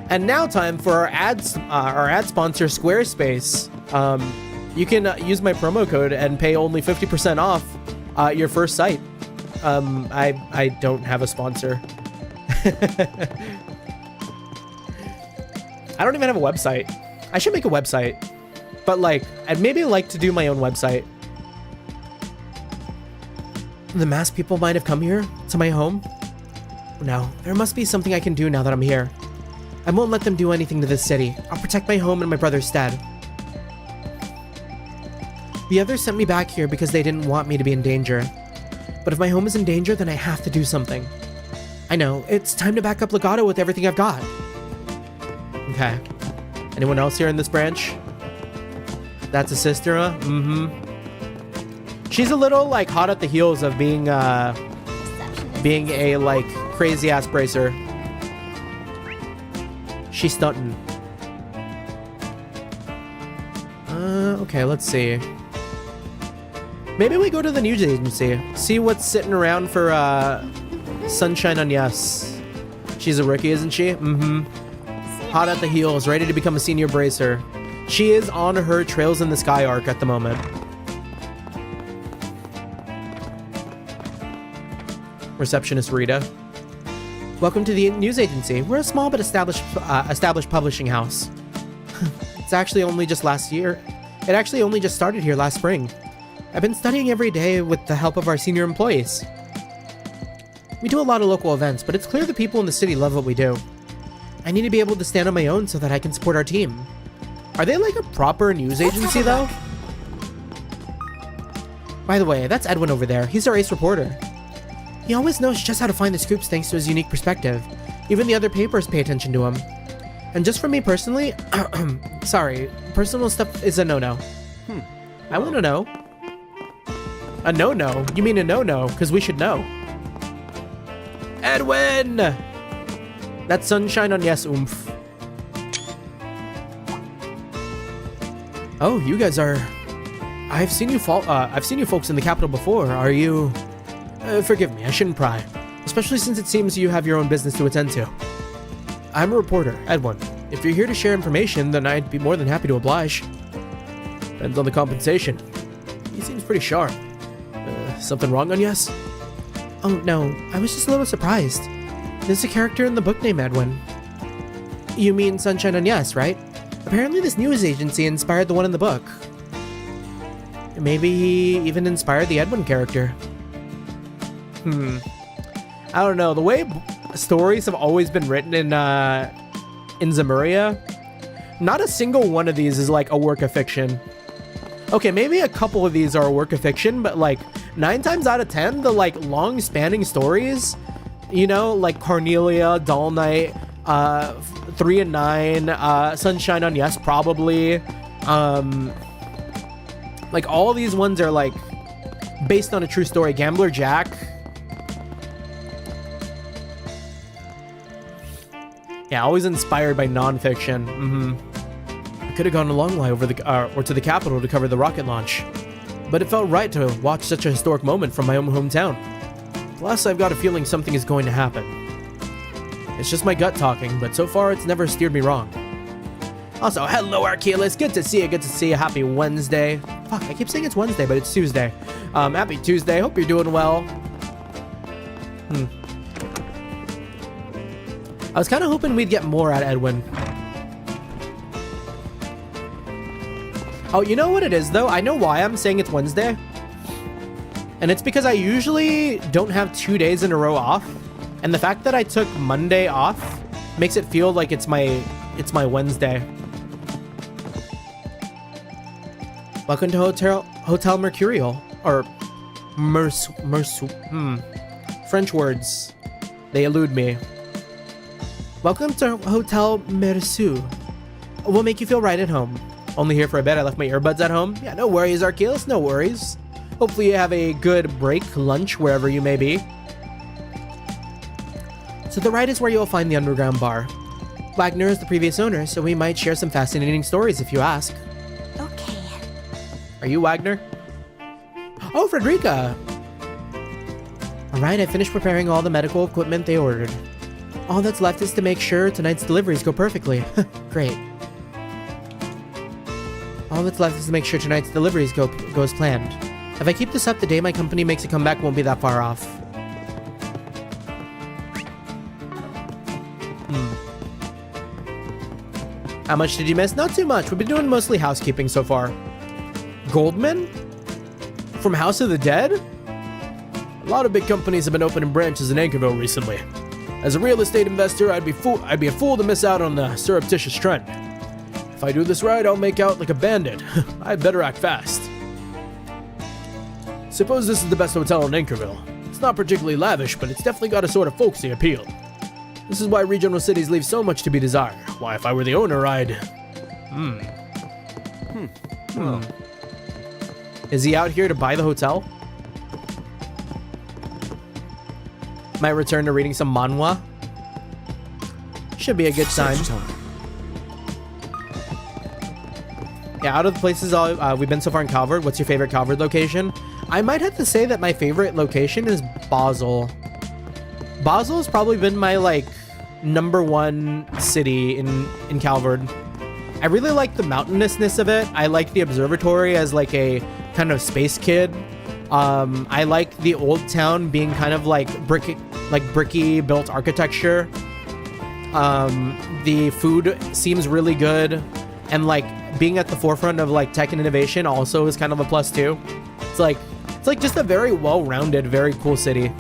And now time for our ad sponsor, Squarespace. You can use my promo code and pay only 50% off your first site. I don't have a sponsor. I don't even have a website. I should make a website, but like, I'd maybe like to do my own website. The masked people might have come here to my home. No, there must be something I can do now that I'm here. I won't let them do anything to this city. I'll protect my home and my brother's stead. The others sent me back here because they didn't want me to be in danger. But if my home is in danger, then I have to do something. I know, it's time to back up Legato with everything I've got. Okay. Anyone else here in this branch? That's a sister, huh? Mm-hmm. She's a little, like, hot at the heels of being a, like, crazy-ass bracer. She's stunting. Okay, let's see. Maybe we go to the news agency. See what's sitting around for, Sunshine on Yes. She's a rookie, isn't she? Mm-hmm. Hot at the heels, ready to become a senior bracer. She is on her Trails in the Sky arc at the moment. Receptionist Rita. Welcome to the news agency. We're a small but established publishing house. It's actually only just last year. It actually only just started here last spring. I've been studying every day with the help of our senior employees. We do a lot of local events, but it's clear the people in the city love what we do. I need to be able to stand on my own so that I can support our team. Are they like a proper news agency though? By the way, that's Edwin over there. He's our ace reporter. He always knows just how to find the scoops thanks to his unique perspective. Even the other papers pay attention to him. And just for me personally, sorry, personal stuff is a no-no. I want to know. A no-no? You mean a no-no? Because we should know. Edwin! That's Sunshine on Yes, oomph. Oh, you guys are... I've seen you folks in the capital before. Are you... forgive me, I shouldn't pry. Especially since it seems you have your own business to attend to. I'm a reporter, Edwin. If you're here to share information, then I'd be more than happy to oblige. Depends on the compensation. He seems pretty sharp. Something wrong on Yes? Oh, no. I was just a little surprised. There's a character in the book named Edwin. You mean Sunshine on Yes, right? Apparently this news agency inspired the one in the book. Maybe he even inspired the Edwin character. I don't know. The way stories have always been written in Zemuria, not a single one of these is like a work of fiction. Okay, maybe a couple of these are a work of fiction, but like 9 times out of 10, the like long spanning stories, you know, like Cornelia, Doll Night, 3 and 9, Sunshine on Yes, probably. Like all these ones are like based on a true story. Gambler Jack. Yeah, always inspired by nonfiction. I could have gone a long way over or to the capital to cover the rocket launch, but it felt right to watch such a historic moment from my own hometown. Plus, I've got a feeling something is going to happen. It's just my gut talking, but so far it's never steered me wrong. Also, hello Archelaus, good to see you, good to see you. Happy Wednesday. Fuck, I keep saying it's Wednesday, but it's Tuesday. Happy Tuesday, hope you're doing well. I was kind of hoping we'd get more out of Edwin. Oh, you know what it is though? I know why I'm saying it's Wednesday. And it's because I usually don't have 2 days in a row off. And the fact that I took Monday off makes it feel like it's my Wednesday. Welcome to Hotel Mercurial. Or French words. They elude me. Welcome to Hotel Merceau. We'll make you feel right at home. Only here for a bit. I left my earbuds at home. Yeah, no worries, Archelaus, no worries. Hopefully you have a good break, lunch, wherever you may be. To the right is where you'll find the underground bar. Wagner is the previous owner, so we might share some fascinating stories if you ask. Okay. Are you Wagner? Oh, Frederica! Alright, I finished preparing all the medical equipment they ordered. All that's left is to make sure tonight's deliveries go perfectly. Great. All that's left is to make sure tonight's deliveries go as planned. If I keep this up, the day my company makes a comeback won't be that far off. How much did you miss? Not too much. We've been doing mostly housekeeping so far. Goldman? From House of the Dead? A lot of big companies have been opening branches in Anchorville recently. As a real estate investor, I'd be a fool to miss out on the surreptitious trend. If I do this right, I'll make out like a bandit. I'd better act fast. Suppose this is the best hotel in Anchorville. It's not particularly lavish, but it's definitely got a sort of folksy appeal. This is why regional cities leave so much to be desired. Why, if I were the owner, I'd... Is he out here to buy the hotel? Might return to reading some manhwa. Should be a good sign. Yeah, out of the places we've been so far in Calvard, what's your favorite Calvard location? I might have to say that my favorite location is Basel. Basel has probably been my, like, #1 city in Calvard. I really like the mountainousness of it. I like the observatory as, like, a kind of space kid. I like the old town being kind of like bricky built architecture. The food seems really good, and like being at the forefront of like tech and innovation also is kind of a plus too. It's like just a very well-rounded, very cool city.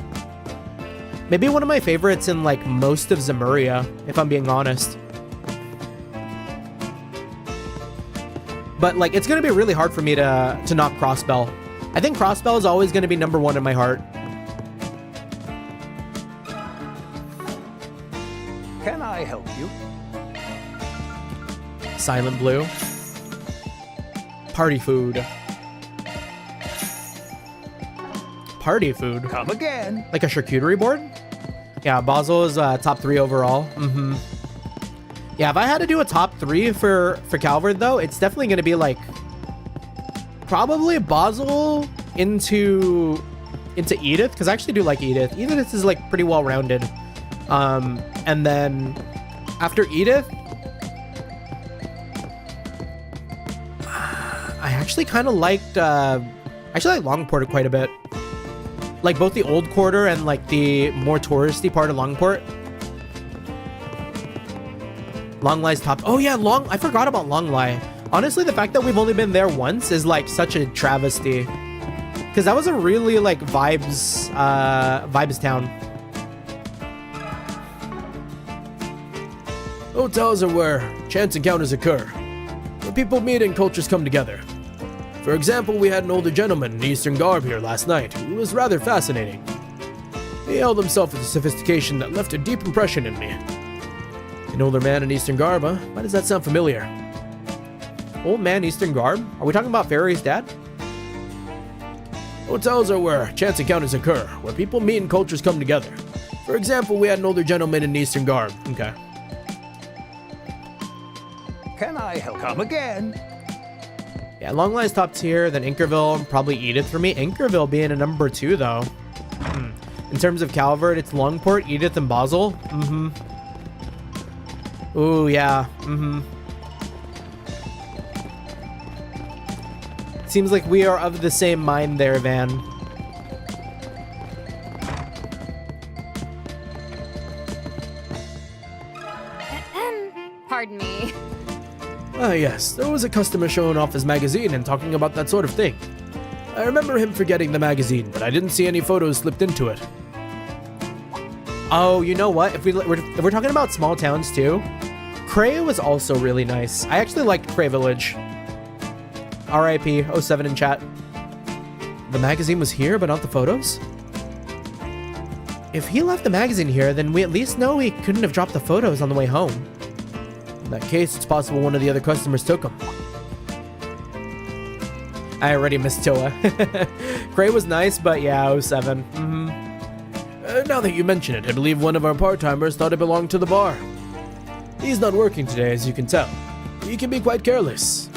Maybe one of my favorites in like most of Zemuria, if I'm being honest. But like it's gonna be really hard for me to knock Crossbell. I think Crossbell is always gonna be #1 in my heart. Can I help you? Silent Blue. Party food. Party food? Come again. Like a charcuterie board? Yeah, Basel is top 3 overall. Yeah, if I had to do a top 3 for Calvard though, it's definitely gonna be like probably Basel into Edith, because I actually do like Edith. Edith is like pretty well rounded. And then after Edith, I actually kind of liked Longport quite a bit. Like both the old quarter and like the more touristy part of Longport. Longlai's top. Oh yeah, I forgot about Longlai. Honestly, the fact that we've only been there once is like such a travesty. Because that was a really like vibes town. Hotels are where chance encounters occur, where people meet and cultures come together. For example, we had an older gentleman in Eastern garb here last night who was rather fascinating. He held himself with a sophistication that left a deep impression in me. An older man in Eastern garb, huh? Why does that sound familiar? Old man Eastern garb? Are we talking about Fairy's dad? Hotels are where chance encounters occur, where people meet and cultures come together. For example, we had an older gentleman in Eastern garb. Okay. Can I help? Come again. Yeah, Longlai's top tier, then Anchorville, probably Edith for me. Anchorville being a #2 though. In terms of Calvard, it's Longport, Edith, and Basel. Ooh, yeah. Seems like we are of the same mind there, Van. Pardon me. Ah yes, there was a customer showing off his magazine and talking about that sort of thing. I remember him forgetting the magazine, but I didn't see any photos slipped into it. Oh, you know what? If we're talking about small towns too, Cray was also really nice. I actually liked Cray Village. RIP 07 in chat. The magazine was here, but not the photos? If he left the magazine here, then we at least know he couldn't have dropped the photos on the way home. In that case, it's possible one of the other customers took them. I already missed Toa. Cray was nice, but yeah, 07. Now that you mention it, I believe one of our part-timers thought it belonged to the bar. He's not working today, as you can tell. He can be quite careless.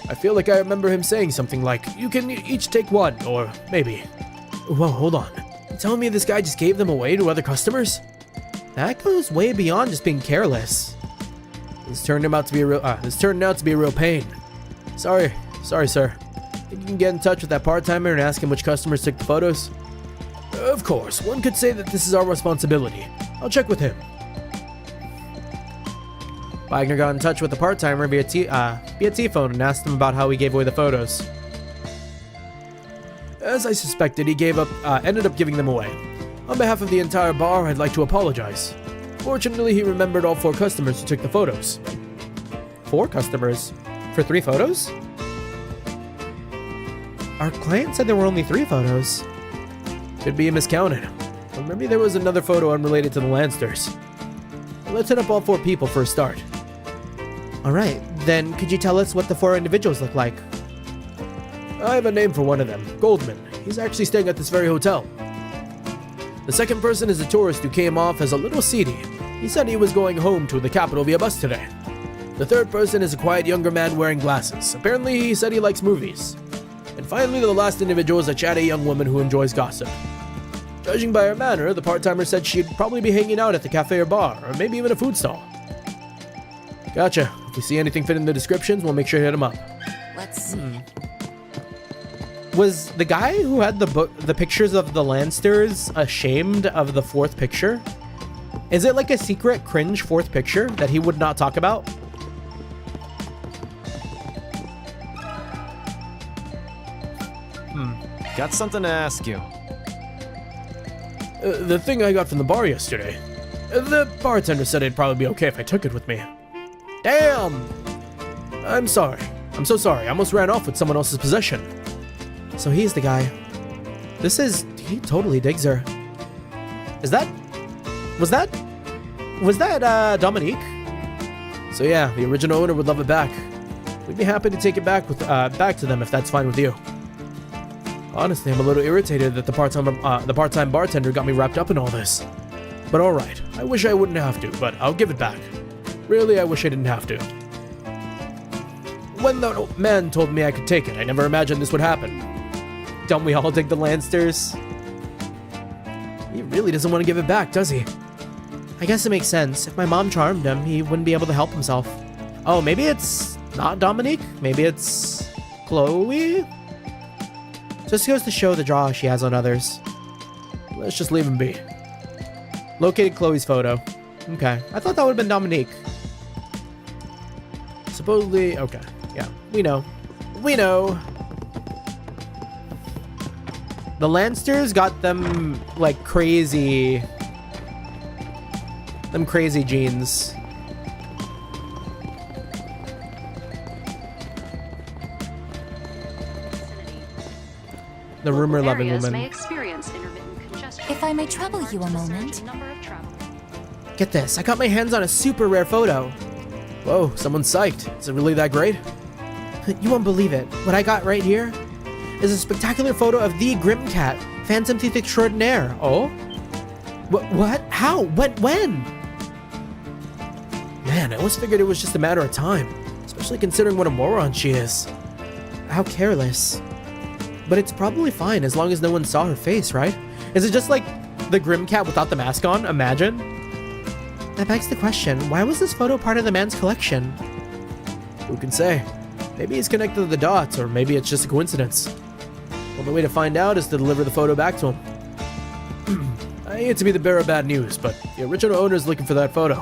I feel like I remember him saying something like, "You can each take one," or maybe... Whoa, hold on. You telling me this guy just gave them away to other customers? That goes way beyond just being careless. This turned out to be a real pain. Sorry, sir. Think you can get in touch with that part-timer and ask him which customers took the photos? Of course, one could say that this is our responsibility. I'll check with him. Wagner got in touch with the part-timer via T-phone and asked him about how he gave away the photos. As I suspected, he ended up giving them away. On behalf of the entire bar, I'd like to apologize. Fortunately, he remembered all 4 customers who took the photos. 4 customers? For 3 photos? Our client said there were only 3 photos. Could be miscounted. Or maybe there was another photo unrelated to the Lancers. Let's hit up all 4 people for a start. Alright, then could you tell us what the 4 individuals look like? I have a name for one of them, Goldman. He's actually staying at this very hotel. The second person is a tourist who came off as a little seedy. He said he was going home to the capital via bus today. The third person is a quiet younger man wearing glasses. Apparently, he said he likes movies. And finally, the last individual is a chatty young woman who enjoys gossip. Judging by her manner, the part-timer said she'd probably be hanging out at the cafe or bar, or maybe even a food stall. Gotcha. If we see anything fit in the descriptions, we'll make sure to hit them up. Let's see. Was the guy who had the pictures of the Lancers ashamed of the 4th picture? Is it like a secret cringe 4th picture that he would not talk about? Got something to ask you. The thing I got from the bar yesterday. The bartender said it'd probably be okay if I took it with me. Damn! I'm sorry. I'm so sorry. I almost ran off with someone else's possession. So he's the guy. He totally digs her. Was that Dominique? So yeah, the original owner would love it back. We'd be happy to take it back to them if that's fine with you. Honestly, I'm a little irritated that the part-time bartender got me wrapped up in all this. But alright, I wish I wouldn't have to, but I'll give it back. Really, I wish I didn't have to. When the man told me I could take it, I never imagined this would happen. Don't we all dig the Lancers? He really doesn't want to give it back, does he? I guess it makes sense. If my mom charmed him, he wouldn't be able to help himself. Oh, maybe it's not Dominique? Maybe it's Chloe? Just goes to show the draw she has on others. Let's just leave him be. Located Chloe's photo. Okay. I thought that would have been Dominique. Supposedly, okay. Yeah, we know. We know. The Lancers got them, like, crazy... Them crazy jeans. The rumor-loving woman. If I may trouble you a moment. Get this, I got my hands on a super rare photo. Whoa, someone's psyched. Is it really that great? You won't believe it. What I got right here is a spectacular photo of the Grim Cat, Phantom Thief Extraordinaire. Oh? What? How? When? Man, I always figured it was just a matter of time. Especially considering what a moron she is. How careless. But it's probably fine as long as no one saw her face, right? Is it just like the Grim Cat without the mask on? Imagine. That begs the question, why was this photo part of the man's collection? Who can say? Maybe he's connected to the dots, or maybe it's just a coincidence. Well, the way to find out is to deliver the photo back to him. I hate to be the bearer of bad news, but the original owner is looking for that photo.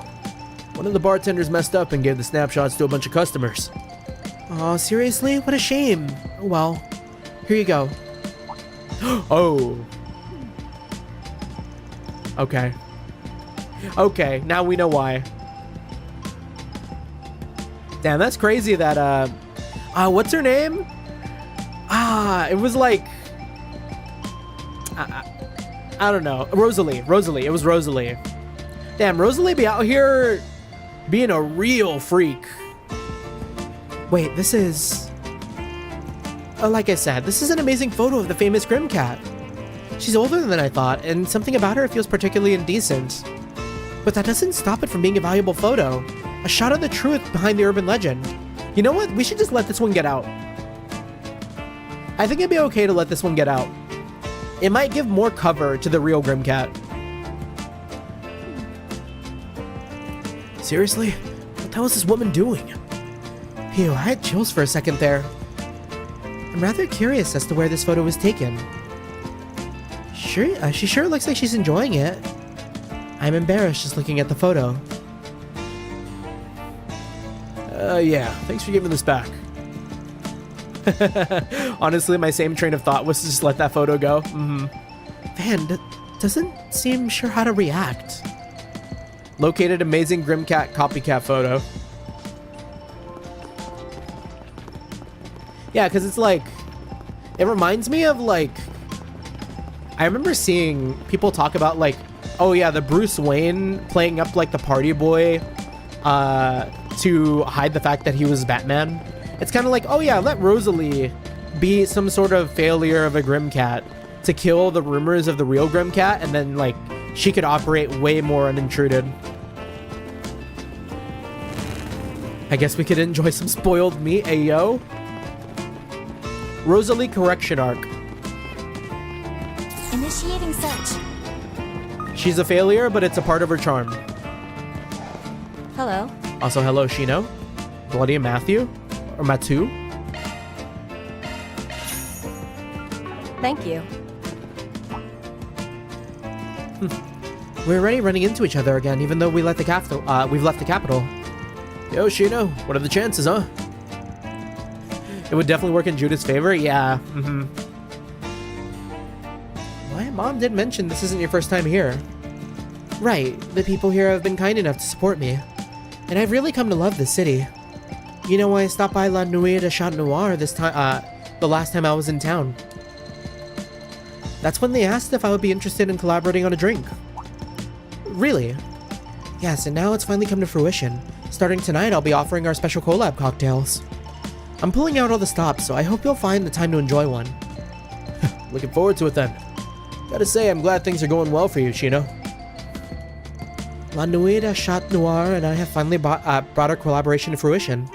One of the bartenders messed up and gave the snapshots to a bunch of customers. Aw, seriously? What a shame. Oh well. Here you go. Oh. Okay. Okay, now we know why. Damn, that's crazy that, what's her name? It was like... I don't know. Rosalie. It was Rosalie. Damn, Rosalie be out here being a real freak. Wait, this is... like I said, this is an amazing photo of the famous Grim Cat. She's older than I thought, and something about her feels particularly indecent. But that doesn't stop it from being a valuable photo. A shot of the truth behind the urban legend. You know what? We should just let this one get out. I think it'd be okay to let this one get out. It might give more cover to the real Grim Cat. Seriously? What the hell is this woman doing? Ew, I had chills for a second there. I'm rather curious as to where this photo was taken. She sure looks like she's enjoying it. I'm embarrassed just looking at the photo. Yeah, thanks for giving this back. Honestly, my same train of thought was to just let that photo go. Mm-hmm. Man, doesn't seem sure how to react. Located amazing Grimcat copycat photo. Yeah, because it's like, it reminds me of like, I remember seeing people talk about like, oh yeah, the Bruce Wayne playing up like the party boy to hide the fact that he was Batman. It's kind of like, oh yeah, let Rosalie be some sort of failure of a Grimcat to kill the rumors of the real Grimcat, and then like she could operate way more unintruded. I guess we could enjoy some spoiled meat, ayo. Rosalie correction arc. Initiating search. She's a failure, but it's a part of her charm. Hello. Also, hello, Shino. Bloody Matthew? Or Matu? Thank you. We're already running into each other again, even though we've left the capital. Yo, Shino, what are the chances, huh? It would definitely work in Judith's favor? Yeah. My mom did mention this isn't your first time here. Right, the people here have been kind enough to support me. And I've really come to love this city. You know, I stopped by La Nuit de Chat Noir this time, the last time I was in town. That's when they asked if I would be interested in collaborating on a drink. Really? Yes, and now it's finally come to fruition. Starting tonight, I'll be offering our special collab cocktails. I'm pulling out all the stops, so I hope you'll find the time to enjoy one. Looking forward to it then. Gotta say, I'm glad things are going well for you, Shino. La Nuit de Chat Noir and I have finally brought our collaboration to fruition.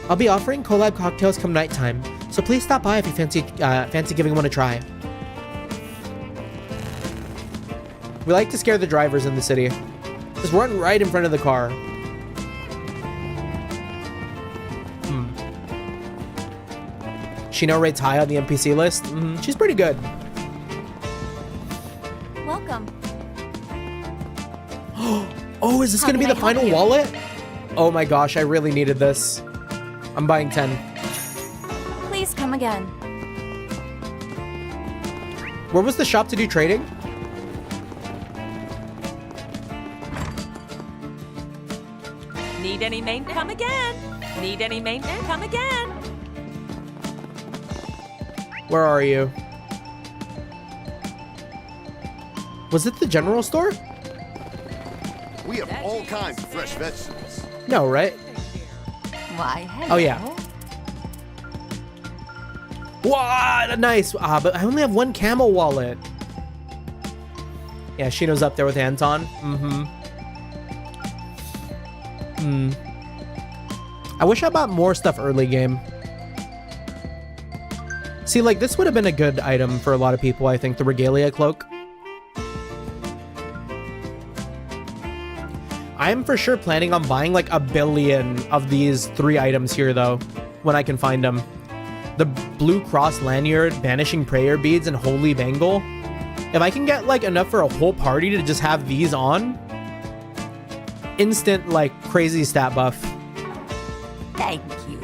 I'll be offering collab cocktails come nighttime, so please stop by if you fancy giving one a try. We like to scare the drivers in the city. Just run right in front of the car. Shino rates high on the NPC list. She's pretty good. Welcome. Oh, is this going to be the final wallet? Oh my gosh, I really needed this. I'm buying 10. Please come again. Where was the shop to do trading? Need any maintenance? Come again. Need any maintenance? Come again. Where are you? Was it the general store? We have all kinds of fresh vegetables. No, right? Why, hello. Oh, yeah. What? Nice. But I only have one camel wallet. Yeah, Shino's up there with Anton. I wish I bought more stuff early game. See, like, this would have been a good item for a lot of people, I think, the Regalia Cloak. I'm for sure planning on buying, like, 1 billion of these 3 items here, though, when I can find them. The Blue Cross Lanyard, Vanishing Prayer Beads, and Holy Bangle. If I can get, like, enough for a whole party to just have these on, instant, like, crazy stat buff. Thank you.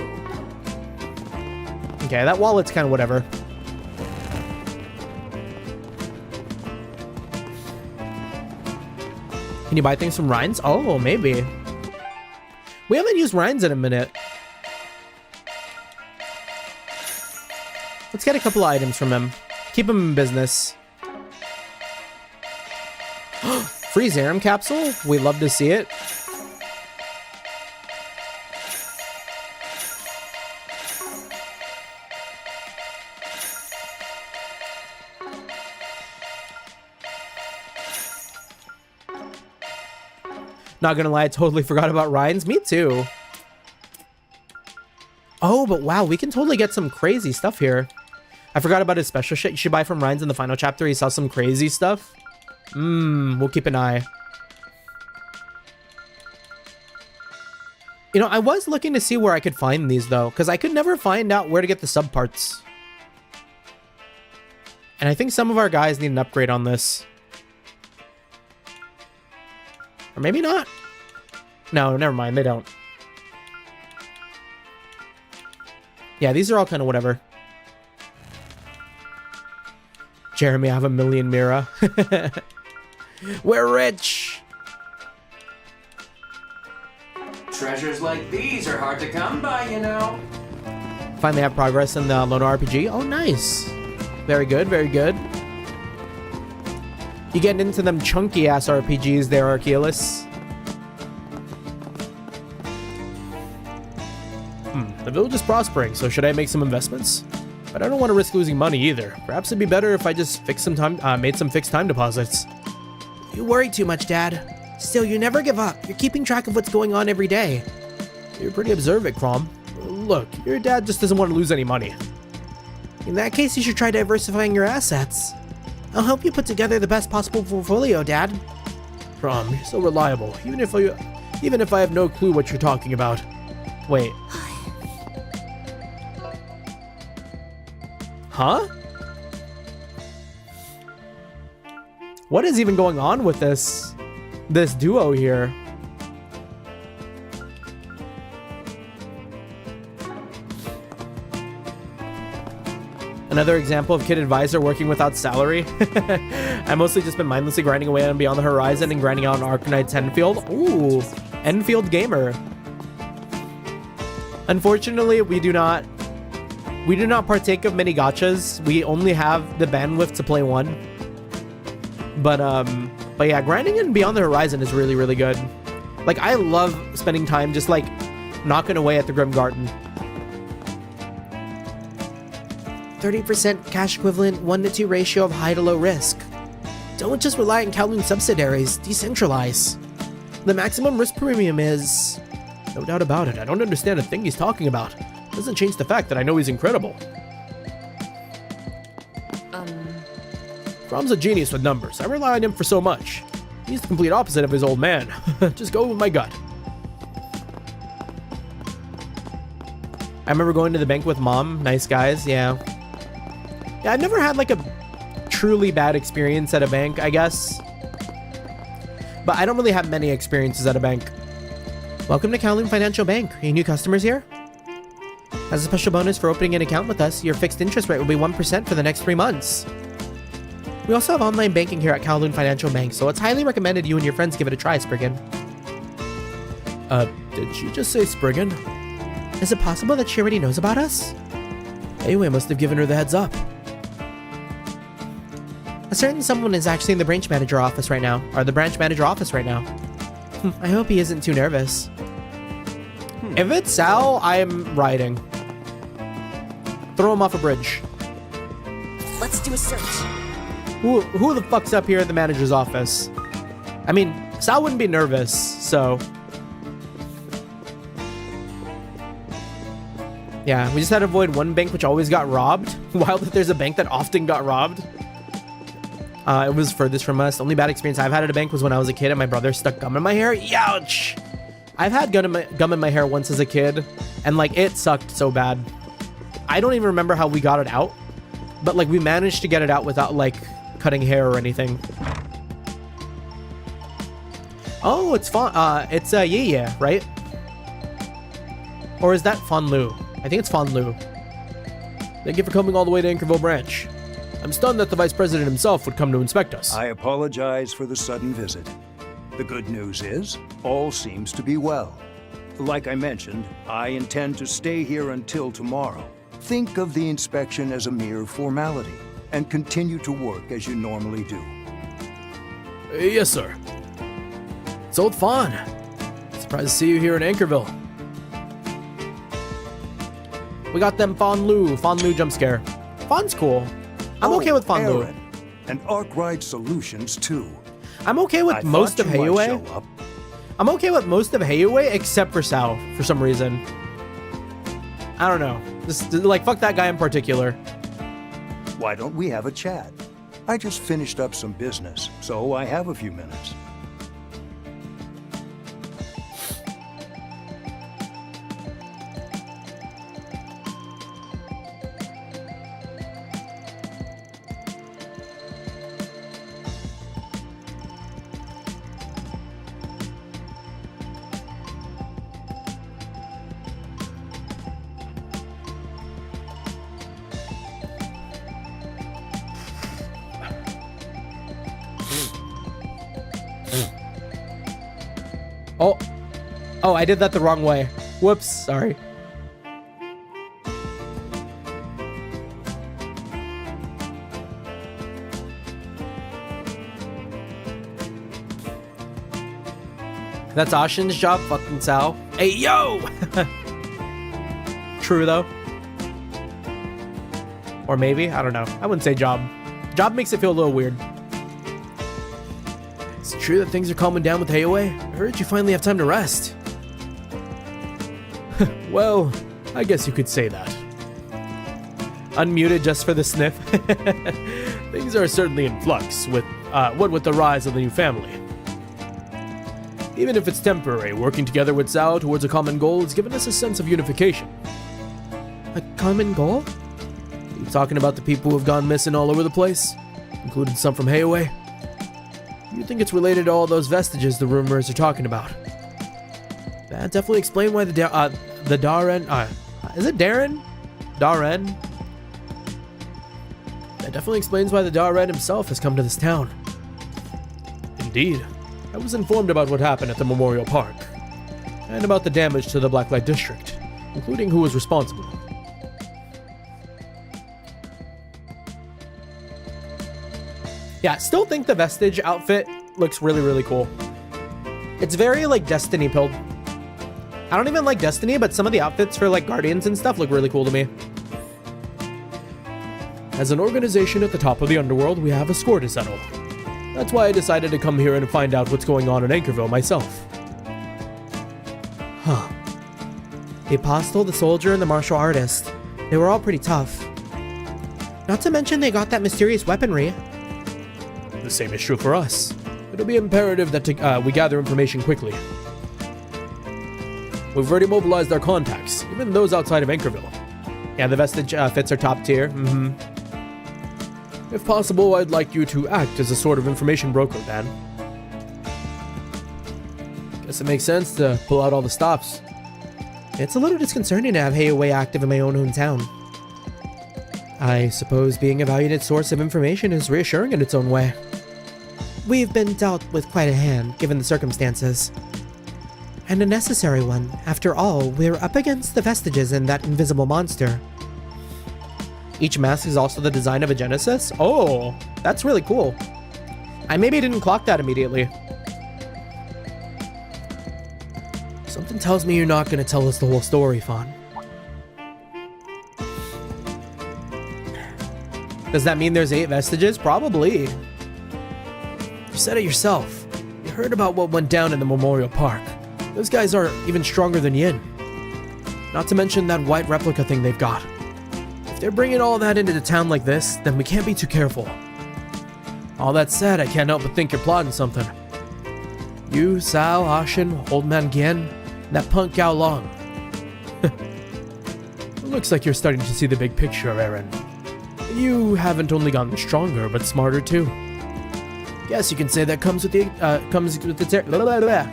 Okay, that wallet's kind of whatever. Can you buy things from Rhines? Oh, maybe. We haven't used Rhines in a minute. Let's get a couple of items from him. Keep him in business. Free Zerum capsule? We love to see it. Not gonna lie, I totally forgot about Rhines. Me too. Oh, but wow, we can totally get some crazy stuff here. I forgot about his special shit you should buy from Rhines in the final chapter. He saw some crazy stuff. We'll keep an eye. You know, I was looking to see where I could find these, though, because I could never find out where to get the subparts. And I think some of our guys need an upgrade on this. Or maybe not. No, never mind. They don't. Yeah, these are all kind of whatever. Jeremy, I have 1 million Mira. We're rich. Treasures like these are hard to come by, you know. Finally have progress in the Loner RPG. Oh, nice. Very good, very good. You getting into them chunky ass RPGs there, Archeolus. The village is prospering, so should I make some investments? But I don't want to risk losing money either. Perhaps it'd be better if I just made some fixed time deposits. You worry too much, Dad. Still, you never give up. You're keeping track of what's going on every day. You're pretty observant, Crom. Look, your dad just doesn't want to lose any money. In that case, you should try diversifying your assets. I'll help you put together the best possible portfolio, Dad. Crom, you're so reliable, even if I have no clue what you're talking about. Wait. Huh? What is even going on with this duo here? Another example of kid advisor working without salary. I've mostly just been mindlessly grinding away on Beyond the Horizon and grinding out on Arcanite's Enfield. Ooh, Enfield gamer. Unfortunately, we do not partake of many gachas. We only have the bandwidth to play one. But yeah, grinding in Beyond the Horizon is really, really good. Like, I love spending time just like knocking away at the Grim Garden. 30% cash equivalent 1-to-2 ratio of high to low risk. Don't just rely on Kowloon subsidiaries, decentralize. The maximum risk premium is... No doubt about it, I don't understand a thing he's talking about. Doesn't change the fact that I know he's incredible. Crom's a genius with numbers. I rely on him for so much. He's the complete opposite of his old man. Just go with my gut. I remember going to the bank with Mom. Nice guys, yeah. Yeah, I've never had like a truly bad experience at a bank, I guess. But I don't really have many experiences at a bank. Welcome to Kowloon Financial Bank. Any new customers here? As a special bonus for opening an account with us, your fixed interest rate will be 1% for the next 3 months. We also have online banking here at Kowloon Financial Bank, so it's highly recommended you and your friends give it a try, Spriggan. Did she just say Spriggan? Is it possible that she already knows about us? Anyway, must have given her the heads up. A certain someone is actually in the branch manager office right now. I hope he isn't too nervous. If it's Sal, I'm riding. Throw him off a bridge. Let's do a search. Who the fuck's up here at the manager's office? I mean, Sal wouldn't be nervous, so... Yeah, we just had to avoid one bank which always got robbed. While there's a bank that often got robbed. It was furthest from us. The only bad experience I've had at a bank was when I was a kid and my brother stuck gum in my hair. Youch! I've had gum in my hair once as a kid, and like it sucked so bad. I don't even remember how we got it out, but like we managed to get it out without like cutting hair or anything. Oh, it's yeah, right? Or is that Fonlu? I think it's Fonlu. Thank you for coming all the way to Anchorville branch. I'm stunned that the vice president himself would come to inspect us. I apologize for the sudden visit. The good news is, all seems to be well. Like I mentioned, I intend to stay here until tomorrow. Think of the inspection as a mere formality, and continue to work as you normally do. Yes, sir. It's old Fawn. Surprised to see you here in Anchorville. We got them Fonlu jump scare. Fawn's cool. I'm okay with Fonlu. Aaron, and Arkwright Solutions too. I'm okay with most of Heiue. I'm okay with most of Heiue except for Sao for some reason. I don't know. Just like fuck that guy in particular. Why don't we have a chat? I just finished up some business, so I have a few minutes. Oh. Oh, I did that the wrong way. Whoops, sorry. That's Ashin's job, fucking Sal. Hey, yo! True, though. Or maybe, I don't know. I wouldn't say job. Job makes it feel a little weird. Is it true that things are calming down with Hayaway? I heard you finally have time to rest. Well, I guess you could say that. Unmuted just for the sniff. Things are certainly in flux with what with the rise of the new family. Even if it's temporary, working together with Zhao towards a common goal has given us a sense of unification. A common goal? Are you talking about the people who have gone missing all over the place? Including some from Hayaway? You think it's related to all those vestiges the rumors are talking about? That definitely explains why the Darren... is it Darren? Darren? That definitely explains why the Darren himself has come to this town. Indeed. I was informed about what happened at the Memorial Park, and about the damage to the Blacklight District, including who was responsible. Yeah, still think the Vestige outfit looks really, really cool. It's very, like, Destiny pilled. I don't even like Destiny, but some of the outfits for, like, Guardians and stuff look really cool to me. As an organization at the top of the underworld, we have a score to settle. That's why I decided to come here and find out what's going on in Anchorville myself. Huh. The Apostle, the Soldier, and the Martial Artist. They were all pretty tough. Not to mention they got that mysterious weaponry. The same is true for us. It'll be imperative that we gather information quickly. We've already mobilized our contacts, even those outside of Anchorville. Yeah, the Vestige outfits are top tier. Mm-hmm. If possible, I'd like you to act as a sort of information broker, Dan. Guess it makes sense to pull out all the stops. It's a little disconcerting to have Hayaway active in my own hometown. I suppose being a valued source of information is reassuring in its own way. We've been dealt with quite a hand, given the circumstances. And a necessary one. After all, we're up against the Vestiges and that invisible monster. Each mask is also the design of a Genesis? Oh, that's really cool. I maybe didn't clock that immediately. Something tells me you're not going to tell us the whole story, Fawn. Does that mean there's 8 Vestiges? Probably. You said it yourself. You heard about what went down in the Memorial Park. Those guys are even stronger than Yin. Not to mention that white replica thing they've got. If they're bringing all that into the town like this, then we can't be too careful. All that said, I can't help but think you're plotting something. You, Sal, Ashin, Old Man Gien, and that punk Gao Long. It looks like you're starting to see the big picture, Aaron. You haven't only gotten stronger, but smarter too. Guess you can say that comes with the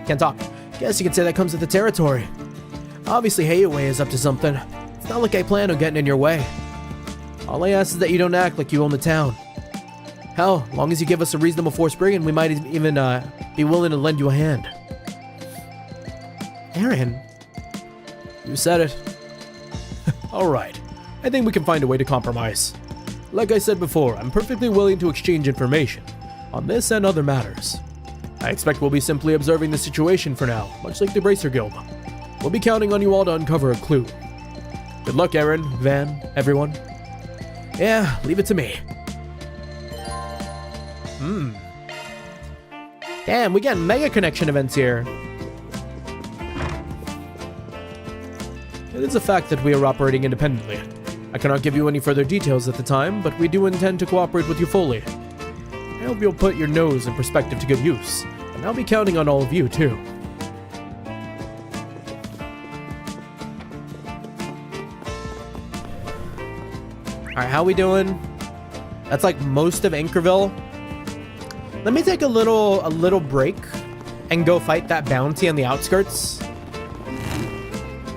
can't talk. Guess you can say that comes with the territory. Obviously, Hayaway is up to something. It's not like I plan on getting in your way. All I ask is that you don't act like you own the town. Hell, long as you give us a reasonable force brigand, we might even be willing to lend you a hand. Aaron. You said it. Alright, I think we can find a way to compromise. Like I said before, I'm perfectly willing to exchange information on this and other matters. I expect we'll be simply observing the situation for now, much like the Bracer Guild. We'll be counting on you all to uncover a clue. Good luck, Aaron, Van, everyone. Yeah, leave it to me. Damn, we get mega connection events here. It is a fact that we are operating independently. I cannot give you any further details at the time, but we do intend to cooperate with you fully. I hope you'll put your nose in perspective to good use, and I'll be counting on all of you, too. Alright, how we doing? That's like most of Anchorville. Let me take a little break and go fight that bounty on the outskirts.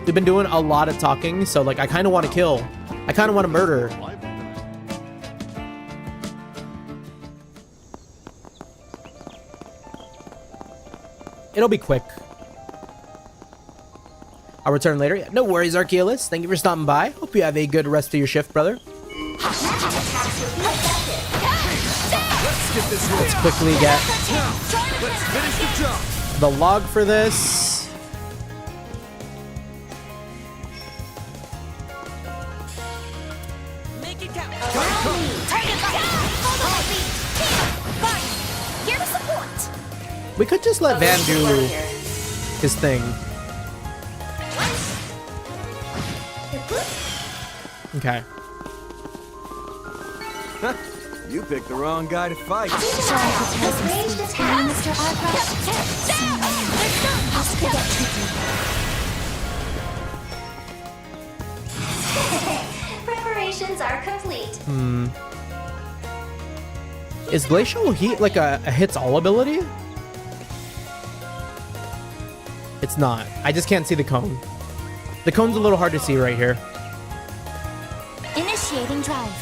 We've been doing a lot of talking, so like I kind of want to kill. I kind of want to murder. It'll be quick. I'll return later. Yeah, no worries, Archeolus. Thank you for stopping by. Hope you have a good rest of your shift, brother. Let's quickly get the log for this. Make it count. Here to support. We could just let Van do his thing. Okay. You picked the wrong guy to fight. Preparations are complete. Is Glacial Heat like a hits all ability? It's not. I just can't see the cone. The cone's a little hard to see right here. Initiating drive.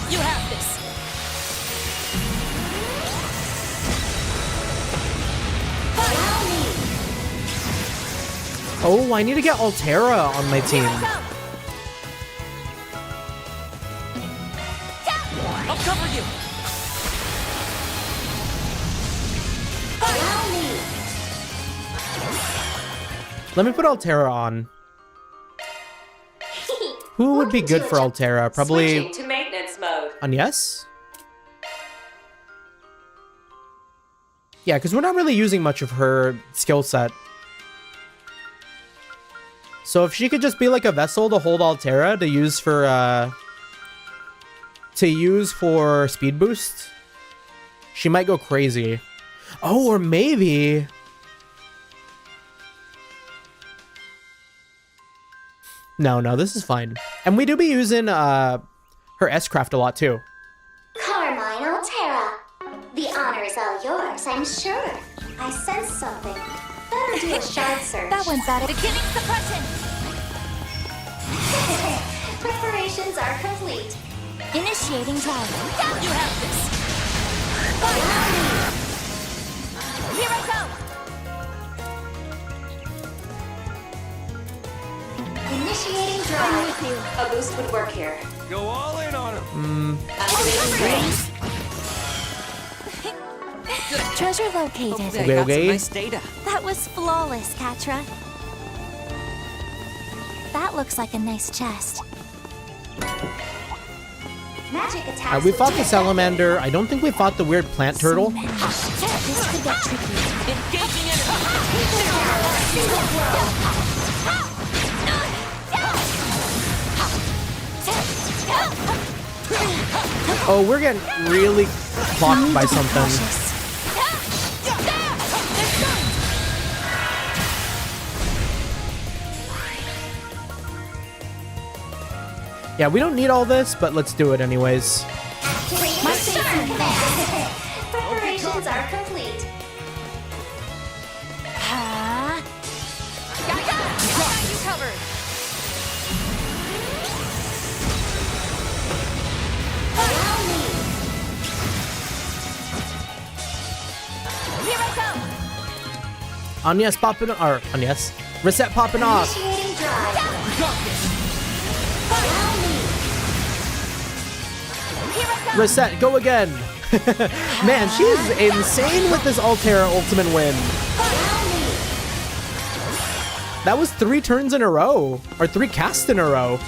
You have this. Oh, I need to get Altera on my team. I'll cover you. Let me put Altera on. Who would be good for Altera? Probably Switching to maintenance mode. on yes? Yeah, because we're not really using much of her skill set. So if she could just be like a vessel to hold Altera to use for speed boost, she might go crazy. Oh, or maybe No, this is fine. And we do be using her S-Craft a lot too. Carmine Altera. The honor is all yours, I'm sure. I sense something. Better do a shard search. That went better. Beginning suppression. Preparations are complete. Initiating drive. You have this. Here I go. Initiating drive. I'm with you. A boost would work here. Go all in on him. Treasure located. Hopefully I got some nice data. That was flawless, Katra. That looks like a nice chest. Magic attacks. We fought the salamander. I don't think we fought the weird plant turtle. This could get tricky. Engaging enemy. Oh, we're getting really clocked by something. Yeah, we don't need all this, but let's do it anyways. Preparations are complete. Got you covered. Here I go. Agnes popping, or Agnes, reset popping off. Initiating drive. Reset, go again. Man, she is insane with this Altera ultimate win. That was 3 turns in a row, or 3 casts in a row.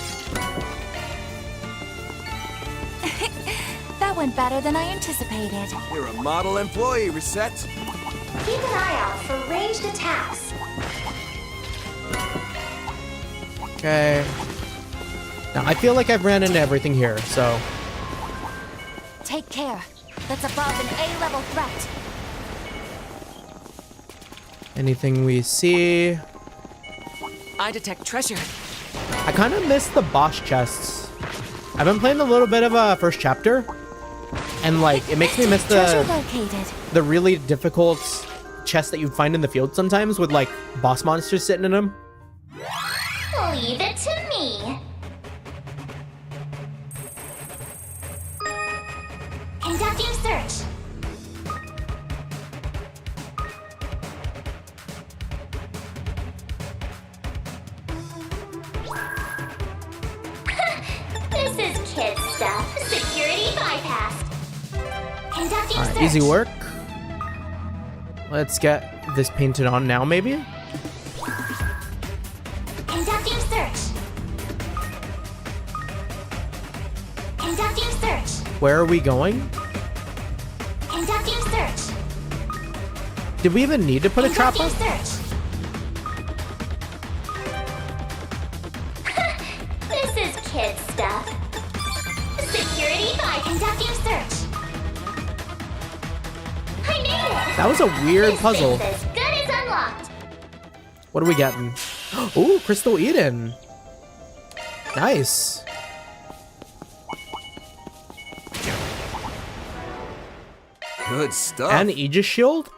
That went better than I anticipated. You're a model employee, Reset. Keep an eye out for ranged attacks. Okay. Now, I feel like I've ran into everything here, so... Take care. That's above an A-level threat. Anything we see... I detect treasure. I kind of miss the boss chests. I've been playing a little bit of first chapter, and like it makes me miss the really difficult chests that you'd find in the field sometimes with like boss monsters sitting in them. Leave it to me. Conducting search. stuff. Security bypassed. Conducting All right, search. easy work. Let's get this painted on now, maybe. Conducting search. Conducting search. Where are we going? Conducting search. Did we even need to put a trap up? Conducting search. This is kid stuff. Security by conducting search. I made it. That was a weird This puzzle. thing's as good as unlocked. What are we getting? Ooh, Crystal Eden. Nice. Good stuff. And Aegis Shield.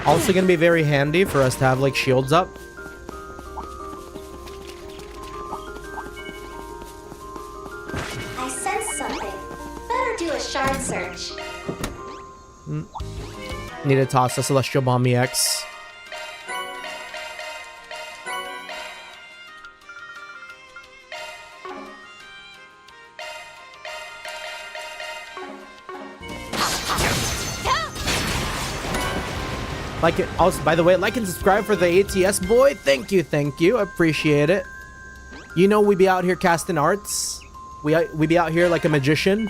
Also gonna be very handy for us to have like shields up. I sense something. Better do a shard search. Need to toss a Celestial Bomb EX. Like it. Also, by the way, like and subscribe for the ATS boy. Thank you. Appreciate it. You know we be out here casting arts. We be out here like a magician.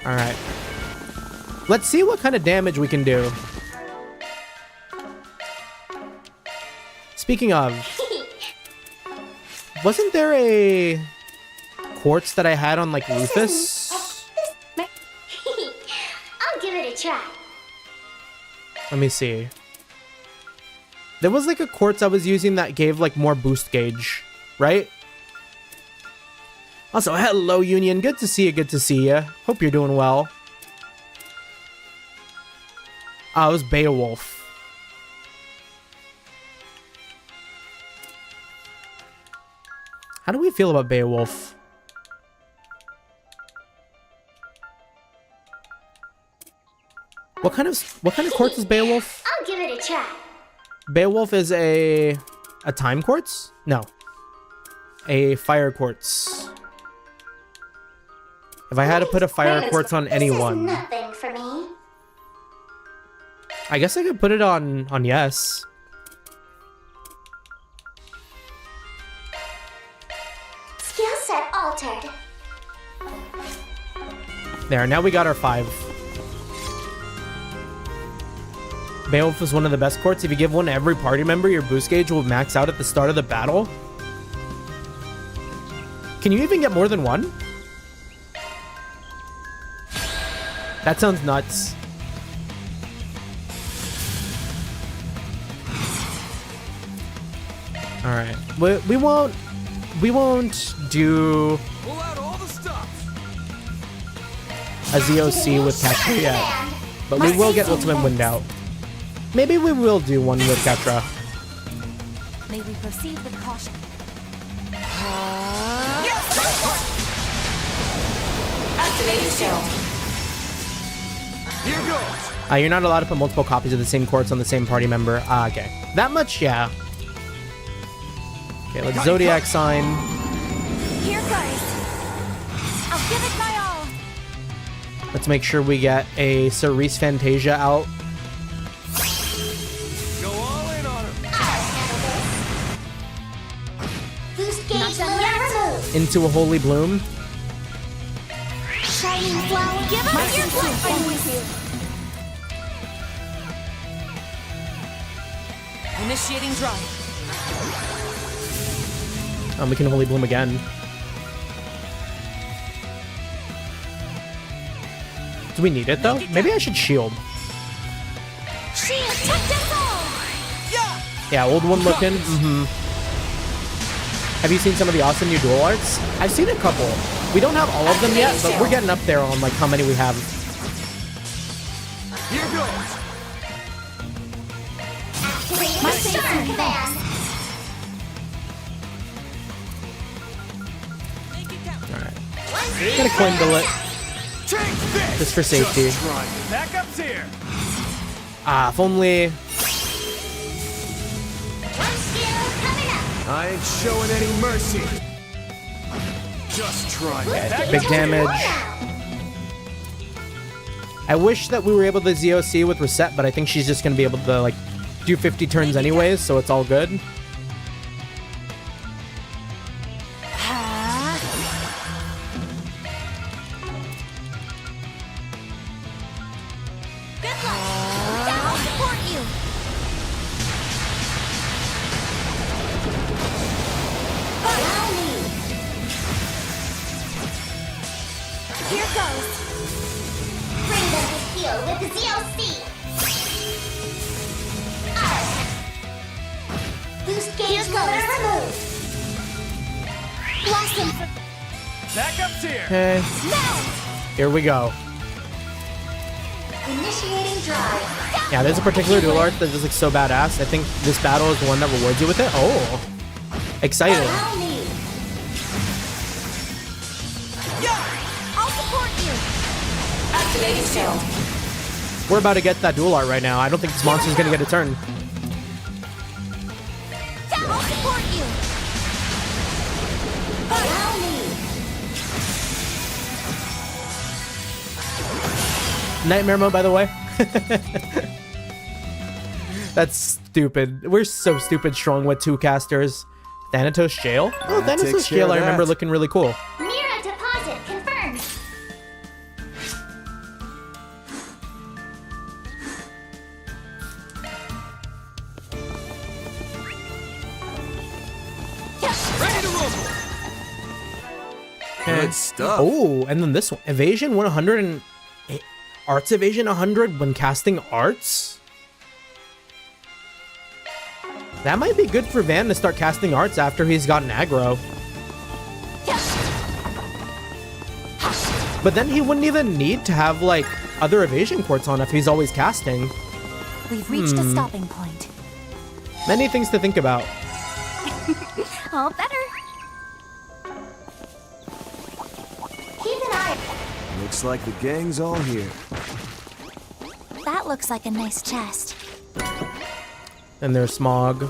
All right. Let's see what kind of damage we can do. Speaking of, wasn't there a quartz that I had on like Rufus? I'll give it a try. Let me see. There was like a quartz I was using that gave like more boost gauge, right? Also, hello Union. Good to see you. Hope you're doing well. It was Beowulf. How do we feel about Beowulf? What kind of quartz is Beowulf? I'll give it a try. Beowulf is a time quartz? No. A fire quartz. If I had to put a fire quartz on anyone, This is nothing for me. I guess I could put it on yes. Skill set altered. There, now we got our 5. Beowulf is one of the best quartz. If you give one to every party member, your boost gauge will max out at the start of the battle. Can you even get more than one? That sounds nuts. All right, we won't do a ZOC with Ketra yet, but we will get Ultimate Wind out. Maybe we will do one with Ketra. May we proceed with caution. Activating shield. Here goes. You're not allowed to put multiple copies of the same quartz on the same party member. Okay. That much, yeah. Okay, let's Zodiac sign. Here goes. I'll give it my all. Let's make sure we get a Cerise Fantasia out. Go all in on him. Boost gauge lure removed. Into a Holy Bloom. Shining flower. Give us your blessing. I'm with you. Initiating drive. We can Holy Bloom again. Do we need it though? Maybe I should shield. She attacked us all. Yeah, old one looking. Have you seen some of the awesome new dual arts? I've seen a couple. We don't have all of them yet, but we're getting up there on like how many we have. Here goes. My star command. Alright. Gotta Quindle it. Take this. Just for safety. Backup's here. If only... One skill coming up. I ain't showing any mercy. Just try it. Big damage. I wish that we were able to ZOC with Reset, but I think she's just going to be able to, like, do 50 turns anyways, so it's all good. Here goes. Bring them to heal with the ZOC. Boost gauge limiter removed. Blossom. Backup's here. Okay. Here we go. Initiating drive. Yeah, there's a particular dual art that just looks so badass. I think this battle is the one that rewards you with it. Oh. Exciting. I'll support you. Activating shield. We're about to get that dual art right now. I don't think this monster's gonna get a turn. I'll support you. Allow me. Nightmare mode, by the way. That's stupid. We're so stupid strong with 2 casters. Thanatos Jail? Oh, That takes Thanatos care Jail of I remember that. looking really cool. Mira deposit confirmed. Ready to rumble. Good stuff. Oh, and then this one. Evasion 100 and... Arts Evasion 100 when casting arts? That might be good for Van to start casting arts after he's gotten aggro. But then he wouldn't even need to have, like, other evasion quartz on if he's always casting. We've reached a stopping point. Many things to think about. All better. Keep an eye. Looks like the gang's all here. That looks like a nice chest. And there's Smog.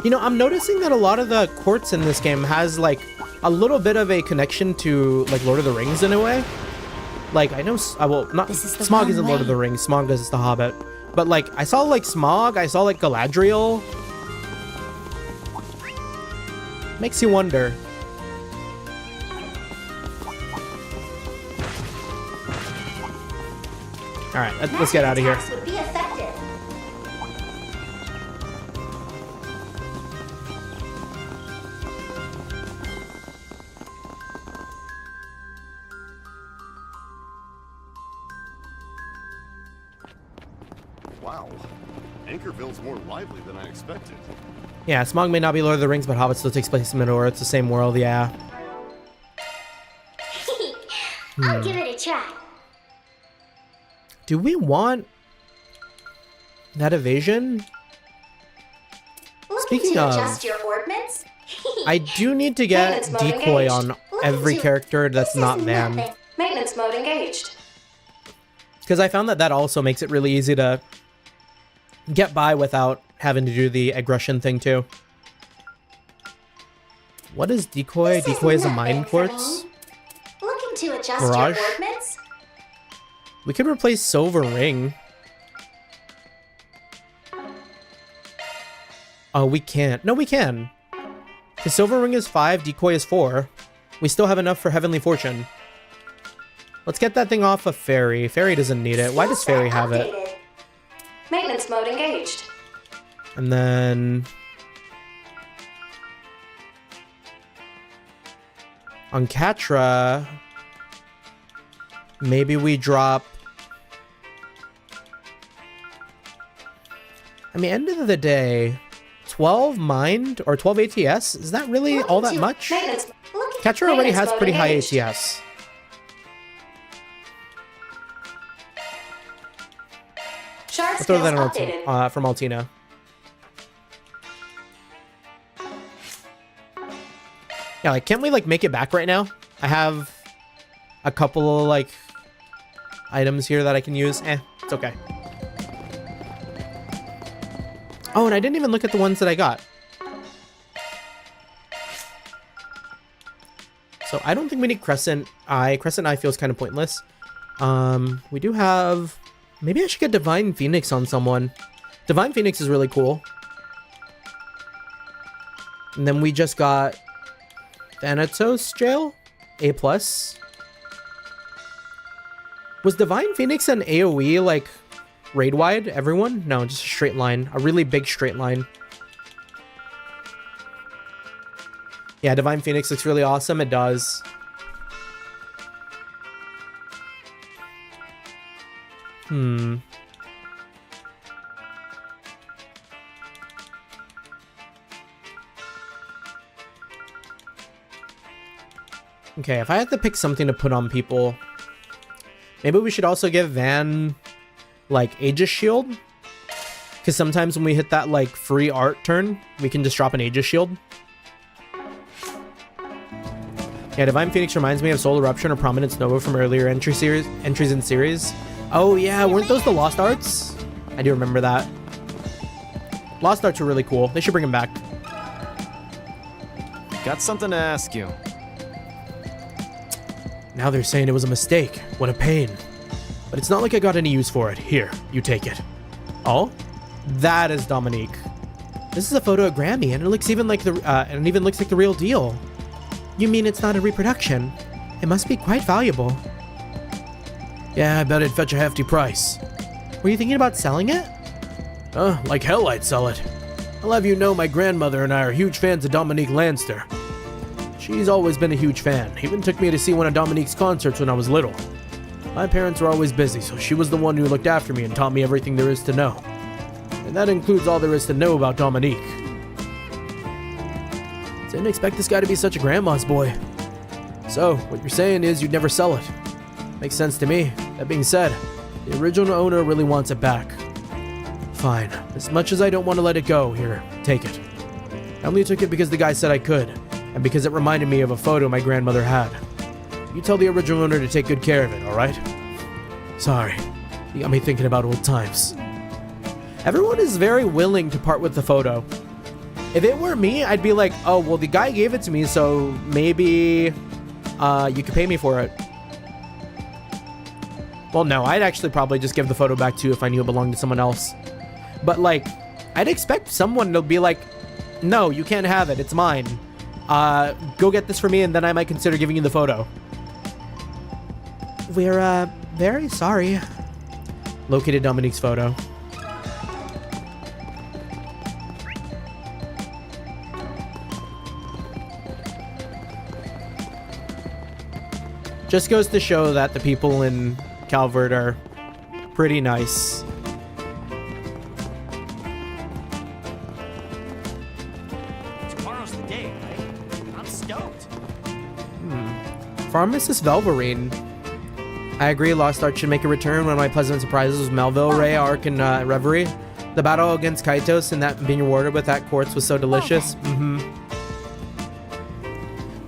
You know, I'm noticing that a lot of the quartz in this game has, like, a little bit of a connection to, like, Lord of the Rings in a way. Like, I know, not, Smog isn't Lord of the Rings, Smog is The Hobbit. But, like, I saw, like, Smog, I saw, like, Galadriel. Makes you wonder. Alright, let's get out of here. Would be effective. Wow. Anchorville's more lively than I expected. Yeah, Smog may not be Lord of the Rings, but Hobbit still takes place in Middle-earth. It's the same world, yeah. I'll give it a try. Do we want that evasion? Speaking to adjust your ordnance? I do need to get Maintenance mode decoy engaged. on every character that's not Van. Maintenance mode engaged. Because I found that that also makes it really easy to get by without having to do the aggression thing too. What is decoy? Decoy is a mind quartz. Looking to adjust Mirage? your ordnance? We could replace Silver Ring. Oh, we can't. No, we can. Because Silver Ring is 5, Decoy is 4. We still have enough for Heavenly Fortune. Let's get that thing off of Fairy. Fairy doesn't need it. Why does Fairy have it? Maintenance mode engaged. And then... on Catra... maybe we drop... I mean, end of the day... 12 mind or 12 ATS? Is that really all that much? Catra already has pretty high ATS. I'll throw that on from Altina. Yeah, like, can't we, like, make it back right now? I have a couple of, like, items here that I can use. It's okay. Oh, and I didn't even look at the ones that I got. So I don't think we need Crescent Eye. Crescent Eye feels kind of pointless. We do have... Maybe I should get Divine Phoenix on someone. Divine Phoenix is really cool. And then we just got Thanatos Jail, A+. Was Divine Phoenix an AoE, like, raid-wide, everyone? No, just a straight line. A really big straight line. Yeah, Divine Phoenix looks really awesome. It does. Okay, if I had to pick something to put on people, maybe we should also give Van, like, Aegis Shield. Because sometimes when we hit that, like, free art turn, we can just drop an Aegis Shield. Yeah, Divine Phoenix reminds me of Soul Eruption or Prominence Nova from earlier entries in series. Oh yeah, weren't those the Lost Arts? I do remember that. Lost Arts were really cool. They should bring them back. Got something to ask you. Now they're saying it was a mistake. What a pain. But it's not like I got any use for it. Here, you take it. Oh? That is Dominique. This is a photo of Grammy, and it looks even like the real deal. You mean it's not a reproduction? It must be quite valuable. Yeah, I bet it'd fetch a hefty price. Were you thinking about selling it? Like hell I'd sell it. I'll have you know my grandmother and I are huge fans of Dominique Lanster. She's always been a huge fan, even took me to see one of Dominique's concerts when I was little. My parents were always busy, so she was the one who looked after me and taught me everything there is to know. And that includes all there is to know about Dominique. Didn't expect this guy to be such a grandma's boy. So, what you're saying is you'd never sell it. Makes sense to me. That being said, the original owner really wants it back. Fine. As much as I don't want to let it go, here, take it. I only took it because the guy said I could, and because it reminded me of a photo my grandmother had. You tell the original owner to take good care of it, alright? Sorry. You got me thinking about old times. Everyone is very willing to part with the photo. If it were me, I'd be like, oh, well, the guy gave it to me, so maybe you could pay me for it. Well, no, I'd actually probably just give the photo back to you if I knew it belonged to someone else. But, like, I'd expect someone to be like, no, you can't have it, it's mine. Go get this for me, and then I might consider giving you the photo. We're, very sorry. Located Dominique's photo. Just goes to show that the people in Calvard are pretty nice. Tomorrow's the day, right? I'm stoked. Pharmacist Velverine. I agree, Lost Art should make a return. One of my pleasant surprises was Melville, Ray, Ark, and Reverie. The battle against Kaitos and that being rewarded with that quartz was so delicious.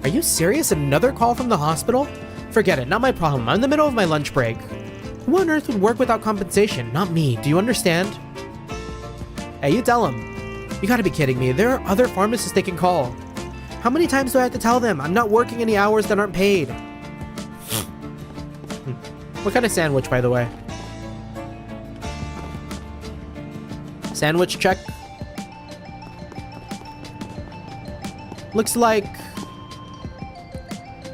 Are you serious? Another call from the hospital? Forget it, not my problem. I'm in the middle of my lunch break. Who on earth would work without compensation? Not me. Do you understand? Hey, you tell him. You gotta be kidding me. There are other pharmacists they can call. How many times do I have to tell them? I'm not working any hours that aren't paid. What kind of sandwich, by the way? Sandwich check. Looks like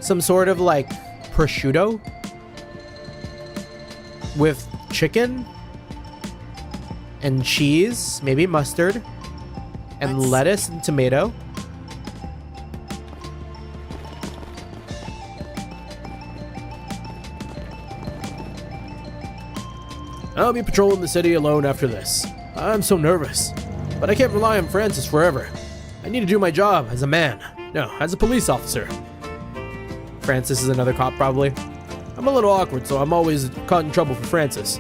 some sort of like prosciutto with chicken and cheese, maybe mustard, and lettuce and tomato. I'll be patrolling the city alone after this. I'm so nervous. But I can't rely on Francis forever. I need to do my job as a man. No, as a police officer. Francis is another cop, probably. I'm a little awkward, so I'm always caught in trouble for Francis.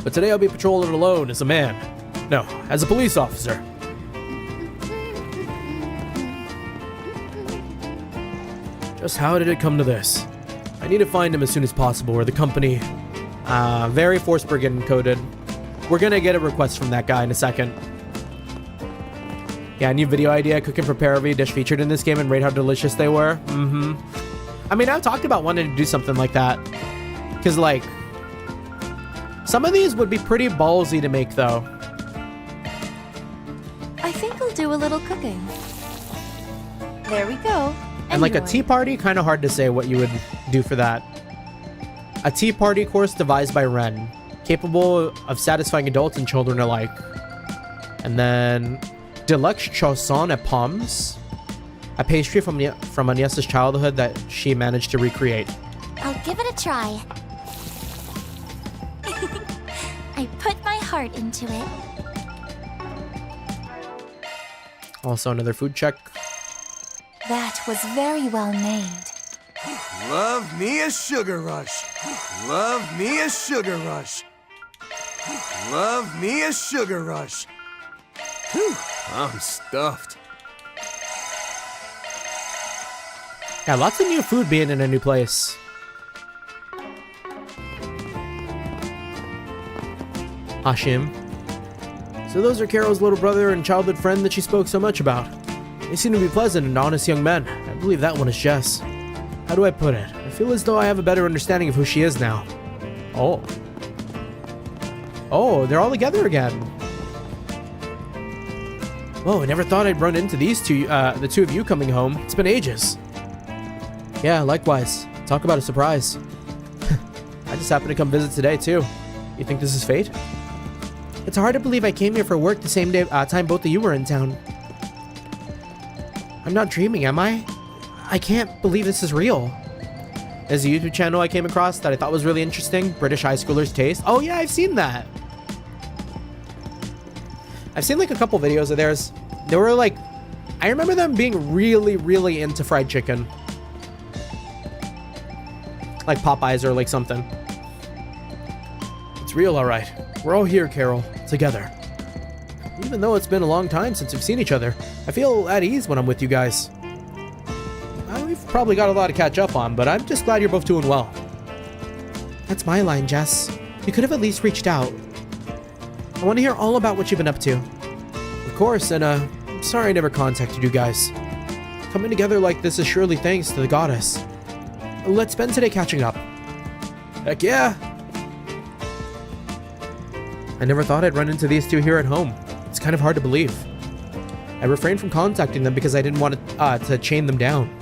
But today I'll be patrolling alone as a man. No, as a police officer. Just how did it come to this? I need to find him as soon as possible, or the company... very Forsbergen coded. We're gonna get a request from that guy in a second. Yeah, new video idea, cooking prepare every dish featured in this game and rate how delicious they were. I mean, I've talked about wanting to do something like that. Because, like, some of these would be pretty ballsy to make, though. I think I'll do a little cooking. There we go. And like a Enjoy. tea party, kind of hard to say what you would do for that. A tea party course devised by Ren, capable of satisfying adults and children alike. And then deluxe chausson et pommes, a pastry from Agnes' childhood that she managed to recreate. I'll give it a try. I put my heart into it. Also another food check. That was very well made. Love me a sugar rush. Love me a sugar rush. Love me a sugar rush. Whew, I'm stuffed. Yeah, lots of new food being in a new place. Hashim. So those are Carol's little brother and childhood friend that she spoke so much about. They seem to be pleasant and honest young men. I believe that one is Jess. How do I put it? I feel as though I have a better understanding of who she is now. Oh. Oh, they're all together again. Whoa, I never thought I'd run into these two, the two of you coming home. It's been ages. Yeah, likewise. Talk about a surprise. I just happened to come visit today, too. You think this is fate? It's hard to believe I came here for work the same day, time both of you were in town. I'm not dreaming, am I? I can't believe this is real. There's a YouTube channel I came across that I thought was really interesting. British High Schoolers Taste. Oh yeah, I've seen that. I've seen like a couple videos of theirs. They were like, I remember them being really, really into fried chicken. Like Popeyes or like something. It's real, alright. We're all here, Carol. Together. Even though it's been a long time since we've seen each other, I feel at ease when I'm with you guys. We've probably got a lot to catch up on, but I'm just glad you're both doing well. That's my line, Jess. You could have at least reached out. I want to hear all about what you've been up to. Of course, and I'm sorry I never contacted you guys. Coming together like this is surely thanks to the goddess. Let's spend today catching up. Heck yeah! I never thought I'd run into these two here at home. It's kind of hard to believe. I refrained from contacting them because I didn't want to chain them down.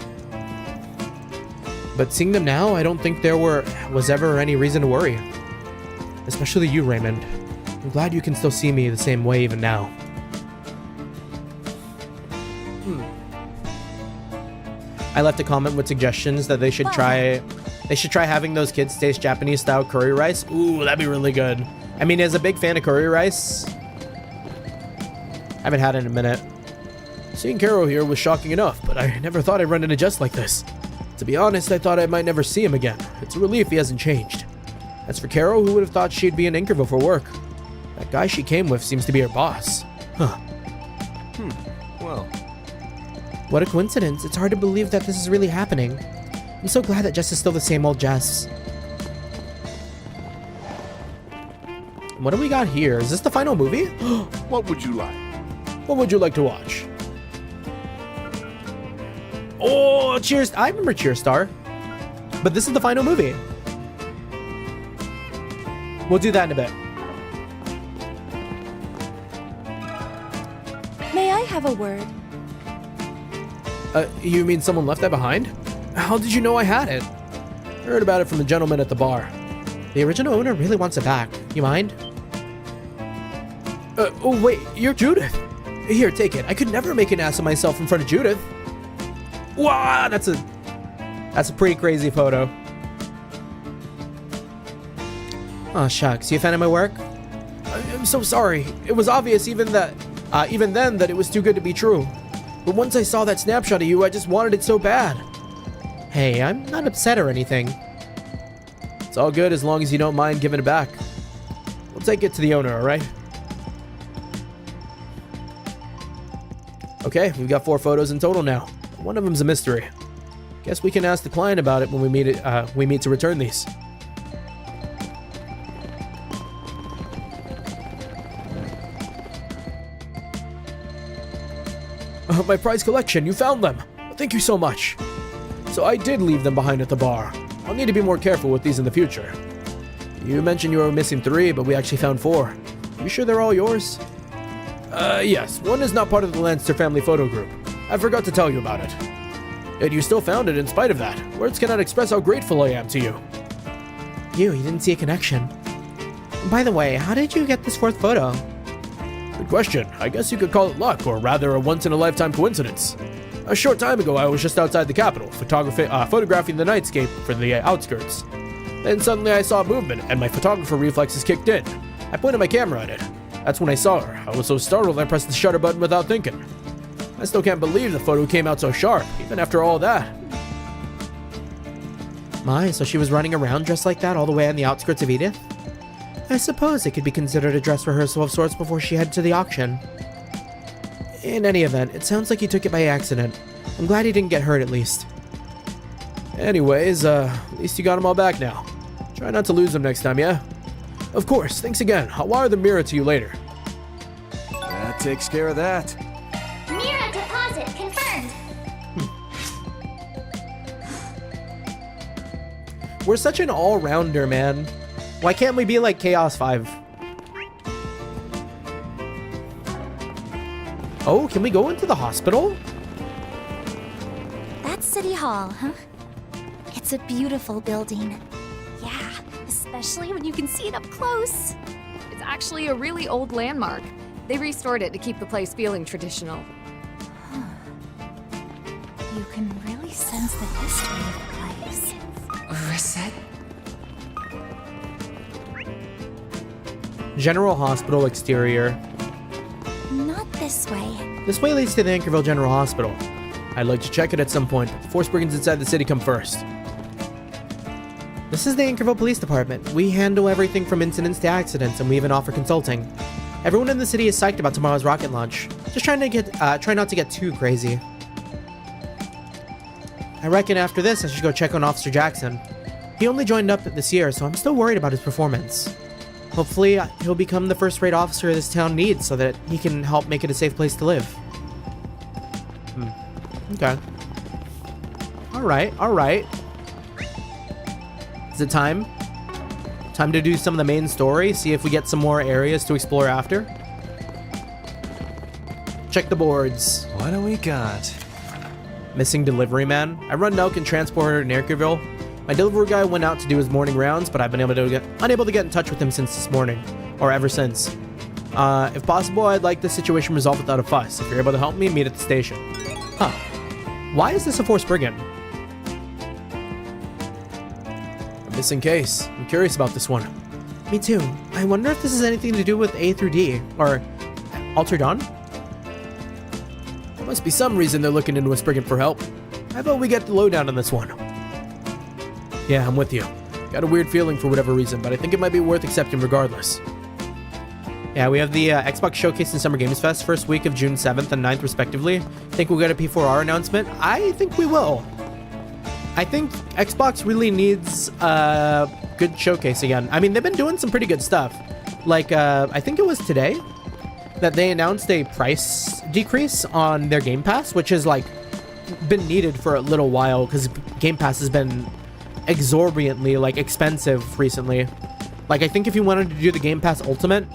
But seeing them now, I don't think there was ever any reason to worry. Especially you, Raymond. I'm glad you can still see me the same way even now. I left a comment with suggestions that they should try having those kids taste Japanese style curry rice. Ooh, that'd be really good. I mean, as a big fan of curry rice, I haven't had it in a minute. Seeing Carol here was shocking enough, but I never thought I'd run into Jess like this. To be honest, I thought I might never see him again. It's a relief he hasn't changed. As for Carol, who would have thought she'd be in Anchorville for work? That guy she came with seems to be her boss. Huh. Well. What a coincidence. It's hard to believe that this is really happening. I'm so glad that Jess is still the same old Jess. What do we got here? Is this the final movie? What would you like? What would you like to watch? Oh, Cheers. I remember Cheerstar. But this is the final movie. We'll do that in a bit. May I have a word? You mean someone left that behind? How did you know I had it? I heard about it from the gentleman at the bar. The original owner really wants it back. You mind? Oh wait, you're Judith. Here, take it. I could never make an ass of myself in front of Judith. Wow, that's a pretty crazy photo. Oh shucks, you a fan of my work? I'm so sorry. It was obvious even then that it was too good to be true. But once I saw that snapshot of you, I just wanted it so bad. Hey, I'm not upset or anything. It's all good as long as you don't mind giving it back. We'll take it to the owner, alright? Okay, we've got 4 photos in total now. One of them's a mystery. Guess we can ask the client about it when we meet to return these. My prize collection, you found them. Thank you so much. So I did leave them behind at the bar. I'll need to be more careful with these in the future. You mentioned you were missing 3, but we actually found 4. You sure they're all yours? Yes. One is not part of the Lancer family photo group. I forgot to tell you about it. Yet you still found it in spite of that. Words cannot express how grateful I am to you. You didn't see a connection. By the way, how did you get this 4th photo? Good question. I guess you could call it luck, or rather a once-in-a-lifetime coincidence. A short time ago, I was just outside the capital, photographing the nightscape for the outskirts. Then suddenly I saw movement, and my photographer reflexes kicked in. I pointed my camera at it. That's when I saw her. I was so startled I pressed the shutter button without thinking. I still can't believe the photo came out so sharp, even after all that. My, so she was running around dressed like that all the way on the outskirts of Edith? I suppose it could be considered a dress rehearsal of sorts before she headed to the auction. In any event, it sounds like he took it by accident. I'm glad he didn't get hurt at least. Anyways, at least you got them all back now. Try not to lose them next time, yeah? Of course, thanks again. I'll wire the mirror to you later. That takes care of that. Mirror deposit confirmed. We're such an all-rounder, man. Why can't we be like Chaos 5? Oh, can we go into the hospital? That's City Hall, huh? It's a beautiful building. Yeah, especially when you can see it up close. It's actually a really old landmark. They restored it to keep the place feeling traditional. You can really sense the history of the place. Reset? General Hospital exterior. Not this way. This way leads to the Anchorville General Hospital. I'd like to check it at some point, but the Force Brigands inside the city come first. This is the Anchorville Police Department. We handle everything from incidents to accidents, and we even offer consulting. Everyone in the city is psyched about tomorrow's rocket launch. Just try not to get too crazy. I reckon after this, I should go check on Officer Jackson. He only joined up this year, so I'm still worried about his performance. Hopefully, he'll become the first-rate officer this town needs so that he can help make it a safe place to live. Okay. Alright. Is it time? Time to do some of the main story, see if we get some more areas to explore after? Check the boards. What do we got? Missing delivery man. I run milk and transporter in Anchorville. My delivery guy went out to do his morning rounds, but I've been unable to get in touch with him since this morning, or ever since. If possible, I'd like this situation resolved without a fuss. If you're able to help me, meet at the station. Huh. Why is this a Force Brigand? A missing case. I'm curious about this one. Me too. I wonder if this has anything to do with A through D, or Alter Dawn? There must be some reason they're looking into a Spriggan for help. How about we get the lowdown on this one? Yeah, I'm with you. Got a weird feeling for whatever reason, but I think it might be worth accepting regardless. Yeah, we have the Xbox Showcase and Summer Games Fest first week of June 7th and 9th respectively. Think we'll get a P4R announcement? I think we will. I think Xbox really needs a good showcase again. I mean, they've been doing some pretty good stuff. Like, I think it was today that they announced a price decrease on their Game Pass, which has, like, been needed for a little while because Game Pass has been exorbitantly, like, expensive recently. Like, I think if you wanted to do the Game Pass Ultimate,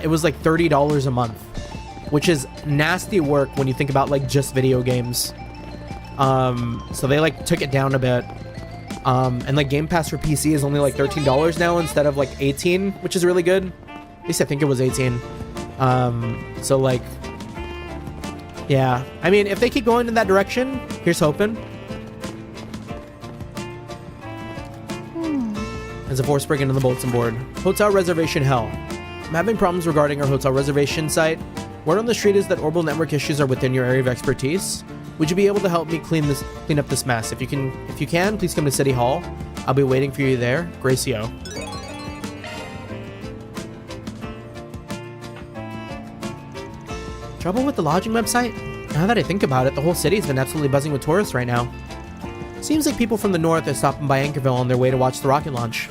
it was like $30 a month, which is nasty work when you think about, like, just video games. So they, like, took it down a bit. And, like, Game Pass for PC is only, like, $13 now instead of, like, $18, which is really good. At least I think it was $18. So, like, yeah. I mean, if they keep going in that direction, here's hoping. There's a Force Brigand on the bulletin board. Hotel reservation hell. I'm having problems regarding our hotel reservation site. Word on the street is that orbital network issues are within your area of expertise. Would you be able to help me clean up this mess? If you can, please come to City Hall. I'll be waiting for you there. Gracio. Trouble with the lodging website? Now that I think about it, the whole city's been absolutely buzzing with tourists right now. Seems like people from the north are stopping by Anchorville on their way to watch the rocket launch.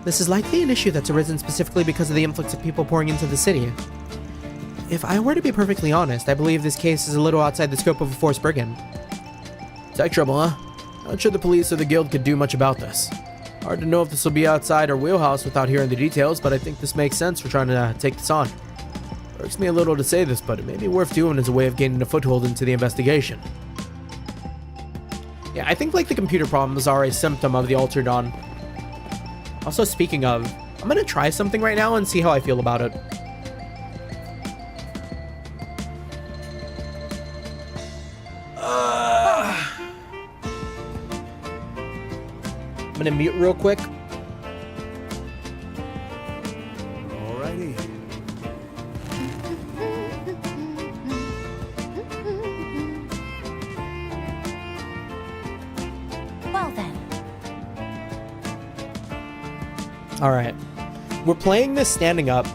This is likely an issue that's arisen specifically because of the influx of people pouring into the city. if I were to be perfectly honest, I believe this case is a little outside the scope of a forced brigand. Tech trouble, huh? Not sure the police or the guild could do much about this. Hard to know if this will be outside our wheelhouse without hearing the details, but I think this makes sense for trying to take this on. Irks me a little to say this, but it may be worth doing as a way of gaining a foothold into the investigation. Yeah, I think like the computer problems are a symptom of the Altered Dawn. Also, speaking of, I'm gonna try something right now and see how I feel about it. I'm gonna mute real quick. Alrighty. Well then. All right, we're playing this standing up.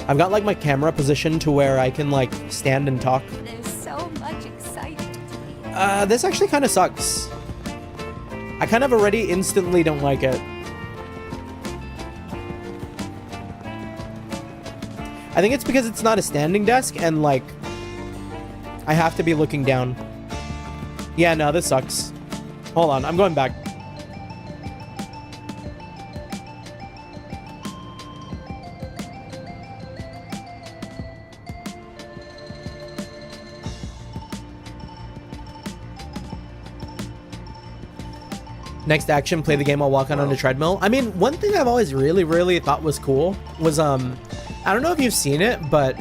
I've got like my camera positioned to where I can like stand and talk. There's so much excitement. This actually kind of sucks. I kind of already instantly don't like it. I think it's because it's not a standing desk and like I have to be looking down. Yeah, no, this sucks. Hold on, I'm going back. Next action, play the game while walking on a treadmill. I mean, one thing I've always really thought was cool was, I don't know if you've seen it, but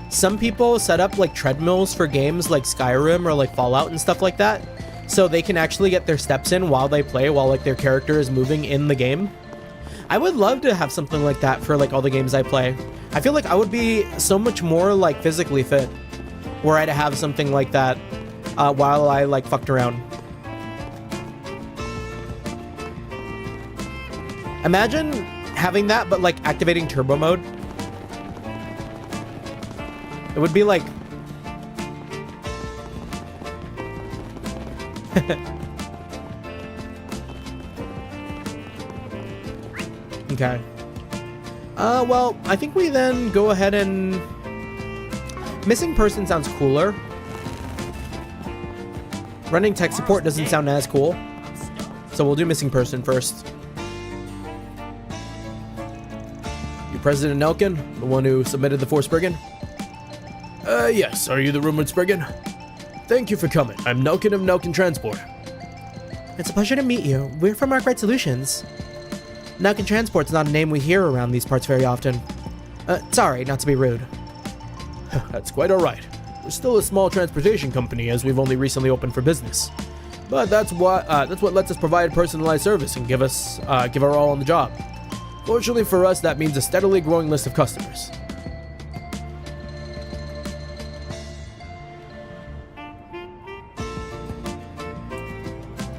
some people set up like treadmills for games like Skyrim or like Fallout and stuff like that. So they can actually get their steps in while they play, while like their character is moving in the game. I would love to have something like that for like all the games I play. I feel like I would be so much more like physically fit were I to have something like that while I like fucked around. Imagine having that, but like activating turbo mode. It would be like... Okay. Well, I think we then go ahead and... Missing person sounds cooler. Running tech support doesn't sound as cool. So we'll do missing person first. President Nelkin, the one who submitted the forced brigand? Yes. Are you the rumored brigand? Thank you for coming. I'm Nelkin of Nelkin Transport. It's a pleasure to meet you. We're from Arkwright Solutions. Nelkin Transport's not a name we hear around these parts very often. Sorry, not to be rude. That's quite alright. We're still a small transportation company as we've only recently opened for business. But that's what lets us provide personalized service and give our all on the job. Fortunately for us, that means a steadily growing list of customers.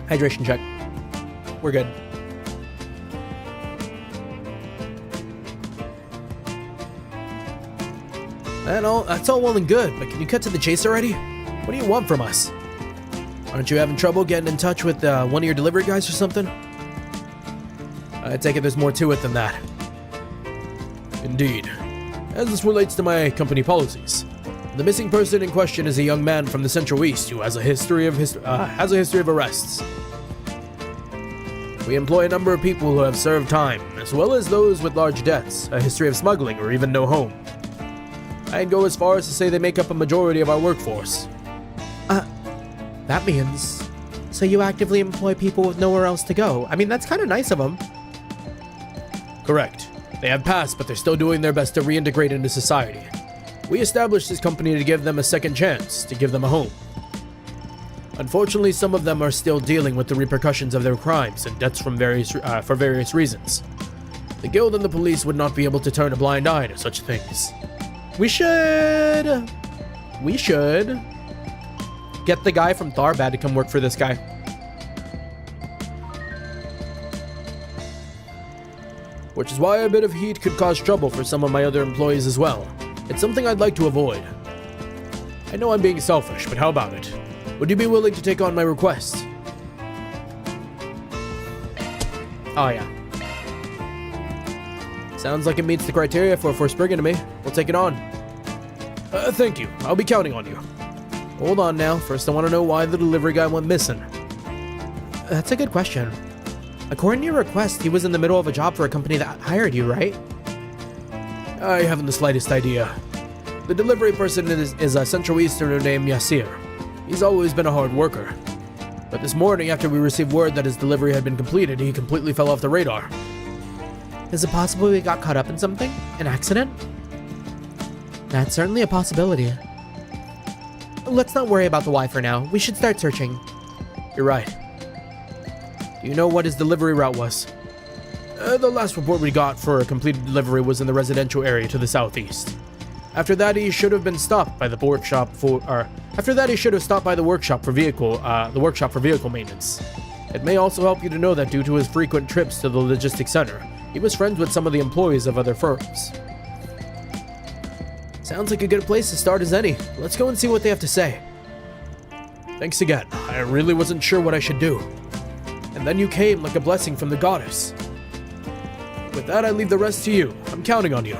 Hydration check. We're good. That's all well and good, but can you cut to the chase already? What do you want from us? Aren't you having trouble getting in touch with one of your delivery guys or something? I take it there's more to it than that. Indeed. As this relates to my company policies, the missing person in question is a young man from the Central East who has a history of arrests. We employ a number of people who have served time, as well as those with large debts, a history of smuggling, or even no home. I'd go as far as to say they make up a majority of our workforce. That means... So you actively employ people with nowhere else to go. I mean, that's kind of nice of them. Correct. They have passed, but they're still doing their best to reintegrate into society. We established this company to give them a second chance, to give them a home. Unfortunately, some of them are still dealing with the repercussions of their crimes and debts for various reasons. The guild and the police would not be able to turn a blind eye to such things. We should get the guy from Tharbad to come work for this guy. Which is why a bit of heat could cause trouble for some of my other employees as well. It's something I'd like to avoid. I know I'm being selfish, but how about it? Would you be willing to take on my request? Oh yeah. Sounds like it meets the criteria for a Forspriggan to me. We'll take it on. Thank you. I'll be counting on you. Hold on now. First, I want to know why the delivery guy went missing. That's a good question. According to your request, he was in the middle of a job for a company that hired you, right? I haven't the slightest idea. The delivery person is a Central Easterner named Yasir. He's always been a hard worker. But this morning, after we received word that his delivery had been completed, he completely fell off the radar. Is it possible he got caught up in something? An accident? That's certainly a possibility. Let's not worry about the why for now. We should start searching. You're right. Do you know what his delivery route was? The last report we got for a completed delivery was in the residential area to the southeast. After that, he should have been stopped by the workshop for vehicle maintenance. It may also help you to know that due to his frequent trips to the logistics center, he was friends with some of the employees of other firms. Sounds like a good place to start as any. Let's go and see what they have to say. Thanks again. I really wasn't sure what I should do. And then you came like a blessing from the goddess. With that, I leave the rest to you. I'm counting on you.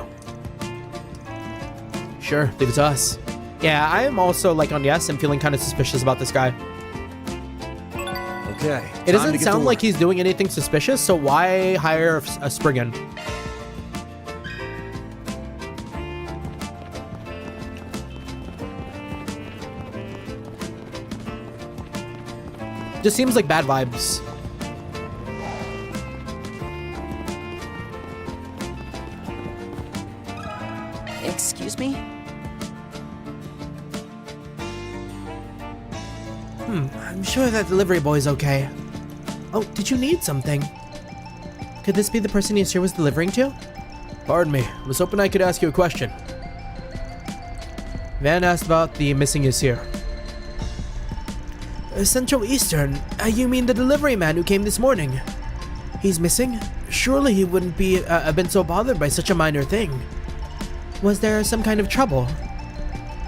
Sure, leave it to us. Yeah, I am also like on yes and feeling kind of suspicious about this guy. Okay. It doesn't sound like he's doing anything suspicious, so why hire a Spriggan? Just seems like bad vibes. Excuse me? I'm sure that delivery boy's okay. Oh, did you need something? Could this be the person Yasir was delivering to? Pardon me. I was hoping I could ask you a question. Van asked about the missing Yasir. Central Eastern? You mean the delivery man who came this morning? He's missing? Surely he wouldn't be been so bothered by such a minor thing. Was there some kind of trouble?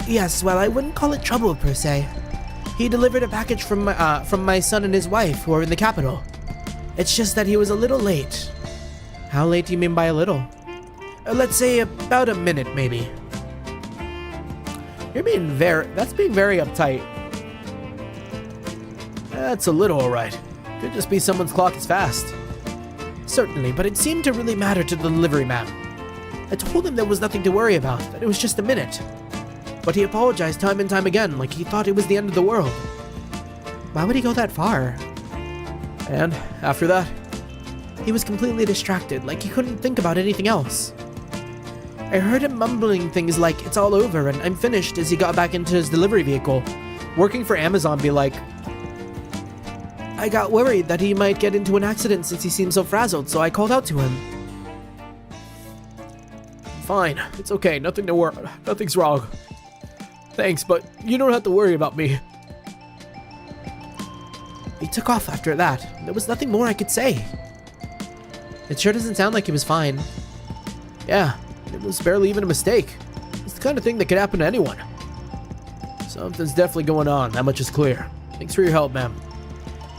Yes, well, I wouldn't call it trouble per se. He delivered a package from my son and his wife, who are in the capital. It's just that he was a little late. How late do you mean by a little? Let's say about a minute, maybe. That's being very uptight. That's a little alright. Could just be someone's clock is fast. Certainly, but it seemed to really matter to the delivery man. I told him there was nothing to worry about, that it was just a minute. But he apologized time and time again, like he thought it was the end of the world. Why would he go that far? And after that? He was completely distracted, like he couldn't think about anything else. I heard him mumbling things like, it's all over and I'm finished, as he got back into his delivery vehicle. Working for Amazon be like, I got worried that he might get into an accident since he seemed so frazzled, so I called out to him. Fine, it's okay, nothing's wrong. Thanks, but you don't have to worry about me. He took off after that. There was nothing more I could say. It sure doesn't sound like he was fine. Yeah, it was barely even a mistake. It's the kind of thing that could happen to anyone. Something's definitely going on, that much is clear. Thanks for your help, ma'am.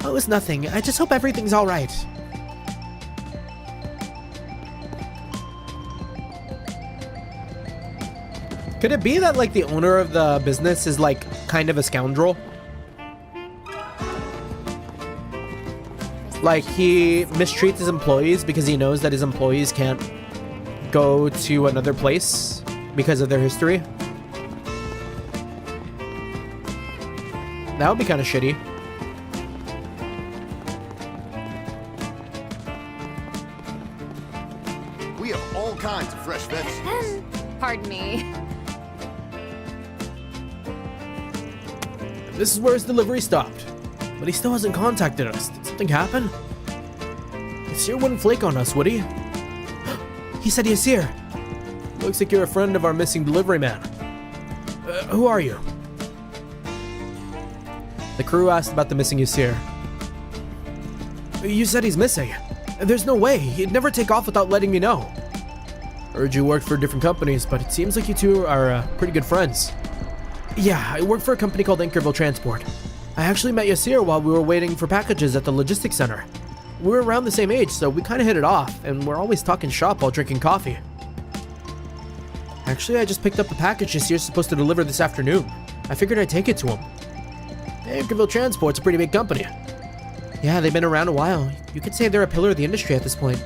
Oh, it was nothing. I just hope everything's alright. Could it be that, like, the owner of the business is, like, kind of a scoundrel? Like, he mistreats his employees because he knows that his employees can't go to another place because of their history? That would be kind of shitty. We have all kinds of fresh vegetables. Pardon me. This is where his delivery stopped. But he still hasn't contacted us. Did something happen? Yasir wouldn't flake on us, would he? He said Yasir. Looks like you're a friend of our missing delivery man. Who are you? The crew asked about the missing Yasir. You said he's missing. There's no way. He'd never take off without letting me know. Heard you worked for different companies, but it seems like you two are pretty good friends. Yeah, I work for a company called Anchorville Transport. I actually met Yasir while we were waiting for packages at the logistics center. We were around the same age, so we kind of hit it off, and we're always talking shop while drinking coffee. Actually, I just picked up the package Yasir's supposed to deliver this afternoon. I figured I'd take it to him. Anchorville Transport's a pretty big company. Yeah, they've been around a while. You could say they're a pillar of the industry at this point.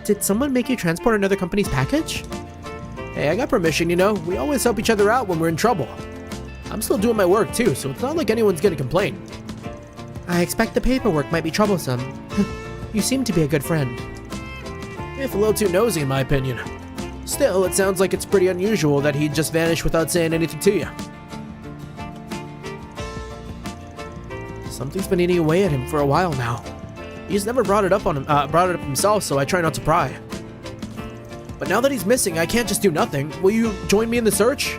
Did someone make you transport another company's package? Hey, I got permission, you know. We always help each other out when we're in trouble. I'm still doing my work too, so it's not like anyone's gonna complain. I expect the paperwork might be troublesome. You seem to be a good friend. If a little too nosy in my opinion. Still, it sounds like it's pretty unusual that he'd just vanish without saying anything to you. Something's been eating away at him for a while now. He's never brought it up himself, so I try not to pry. But now that he's missing, I can't just do nothing. Will you join me in the search?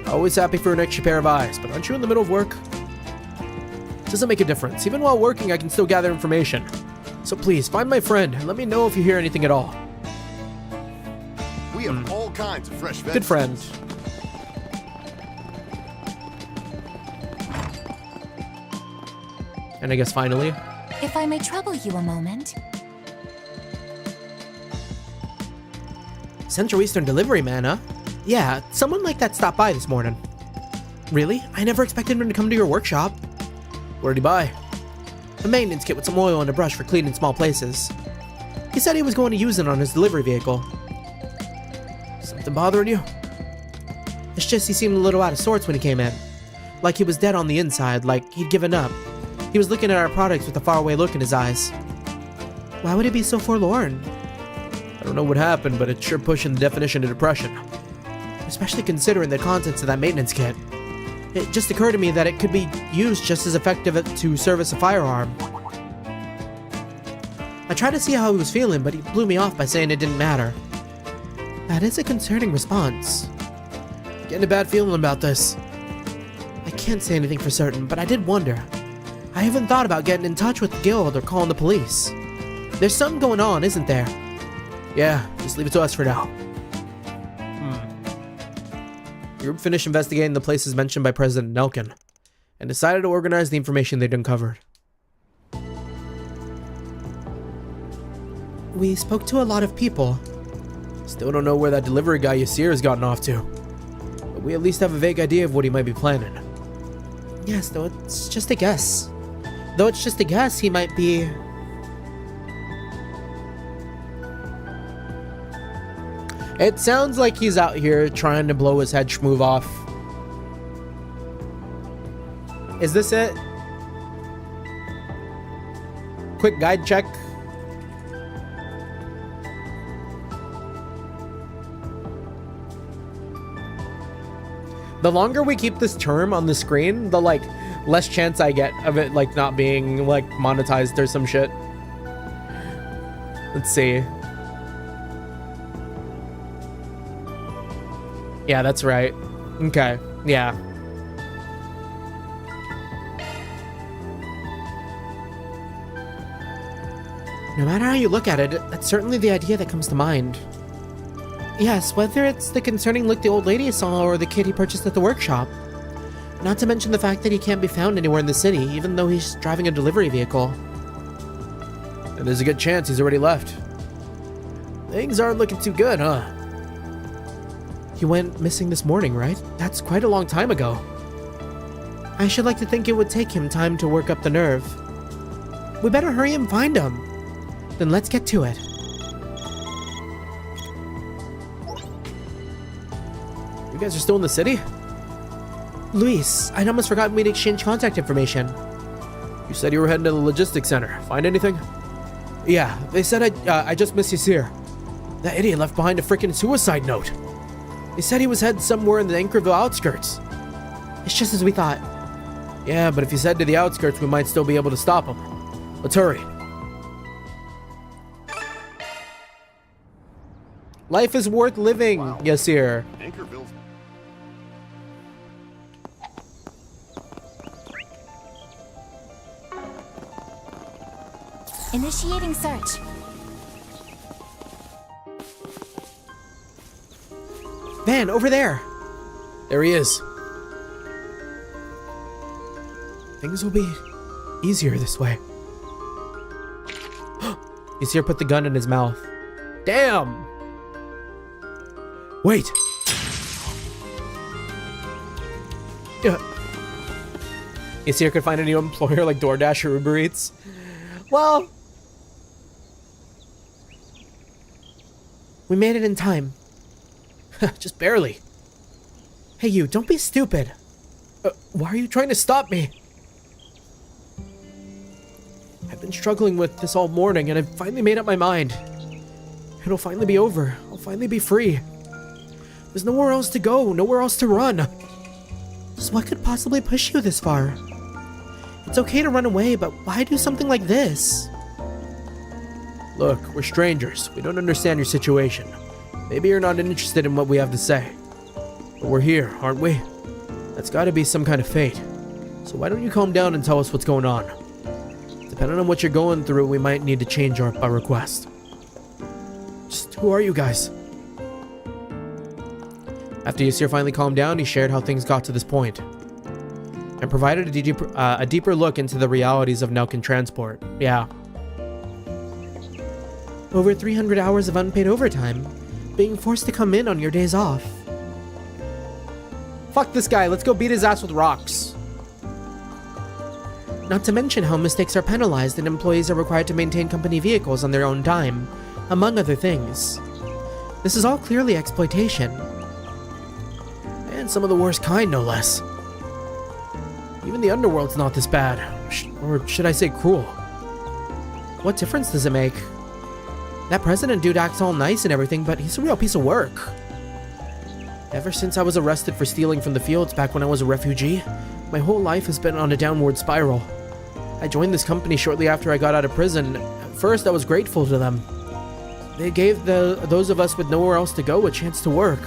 Always happy for an extra pair of eyes, but aren't you in the middle of work? Doesn't make a difference. Even while working, I can still gather information. So please, find my friend and let me know if you hear anything at all. We have all kinds of fresh vegetables. Good friend. And I guess finally... If I may trouble you a moment. Central Eastern delivery man, huh? Yeah, someone like that stopped by this morning. Really? I never expected him to come to your workshop. What did he buy? A maintenance kit with some oil and a brush for cleaning small places. He said he was going to use it on his delivery vehicle. Something bothering you? It's just he seemed a little out of sorts when he came in. Like he was dead on the inside, like he'd given up. He was looking at our products with a faraway look in his eyes. Why would he be so forlorn? I don't know what happened, but it's sure pushing the definition of depression. Especially considering the contents of that maintenance kit. It just occurred to me that it could be used just as effective to service a firearm. I tried to see how he was feeling, but he blew me off by saying it didn't matter. That is a concerning response. Getting a bad feeling about this. I can't say anything for certain, but I did wonder. I haven't thought about getting in touch with the guild or calling the police. There's something going on, isn't there? Yeah, just leave it to us for now. The group finished investigating the places mentioned by President Nelkin and decided to organize the information they'd uncovered. We spoke to a lot of people. Still don't know where that delivery guy Yasir has gotten off to, but we at least have a vague idea of what he might be planning. Yes, though it's just a guess. Though it's just a guess, he might be... It sounds like he's out here trying to blow his head schmoove off. Is this it? Quick guide check. The longer we keep this term on the screen, the less chance I get of it not being monetized or some shit. Let's see. Yeah, that's right. Okay, yeah. No matter how you look at it, that's certainly the idea that comes to mind. Yes, whether it's the concerning look the old lady saw or the kid he purchased at the workshop. Not to mention the fact that he can't be found anywhere in the city, even though he's driving a delivery vehicle. And there's a good chance he's already left. Things aren't looking too good, huh? He went missing this morning, right? That's quite a long time ago. I should like to think it would take him time to work up the nerve. We better hurry and find him. Then let's get to it. You guys are still in the city? Luis, I'd almost forgotten we'd exchange contact information. You said you were heading to the logistics center. Find anything? Yeah, they said I just missed Yasir. That idiot left behind a freaking suicide note. They said he was headed somewhere in the Anchorville outskirts. It's just as we thought. Yeah, but if he's headed to the outskirts, we might still be able to stop him. Let's hurry. Life is worth living, Wow. Yasir. Anchorville. Initiating search. Van, over there. There he is. Things will be easier this way. Ysir put the gun in his mouth. Damn! Wait! Ysir could find a new employer like DoorDash or Uber Eats. Well... we made it in time. Just barely. Hey you, don't be stupid. Why are you trying to stop me? I've been struggling with this all morning and I've finally made up my mind. It'll finally be over. I'll finally be free. There's nowhere else to go, nowhere else to run. So what could possibly push you this far? It's okay to run away, but why do something like this? Look, we're strangers. We don't understand your situation. Maybe you're not interested in what we have to say. But we're here, aren't we? That's gotta be some kind of fate. So why don't you calm down and tell us what's going on? Depending on what you're going through, we might need to change our request. Just who are you guys? After Ysir finally calmed down, he shared how things got to this point, and provided a deeper look into the realities of Nelkin transport. Yeah. Over 300 hours of unpaid overtime, being forced to come in on your days off. Fuck this guy, let's go beat his ass with rocks. Not to mention how mistakes are penalized and employees are required to maintain company vehicles on their own dime, among other things. This is all clearly exploitation. And some of the worst kind, no less. Even the underworld's not this bad. Or should I say cruel? What difference does it make? That president dude acts all nice and everything, but he's a real piece of work. Ever since I was arrested for stealing from the fields back when I was a refugee, my whole life has been on a downward spiral. I joined this company shortly after I got out of prison. At first, I was grateful to them. They gave those of us with nowhere else to go a chance to work.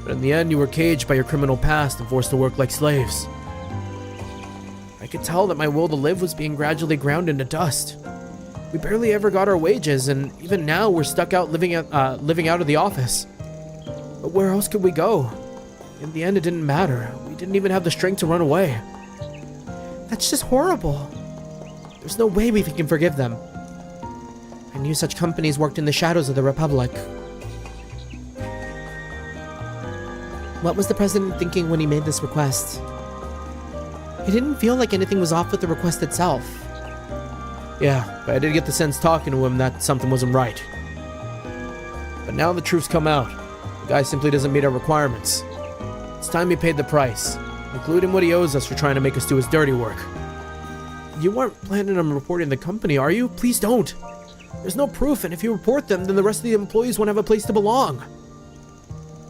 But in the end, you were caged by your criminal past and forced to work like slaves. I could tell that my will to live was being gradually ground into dust. We barely ever got our wages, and even now we're stuck out living out of the office. But where else could we go? In the end, it didn't matter. We didn't even have the strength to run away. That's just horrible. There's no way we can forgive them. I knew such companies worked in the shadows of the Republic. What was the president thinking when he made this request? It didn't feel like anything was off with the request itself. Yeah, but I did get the sense talking to him that something wasn't right. But now the truth's come out. The guy simply doesn't meet our requirements. It's time he paid the price, including what he owes us for trying to make us do his dirty work. You aren't planning on reporting the company, are you? Please don't. There's no proof, and if you report them, then the rest of the employees won't have a place to belong.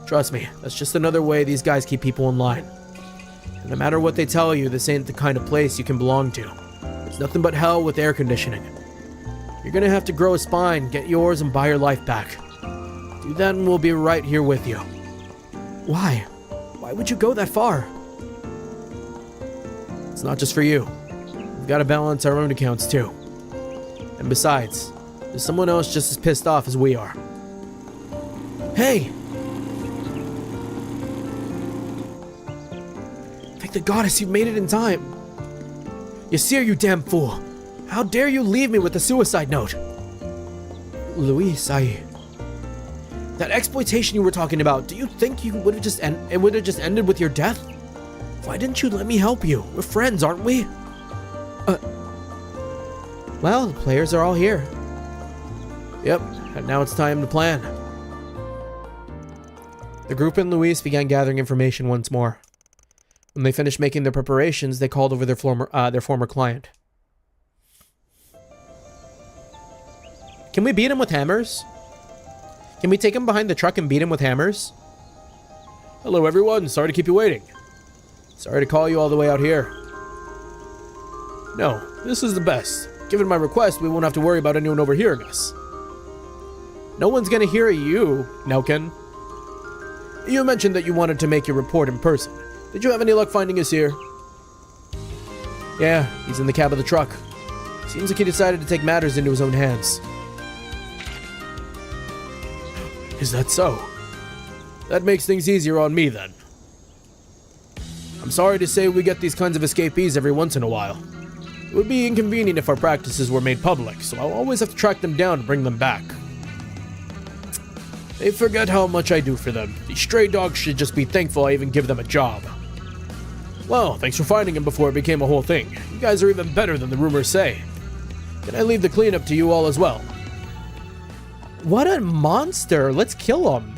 Trust me, that's just another way these guys keep people in line. And no matter what they tell you, this ain't the kind of place you can belong to. It's nothing but hell with air conditioning. You're gonna have to grow a spine, get yours, and buy your life back. Do that and we'll be right here with you. Why? Why would you go that far? It's not just for you. We've got to balance our own accounts too. And besides, there's someone else just as pissed off as we are. Hey! Thank the goddess you've made it in time. Ysir, you damn fool! How dare you leave me with a suicide note? Luis, that exploitation you were talking about, do you think you would have just ended with your death? Why didn't you let me help you? We're friends, aren't we? Well, the players are all here. Yep, and now it's time to plan. The group and Luis began gathering information once more. When they finished making their preparations, they called over their former client. Can we beat him with hammers? Can we take him behind the truck and beat him with hammers? Hello everyone, sorry to keep you waiting. Sorry to call you all the way out here. No, this is the best. Given my request, we won't have to worry about anyone overhearing us. No one's gonna hear you, Nelkin. You mentioned that you wanted to make your report in person. Did you have any luck finding us here? Yeah, he's in the cab of the truck. Seems like he decided to take matters into his own hands. Is that so? That makes things easier on me then. I'm sorry to say we get these kinds of escapees every once in a while. It would be inconvenient if our practices were made public, so I'll always have to track them down and bring them back. They forget how much I do for them. These stray dogs should just be thankful I even give them a job. Well, thanks for finding him before it became a whole thing. You guys are even better than the rumors say. Can I leave the cleanup to you all as well? What a monster! Let's kill him.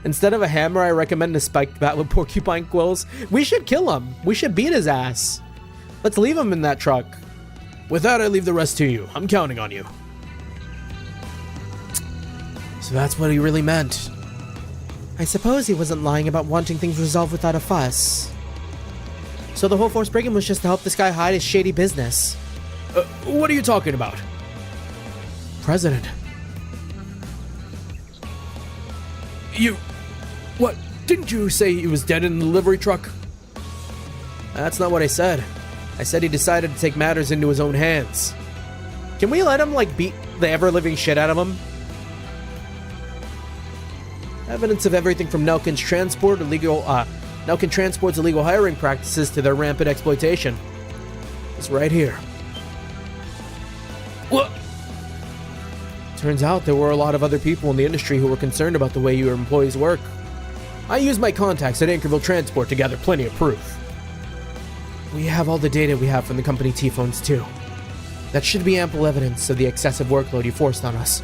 Instead of a hammer, I recommend a spiked bat with porcupine quills. We should kill him. We should beat his ass. Let's leave him in that truck. With that, I leave the rest to you. I'm counting on you. So that's what he really meant. I suppose he wasn't lying about wanting things resolved without a fuss. So the whole Force Brigand was just to help this guy hide his shady business. What are you talking about? President. What? Didn't you say he was dead in the delivery truck? That's not what I said. I said he decided to take matters into his own hands. Can we let him, like, beat the ever-living shit out of him? Evidence of everything from Nelkin's Transport's illegal hiring practices to their rampant exploitation. It's right here. What? Turns out there were a lot of other people in the industry who were concerned about the way your employees work. I used my contacts at Anchorville Transport to gather plenty of proof. We have all the data we have from the company T-phones too. That should be ample evidence of the excessive workload you forced on us.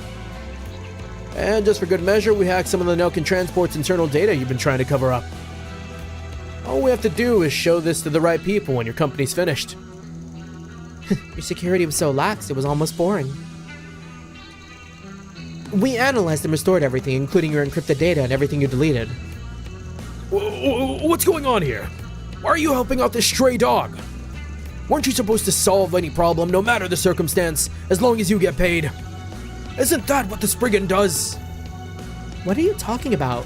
And just for good measure, we hacked some of the Nelkin Transport's internal data you've been trying to cover up. All we have to do is show this to the right people when your company's finished. Your security was so lax, it was almost boring. We analyzed and restored everything, including your encrypted data and everything you deleted. What's going on here? Why are you helping out this stray dog? Weren't you supposed to solve any problem, no matter the circumstance, as long as you get paid? Isn't that what the brigand does? What are you talking about?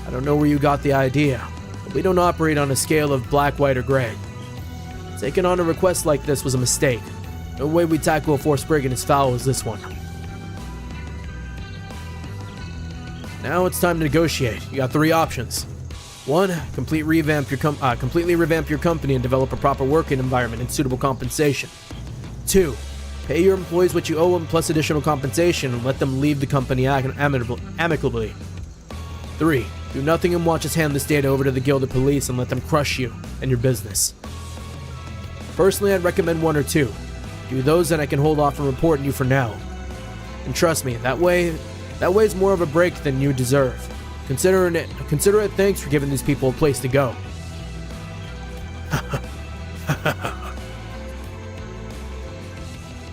I don't know where you got the idea, but we don't operate on a scale of black, white, or gray. Taking on a request like this was a mistake. No way we tackle a Force brigand as foul as this one. Now it's time to negotiate. You got 3 options. 1, completely revamp your company and develop a proper working environment and suitable compensation. 2, pay your employees what you owe them plus additional compensation and let them leave the company amicably. 3, do nothing and watch us hand this data over to the Guild of Police and let them crush you and your business. Personally, I'd recommend 1 or 2. Do those and I can hold off from reporting you for now. And trust me, that way is more of a break than you deserve. Consider it thanks for giving these people a place to go.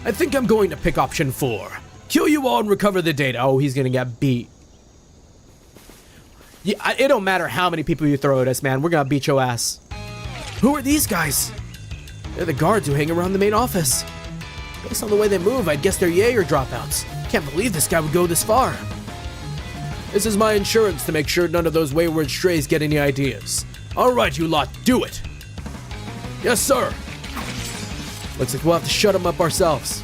I think I'm going to pick option 4. Kill you all and recover the data. Oh, he's gonna get beat. Yeah, it don't matter how many people you throw at us, man. We're gonna beat your ass. Who are these guys? They're the guards who hang around the main office. Based on the way they move, I'd guess they're Jaeger dropouts. Can't believe this guy would go this far. This is my insurance to make sure none of those wayward strays get any ideas. All right, you lot, do it. Yes, sir. Looks like we'll have to shut them up ourselves.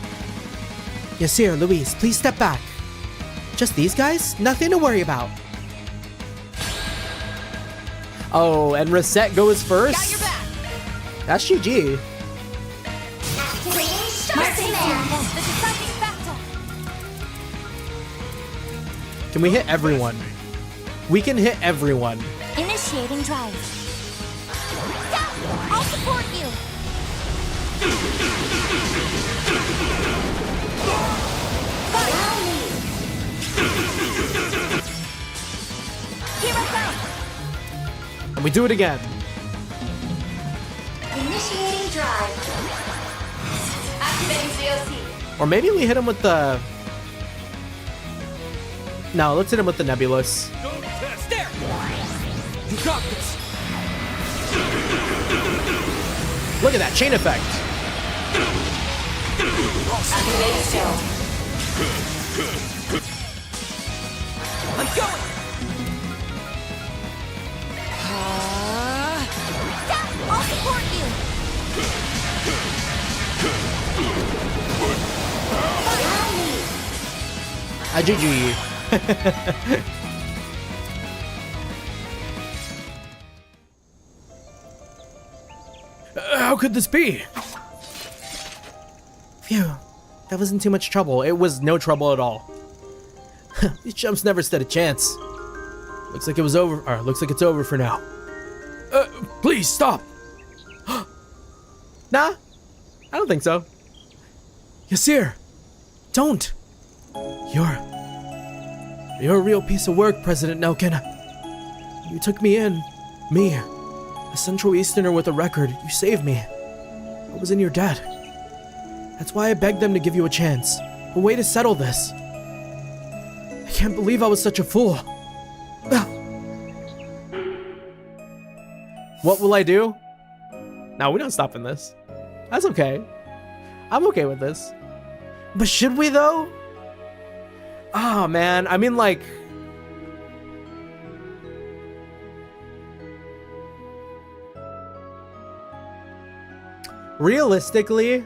Yes, sir, Luis, please step back. Just these guys? Nothing to worry about. Oh, and Reset goes first? Got your back. That's GG. Can we hit everyone? We can hit everyone. Initiating drive. I'll support you. Here I go. And we do it again. Initiating drive. Activating COC. Or maybe we hit him with the... No, let's hit him with the Nebulous. Go test. There. You got this. Look at that chain effect. Activating shield. I'm going. I'll support you. GG. How could this be? Phew. That wasn't too much trouble. It was no trouble at all. These chumps never stood a chance. Looks like it was over. Or looks like it's over for now. Please stop. Nah, I don't think so. Yasir, don't. You're a real piece of work, President Nelkin. You took me in. Me, a Central Easterner with a record. You saved me. I was in your debt. That's why I begged them to give you a chance. A way to settle this. I can't believe I was such a fool. What will I do? No, we're not stopping this. That's okay. I'm okay with this. But should we though? Oh man, I mean like... realistically,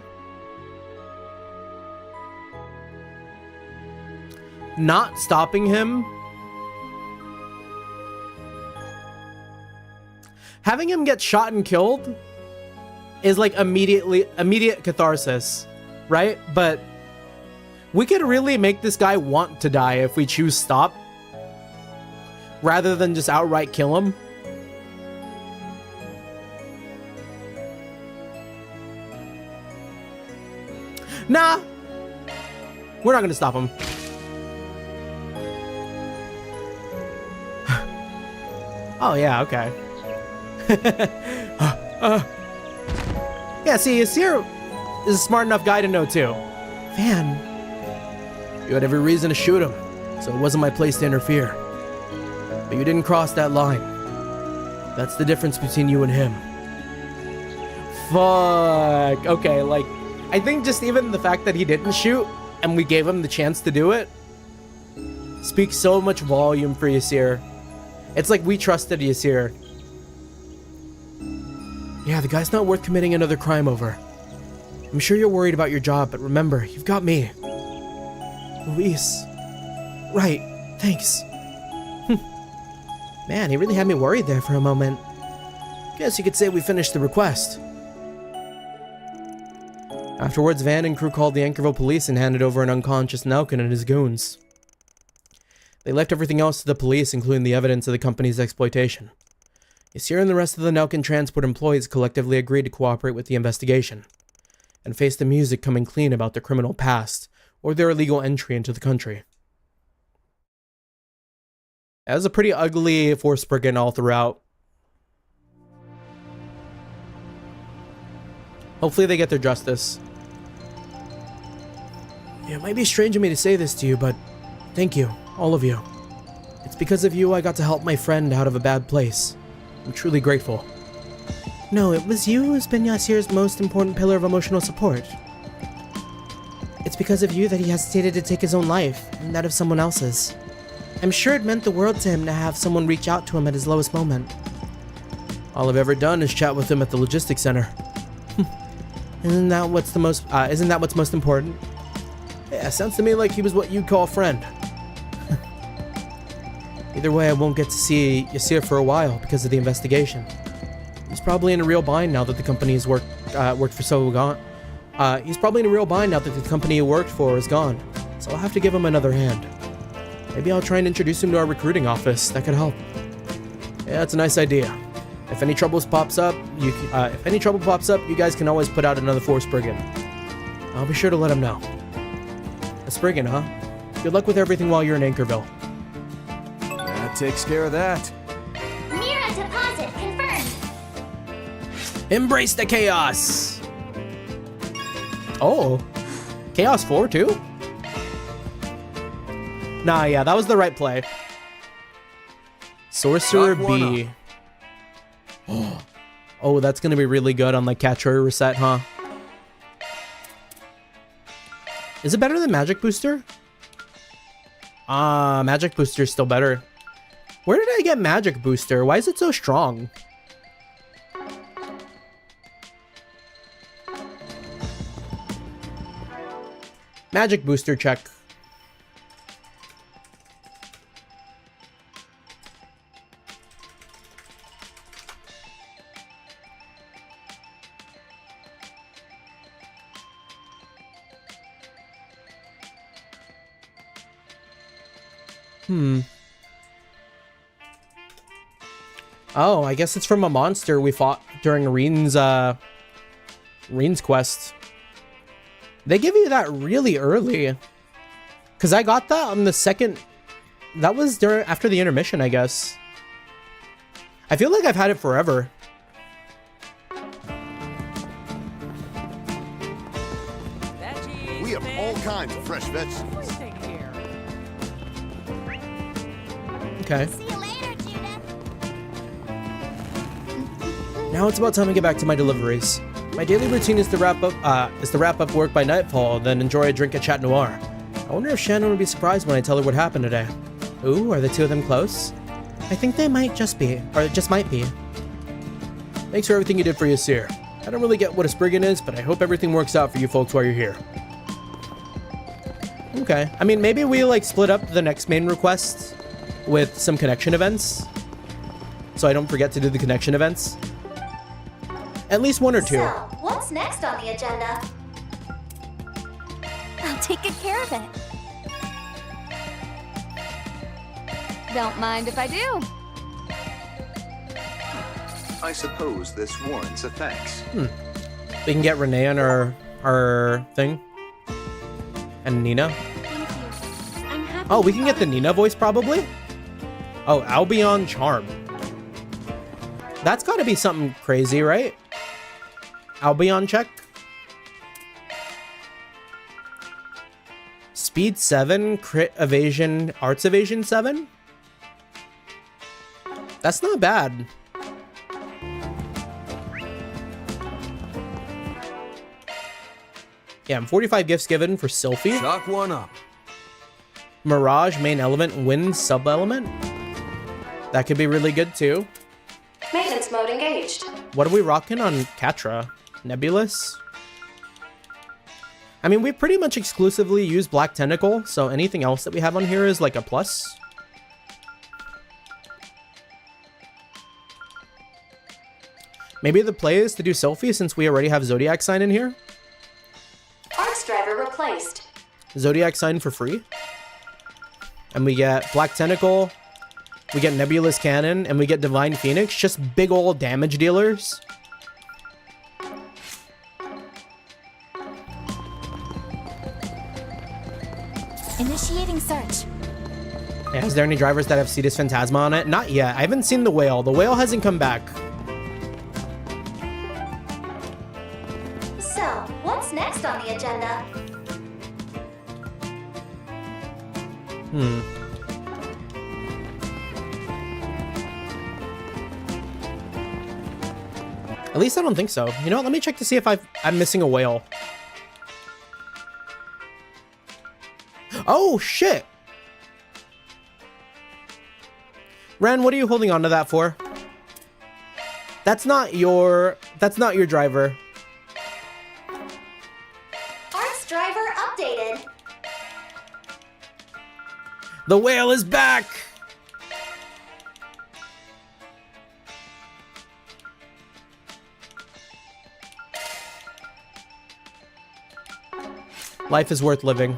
not stopping him, having him get shot and killed is like immediate catharsis, right? But we could really make this guy want to die if we choose stop rather than just outright kill him. Nah, we're not gonna stop him. Oh yeah, okay. Yeah, see, Yasir is a smart enough guy to know too. Man, you had every reason to shoot him, so it wasn't my place to interfere. But you didn't cross that line. That's the difference between you and him. Fuck. Okay, like, I think just even the fact that he didn't shoot and we gave him the chance to do it speaks so much volume for Yasir. It's like we trusted Yasir. Yeah, the guy's not worth committing another crime over. I'm sure you're worried about your job, but remember, you've got me. Luis. Right, thanks. Man, he really had me worried there for a moment. Guess you could say we finished the request. Afterwards, Van and crew called the Anchorville police and handed over an unconscious Nelkin and his goons. They left everything else to the police, including the evidence of the company's exploitation. Yasir and the rest of the Nelkin transport employees collectively agreed to cooperate with the investigation and face the music coming clean about their criminal past or their illegal entry into the country. That was a pretty ugly force brigand all throughout. Hopefully they get their justice. Yeah, it might be strange of me to say this to you, but thank you, all of you. It's because of you I got to help my friend out of a bad place. I'm truly grateful. No, it was you who's been Yasir's most important pillar of emotional support. It's because of you that he hesitated to take his own life, and that of someone else's. I'm sure it meant the world to him to have someone reach out to him at his lowest moment. All I've ever done is chat with him at the logistics center. Isn't that what's most important? Yeah, sounds to me like he was what you'd call a friend. Either way, I won't get to see Yasir for a while because of the investigation. He's probably in a real bind now that the company has worked for so long. He's probably in a real bind now that the company he worked for is gone. So I'll have to give him another hand. Maybe I'll try and introduce him to our recruiting office. That could help. Yeah, that's a nice idea. If any trouble pops up, you guys can always put out another force brigand. I'll be sure to let him know. A brigand, huh? Good luck with everything while you're in Anchorville. That takes care of that. Mira deposit confirmed. Embrace the chaos! Oh. Chaos 4 too? Nah, yeah, that was the right play. Sorcerer B. Oh, that's gonna be really good on like Catcher Reset, huh? Is it better than Magic Booster? Magic Booster is still better. Where did I get Magic Booster? Why is it so strong? Magic Booster check. Oh, I guess it's from a monster we fought during Reen's quest. They give you that really early. Because I got that on the second... That was after the intermission, I guess. I feel like I've had it forever. We have all kinds of fresh vegetables. Okay. Now it's about time to get back to my deliveries. My daily routine is to wrap up work by nightfall, then enjoy a drink at Chat Noir. I wonder if Shannon would be surprised when I tell her what happened today. Ooh, are the two of them close? I think they might just be, or it just might be. Thanks for everything you did for Yasir. I don't really get what a Spriggan is, but I hope everything works out for you folks while you're here. Okay, I mean, maybe we like split up the next main request with some connection events, so I don't forget to do the connection events. At least one or two. So, what's next on the agenda? I'll take good care of it. Don't mind if I do. I suppose this warrants a thanks. We can get Renee on our thing. And Nina. Oh, we can get the Nina voice probably? Oh, Albion Charm. That's gotta be something crazy, right? Albion check. Speed 7, crit evasion, arts evasion 7? That's not bad. Yeah, I'm 45 gifts given for Sylphie. Chalk one up. Mirage, main element, wind, sub-element. That could be really good too. Maintenance mode engaged. What are we rocking on Catra? Nebulous? I mean, we pretty much exclusively use Black Tentacle, so anything else that we have on here is like a plus. Maybe the play is to do Sylphie since we already have Zodiac Sign in here. Arts driver replaced. Zodiac Sign for free. And we get Black Tentacle, we get Nebulous Cannon, and we get Divine Phoenix. Just big old damage dealers. Initiating search. Yeah, is there any drivers that have Cetus Phantasma on it? Not yet. I haven't seen the whale. The whale hasn't come back. So, what's next on the agenda? At least I don't think so. You know what? Let me check to see if I'm missing a whale. Oh, shit! Ren, what are you holding on to that for? That's not your driver. Arts driver updated. The whale is back! Life is worth living.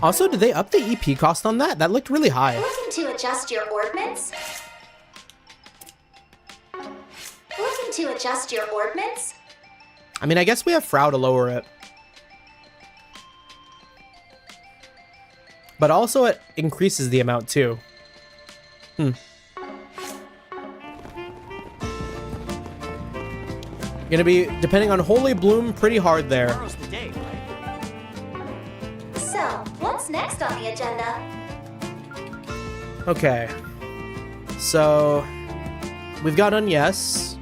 Also, did they up the EP cost on that? That looked really high. Looking to adjust your ordnance? Looking to adjust your ordnance? I mean, I guess we have Frau to lower it. But also it increases the amount too. Gonna be, depending on Holy Bloom, pretty hard there. So, what's next on the agenda? Okay. So, we've got Unyes.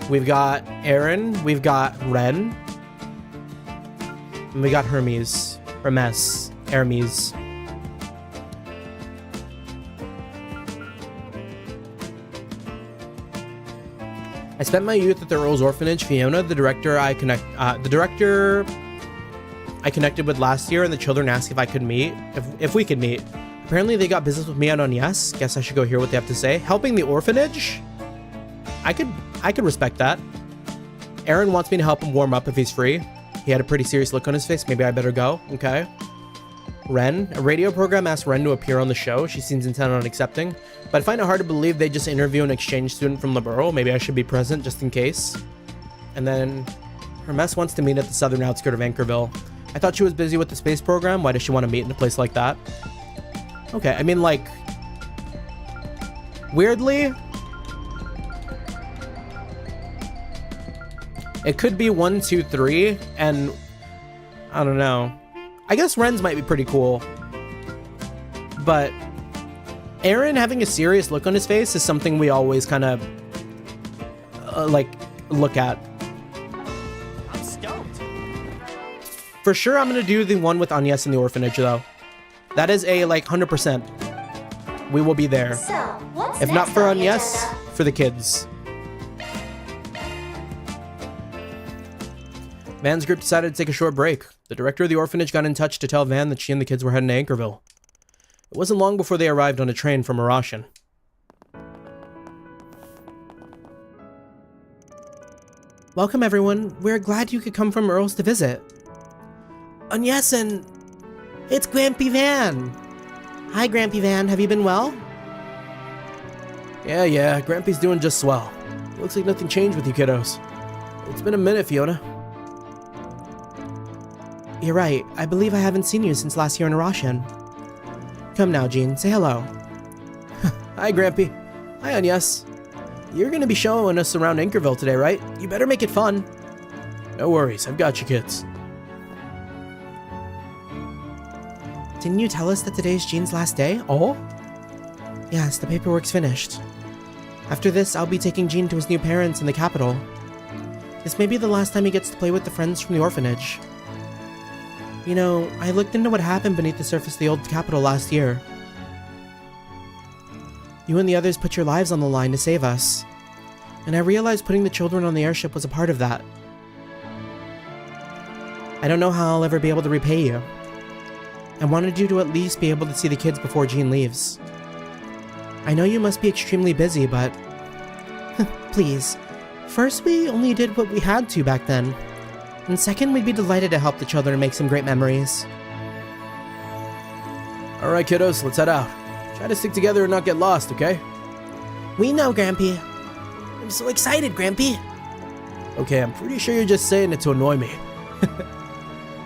We've got Aaron. We've got Ren. And we got Hermes. Hermes. Hermes. I spent my youth at the Earl's Orphanage. Fiona, the director I connected with last year, and the children asked if I could meet, if we could meet. Apparently they got business with me on Yes. Guess I should go hear what they have to say. Helping the orphanage? I could respect that. Aaron wants me to help him warm up if he's free. He had a pretty serious look on his face. Maybe I better go. Okay. Ren. A radio program asked Ren to appear on the show. She seems intent on accepting. But I find it hard to believe they just interview an exchange student from Liberal. Maybe I should be present just in case. And then Hermes wants to meet at the southern outskirt of Anchorville. I thought she was busy with the space program. Why does she want to meet in a place like that? Okay, I mean, like, weirdly, it could be 1, 2, 3, and I don't know. I guess Ren's might be pretty cool, but Aaron having a serious look on his face is something we always kind of like look at. I'm stoked. For sure, I'm gonna do the one with Agnes in the orphanage, though. That is a, like, 100%. We will be there. So, what's If not next for on the Agnes, agenda? for the kids. Van's group decided to take a short break. The director of the orphanage got in touch to tell Van that she and the kids were heading to Anchorville. It wasn't long before they arrived on a train from Arashan. Welcome, everyone. We're glad you could come from Earl's to visit. Agnes and... It's Grampy Van! Hi, Grampy Van. Have you been well? Yeah. Grampy's doing just swell. Looks like nothing changed with you kiddos. It's been a minute, Fiona. You're right. I believe I haven't seen you since last year in Arashan. Come now, Jean. Say hello. Hi, Grampy. Hi, Agnes. You're gonna be showing us around Anchorville today, right? You better make it fun. No worries. I've got you, kids. Didn't you tell us that today's Jean's last day? Oh? Yes, the paperwork's finished. After this, I'll be taking Jean to his new parents in the capital. This may be the last time he gets to play with the friends from the orphanage. You know, I looked into what happened beneath the surface of the old capital last year. You and the others put your lives on the line to save us. And I realized putting the children on the airship was a part of that. I don't know how I'll ever be able to repay you. I wanted you to at least be able to see the kids before Jean leaves. I know you must be extremely busy, but... please. First, we only did what we had to back then. And second, we'd be delighted to help the children make some great memories. Alright, kiddos, let's head out. Try to stick together and not get lost, okay? We know, Grampy. I'm so excited, Grampy. Okay, I'm pretty sure you're just saying it to annoy me.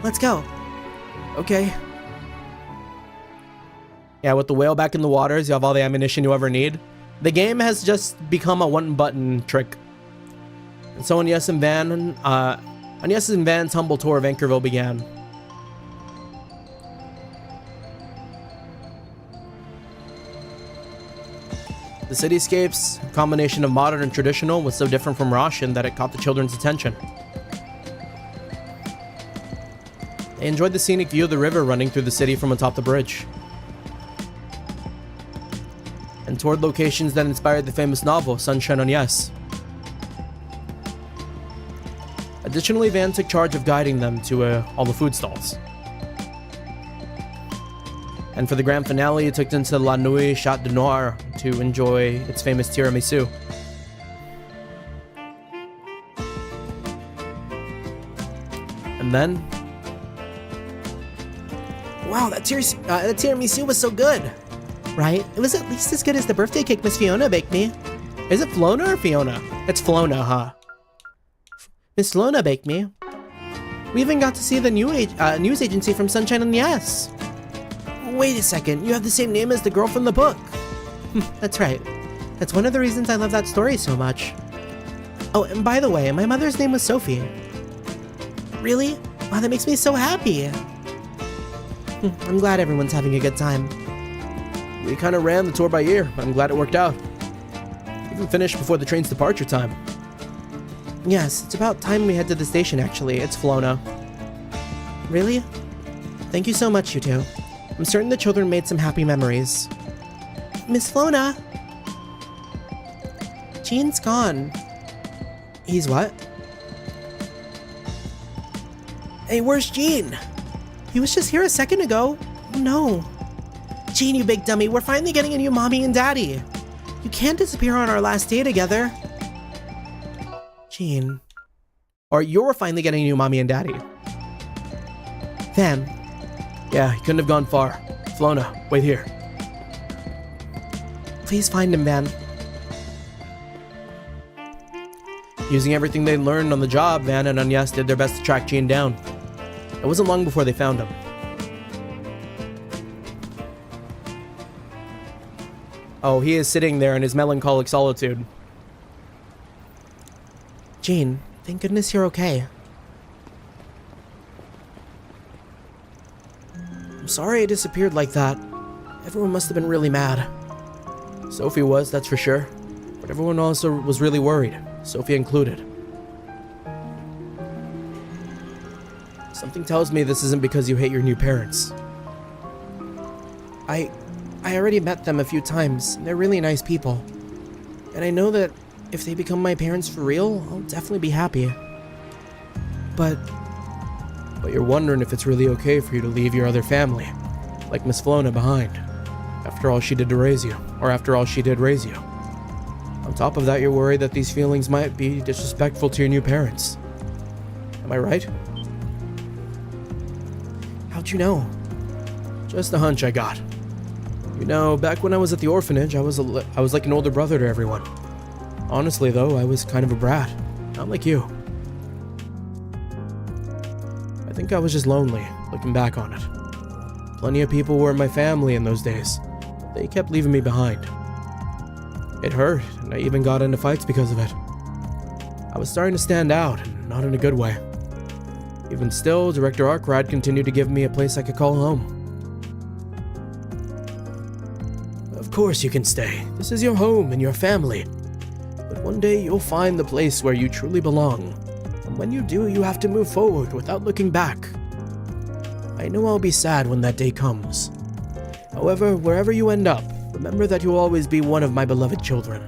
Let's go. Okay. Yeah, with the whale back in the waters, you have all the ammunition you ever need. The game has just become a one-button trick. And so Agnes and Van's humble tour of Anchorville began. The cityscapes, a combination of modern and traditional, was so different from Roshan that it caught the children's attention. They enjoyed the scenic view of the river running through the city from atop the bridge, and toured locations that inspired the famous novel Sunshine on Yes. Additionally, Van took charge of guiding them to all the food stalls. And for the grand finale, he took them to La Nuit Chat de Noir to enjoy its famous tiramisu. And then... Wow, that tiramisu was so good! Right? It was at least as good as the birthday cake Miss Fiona baked me. Is it Flona or Fiona? It's Flona, huh? Miss Flona baked me. We even got to see the news agency from Sunshine on the S. Wait a second, you have the same name as the girl from the book. That's right. That's one of the reasons I love that story so much. Oh, and by the way, my mother's name was Sophie. Really? Wow, that makes me so happy. I'm glad everyone's having a good time. We kind of ran the tour by ear, but I'm glad it worked out. Even finished before the train's departure time. Yes, it's about time we head to the station, actually. It's Flona. Really? Thank you so much, you two. I'm certain the children made some happy memories. Miss Flona! Jean's gone. He's what? Hey, where's Jean? He was just here a second ago. Oh no. Jean, you big dummy, we're finally getting a new mommy and daddy. You can't disappear on our last day together. Jean. Or you're finally getting a new mommy and daddy. Van. Yeah, he couldn't have gone far. Flona, wait here. Please find him, Van. Using everything they learned on the job, Van and Agnes did their best to track Jean down. It wasn't long before they found him. Oh, he is sitting there in his melancholic solitude. Jean, thank goodness you're okay. I'm sorry I disappeared like that. Everyone must have been really mad. Sophie was, that's for sure. But everyone also was really worried, Sophie included. Something tells me this isn't because you hate your new parents. I already met them a few times. They're really nice people. And I know that if they become my parents for real, I'll definitely be happy. But you're wondering if it's really okay for you to leave your other family, like Miss Flona, behind, after all she did to raise you, or after all she did raise you. On top of that, you're worried that these feelings might be disrespectful to your new parents. Am I right? How'd you know? Just a hunch I got. You know, back when I was at the orphanage, I was like an older brother to everyone. Honestly, though, I was kind of a brat, not like you. I think I was just lonely, looking back on it. Plenty of people were in my family in those days, but they kept leaving me behind. It hurt, and I even got into fights because of it. I was starting to stand out, and not in a good way. Even still, Director Arkwright continued to give me a place I could call home. Of course you can stay. This is your home and your family. But one day you'll find the place where you truly belong. And when you do, you have to move forward without looking back. I know I'll be sad when that day comes. However, wherever you end up, remember that you'll always be one of my beloved children.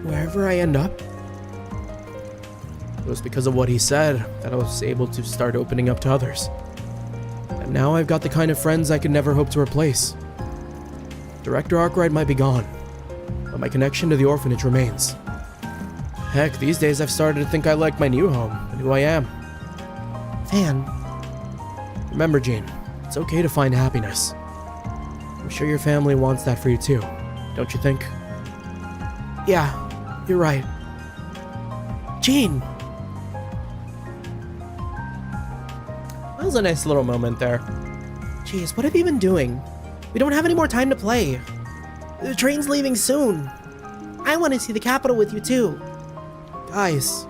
Wherever I end up? It was because of what he said that I was able to start opening up to others. And now I've got the kind of friends I could never hope to replace. Director Arkwright might be gone, but my connection to the orphanage remains. Heck, these days I've started to think I like my new home and who I am. Van. Remember, Jean, it's okay to find happiness. I'm sure your family wants that for you too, don't you think? Yeah, you're right. Jean! That was a nice little moment there. Jeez, what have you been doing? We don't have any more time to play. The train's leaving soon. I want to see the capital with you too. Guys.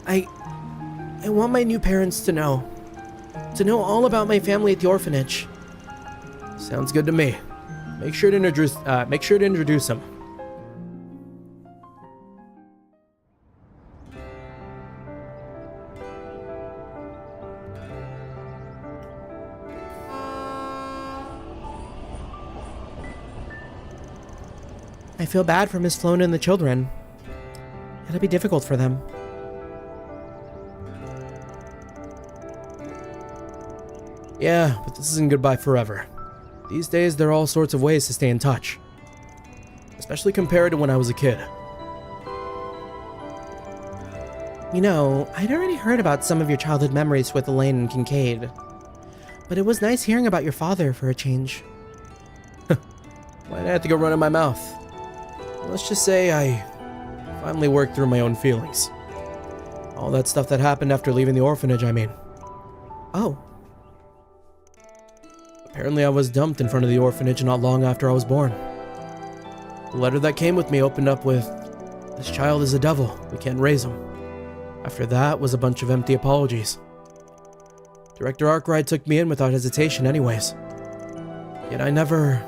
I want my new parents to know all about my family at the orphanage. Sounds good to me. Make sure to introduce them. I feel bad for Miss Flona and the children. It'll be difficult for them. Yeah, but this isn't goodbye forever. These days, there are all sorts of ways to stay in touch. Especially compared to when I was a kid. You know, I'd already heard about some of your childhood memories with Elaine and Kincaid. But it was nice hearing about your father for a change. Why'd I have to go running my mouth? Let's just say I finally worked through my own feelings. All that stuff that happened after leaving the orphanage, I mean. Oh. Apparently I was dumped in front of the orphanage not long after I was born. The letter that came with me opened up with, "This child is a devil, we can't raise him." After that was a bunch of empty apologies. Director Arkwright took me in without hesitation anyways. Yet I never...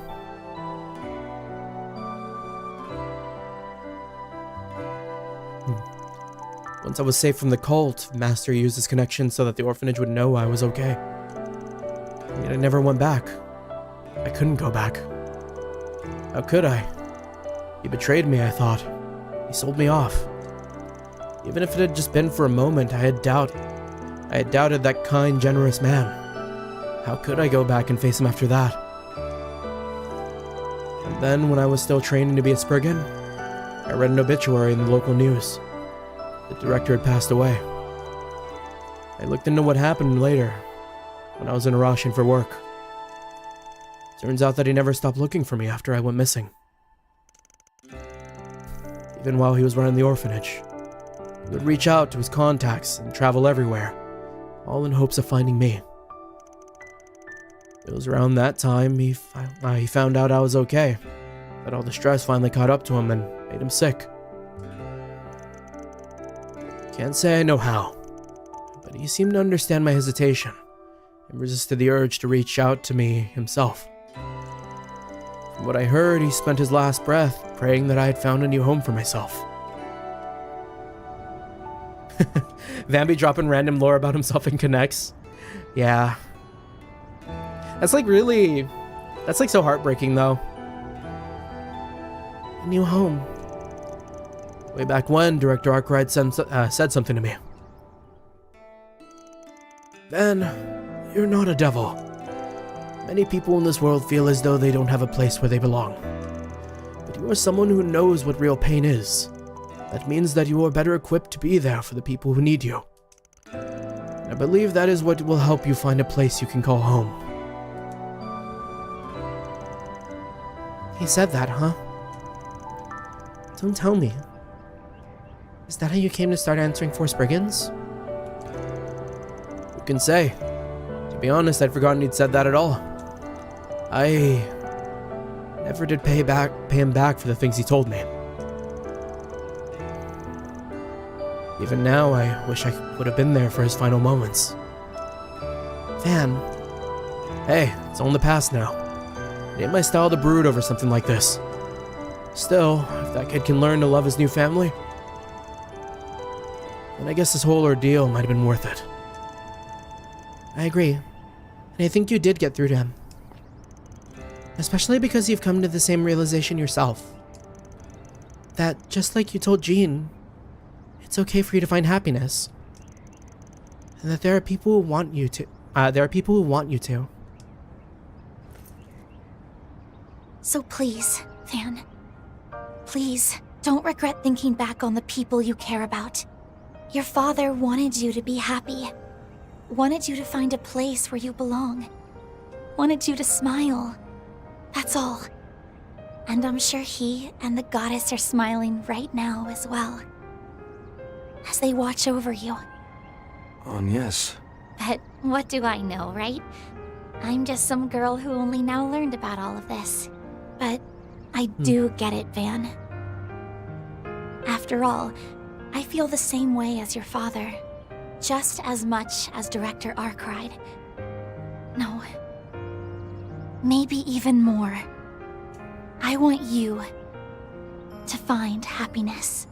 Once I was safe from the cult, Master used his connection so that the orphanage would know I was okay. Yet I never went back. I couldn't go back. How could I? He betrayed me, I thought. He sold me off. Even if it had just been for a moment, I had doubted that kind, generous man. How could I go back and face him after that? And then, when I was still training to be a Spriggan, I read an obituary in the local news. The director had passed away. I looked into what happened later, when I was in Russian for work. Turns out that he never stopped looking for me after I went missing. Even while he was running the orphanage, he would reach out to his contacts and travel everywhere, all in hopes of finding me. It was around that time he found out I was okay, that all the stress finally caught up to him and made him sick. Can't say I know how, but he seemed to understand my hesitation and resisted the urge to reach out to me himself. From what I heard, he spent his last breath praying that I had found a new home for myself. Vambi dropping random lore about himself in Connects. Yeah. That's like so heartbreaking though. A new home. Way back when, Director Arkwright said something to me. Van, you're not a devil. Many people in this world feel as though they don't have a place where they belong. But you are someone who knows what real pain is. That means that you are better equipped to be there for the people who need you. And I believe that is what will help you find a place you can call home. He said that, huh? Don't tell me. Is that how you came to start answering Force Brigands? Who can say? To be honest, I'd forgotten he'd said that at all. I never did pay him back for the things he told me. Even now, I wish I would have been there for his final moments. Van. Hey, it's all in the past now. It ain't my style to brood over something like this. Still, if that kid can learn to love his new family, then I guess this whole ordeal might have been worth it. I agree. And I think you did get through to him. Especially because you've come to the same realization yourself. That, just like you told Jean, it's okay for you to find happiness. And that there are people who want you to. So please, Van. Please, don't regret thinking back on the people you care about. Your father wanted you to be happy. Wanted you to find a place where you belong. Wanted you to smile. That's all. And I'm sure he and the goddess are smiling right now as well. As they watch over you. Yes. But what do I know, right? I'm just some girl who only now learned about all of this. But I do get it, Van. After all, I feel the same way as your father. Just as much as Director Arkwright. No. Maybe even more. I want you to find happiness.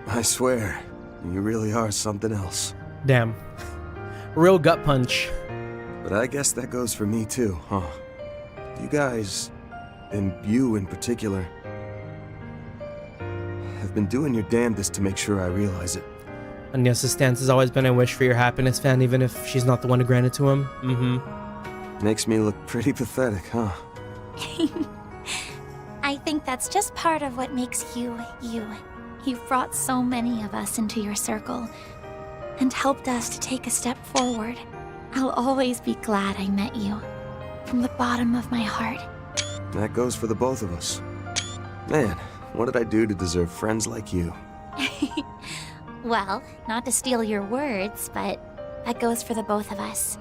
I swear, you really are something else. Damn. Real gut punch. But I guess that goes for me too, huh? You guys, and you in particular, have been doing your damnedest to make sure I realize it. Agnes' stance has always been a wish for your happiness, Fan, even if she's not the one to grant it to him. Makes me look pretty pathetic, huh? I think that's just part of what makes you, you. You've brought so many of us into your circle, and helped us to take a step forward. I'll always be glad I met you, from the bottom of my heart. That goes for the both of us. Man, what did I do to deserve friends like you? Well, not to steal your words, but that goes for the both of us.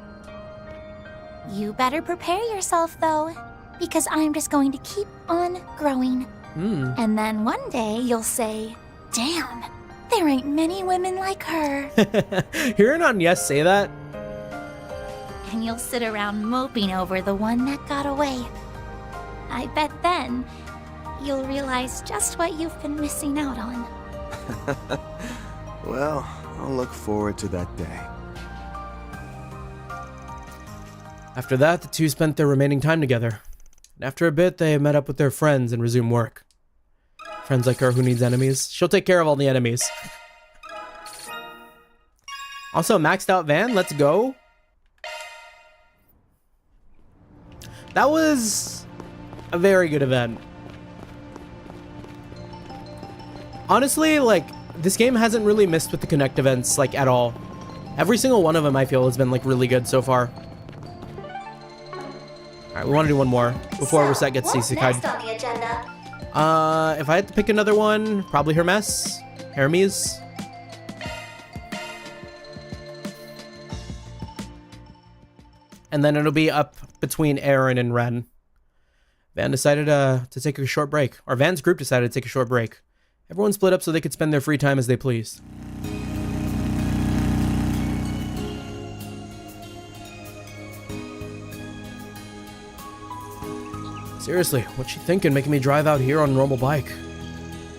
You better prepare yourself, though, because I'm just going to keep on growing. And then one day you'll say, damn, there ain't many women like her. Hearing Agnes say that? And you'll sit around moping over the one that got away. I bet then you'll realize just what you've been missing out on. Well, I'll look forward to that day. After that, the two spent their remaining time together. And after a bit, they met up with their friends and resumed work. Friends like her who needs enemies. She'll take care of all the enemies. Also, maxed out Van, let's go. That was A very good event. Honestly, like, this game hasn't really missed with the Connect events, like, at all. Every single one of them, I feel, has been, like, really good so far. Alright, we want to do one more before Reset gets seasicked. Next on the agenda? If I had to pick another one, probably Hermes. And then it'll be up between Aaron and Ren. Van decided to take a short break. Or Van's group decided to take a short break. Everyone split up so they could spend their free time as they pleased. Seriously, what's she thinking making me drive out here on a normal bike?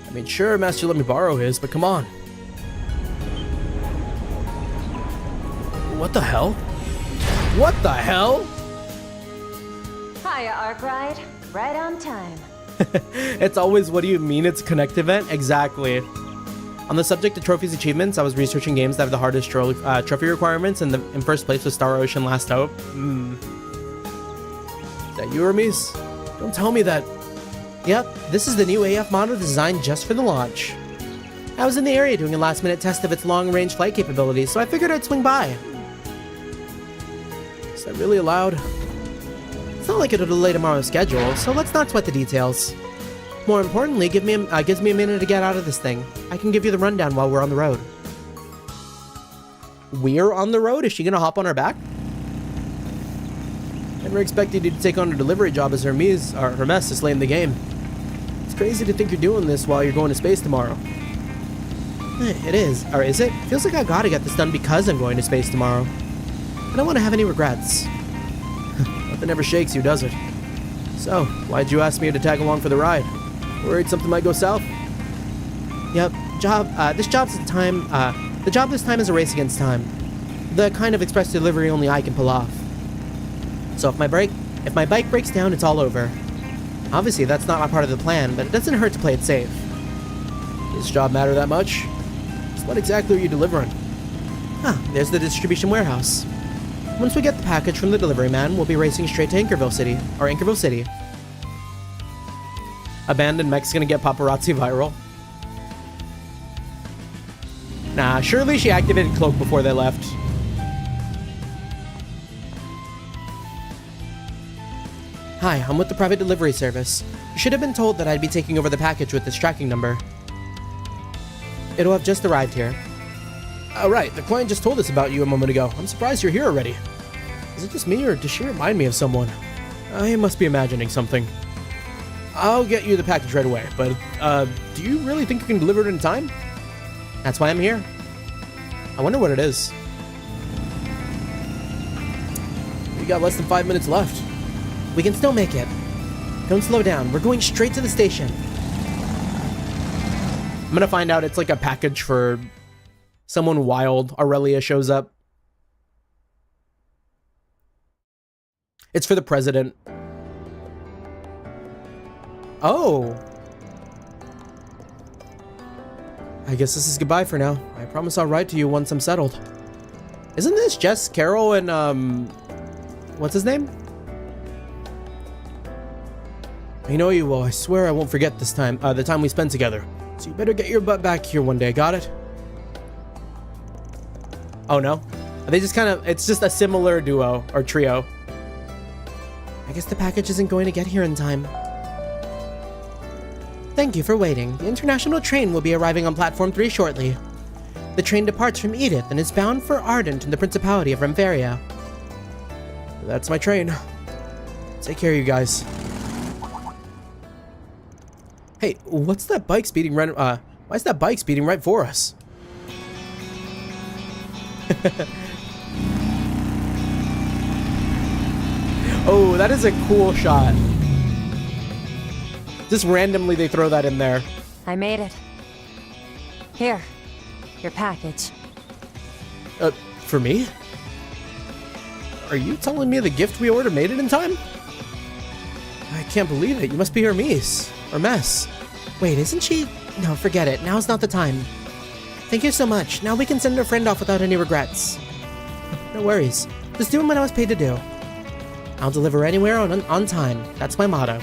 I mean, sure, Master let me borrow his, but come on. What the hell? What the hell? Hiya, Arkwright. Right on time. It's always, what do you mean it's a Connect event? Exactly. On the subject of trophies achievements, I was researching games that have the hardest trophy requirements, and in first place was Star Ocean Last Hope. Is that you, Hermes? Don't tell me that. Yep, this is the new AF model designed just for the launch. I was in the area doing a last-minute test of its long-range flight capabilities, so I figured I'd swing by. Is that really allowed? It's not like it'll delay tomorrow's schedule, so let's not sweat the details. More importantly, gives me a minute to get out of this thing. I can give you the rundown while we're on the road. We're on the road? Is she gonna hop on our back? Never expected you to take on a delivery job as Hermes is late in the game. It's crazy to think you're doing this while you're going to space tomorrow. It is. Or is it? Feels like I gotta get this done because I'm going to space tomorrow. I don't want to have any regrets. Nothing ever shakes you, does it? So, why'd you ask me to tag along for the ride? Worried something might go south? Yep. The job this time is a race against time. The kind of express delivery only I can pull off. So if my bike breaks down, it's all over. Obviously, that's not a part of the plan, but it doesn't hurt to play it safe. Does this job matter that much? So what exactly are you delivering? There's the distribution warehouse. Once we get the package from the delivery man, we'll be racing straight to Anchorville City. Abandoned mech's gonna get paparazzi viral. Nah, surely she activated Cloak before they left. Hi, I'm with the private delivery service. You should have been told that I'd be taking over the package with this tracking number. It'll have just arrived here. Oh, right, the client just told us about you a moment ago. I'm surprised you're here already. Is it just me, or does she remind me of someone? I must be imagining something. I'll get you the package right away, but, do you really think you can deliver it in time? That's why I'm here. I wonder what it is. We got less than 5 minutes left. We can still make it. Don't slow down. We're going straight to the station. I'm gonna find out it's like a package for someone wild. Aurelia shows up. It's for the president. Oh. I guess this is goodbye for now. I promise I'll write to you once I'm settled. Isn't this Jess, Carol, and, what's his name? I know you will. I swear I won't forget this time, the time we spent together. So you better get your butt back here one day, got it? Oh no? They just kind of, it's just a similar duo, or trio. I guess the package isn't going to get here in time. Thank you for waiting. The international train will be arriving on platform 3 shortly. The train departs from Edith and is bound for Ardent in the Principality of Remferia. That's my train. Take care, you guys. Hey, what's that bike speeding right, why is that bike speeding right for us? Oh, that is a cool shot. Just randomly they throw that in there. I made it. Here, your package. For me? Are you telling me the gift we ordered made it in time? I can't believe it. You must be Hermes. Or Mess. Wait, isn't she? No, forget it. Now's not the time. Thank you so much. Now we can send our friend off without any regrets. No worries. Just doing what I was paid to do. I'll deliver anywhere on time. That's my motto.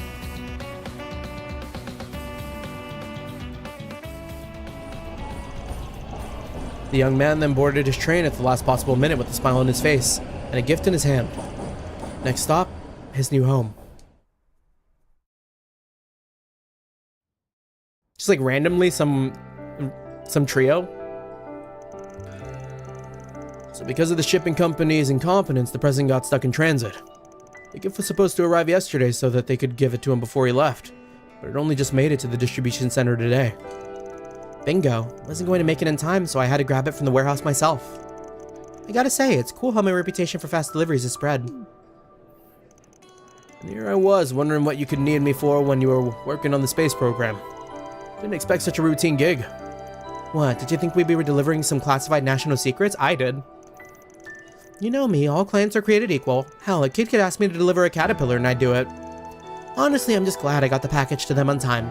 The young man then boarded his train at the last possible minute with a smile on his face and a gift in his hand. Next stop, his new home. Just like randomly some trio. So because of the shipping company's incompetence, the president got stuck in transit. The gift was supposed to arrive yesterday so that they could give it to him before he left, but it only just made it to the distribution center today. Bingo. Wasn't going to make it in time, so I had to grab it from the warehouse myself. I gotta say, it's cool how my reputation for fast deliveries has spread. And here I was, wondering what you could need me for when you were working on the space program. Didn't expect such a routine gig. What, did you think we were delivering some classified national secrets? I did. You know me, all clients are created equal. Hell, a kid could ask me to deliver a caterpillar and I'd do it. Honestly, I'm just glad I got the package to them on time.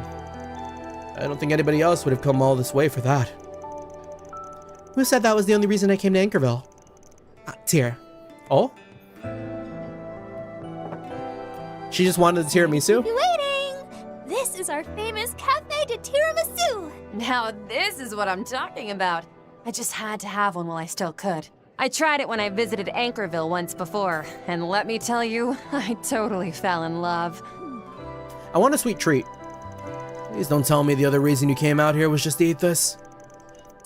I don't think anybody else would have come all this way for that. Who said that was the only reason I came to Anchorville? Tear. Oh? She just wanted the tiramisu? Waiting! This is our famous Cafe de Tiramisu! Now this is what I'm talking about. I just had to have one while I still could. I tried it when I visited Anchorville once before, and let me tell you, I totally fell in love. I want a sweet treat. Please don't tell me the other reason you came out here was just to eat this.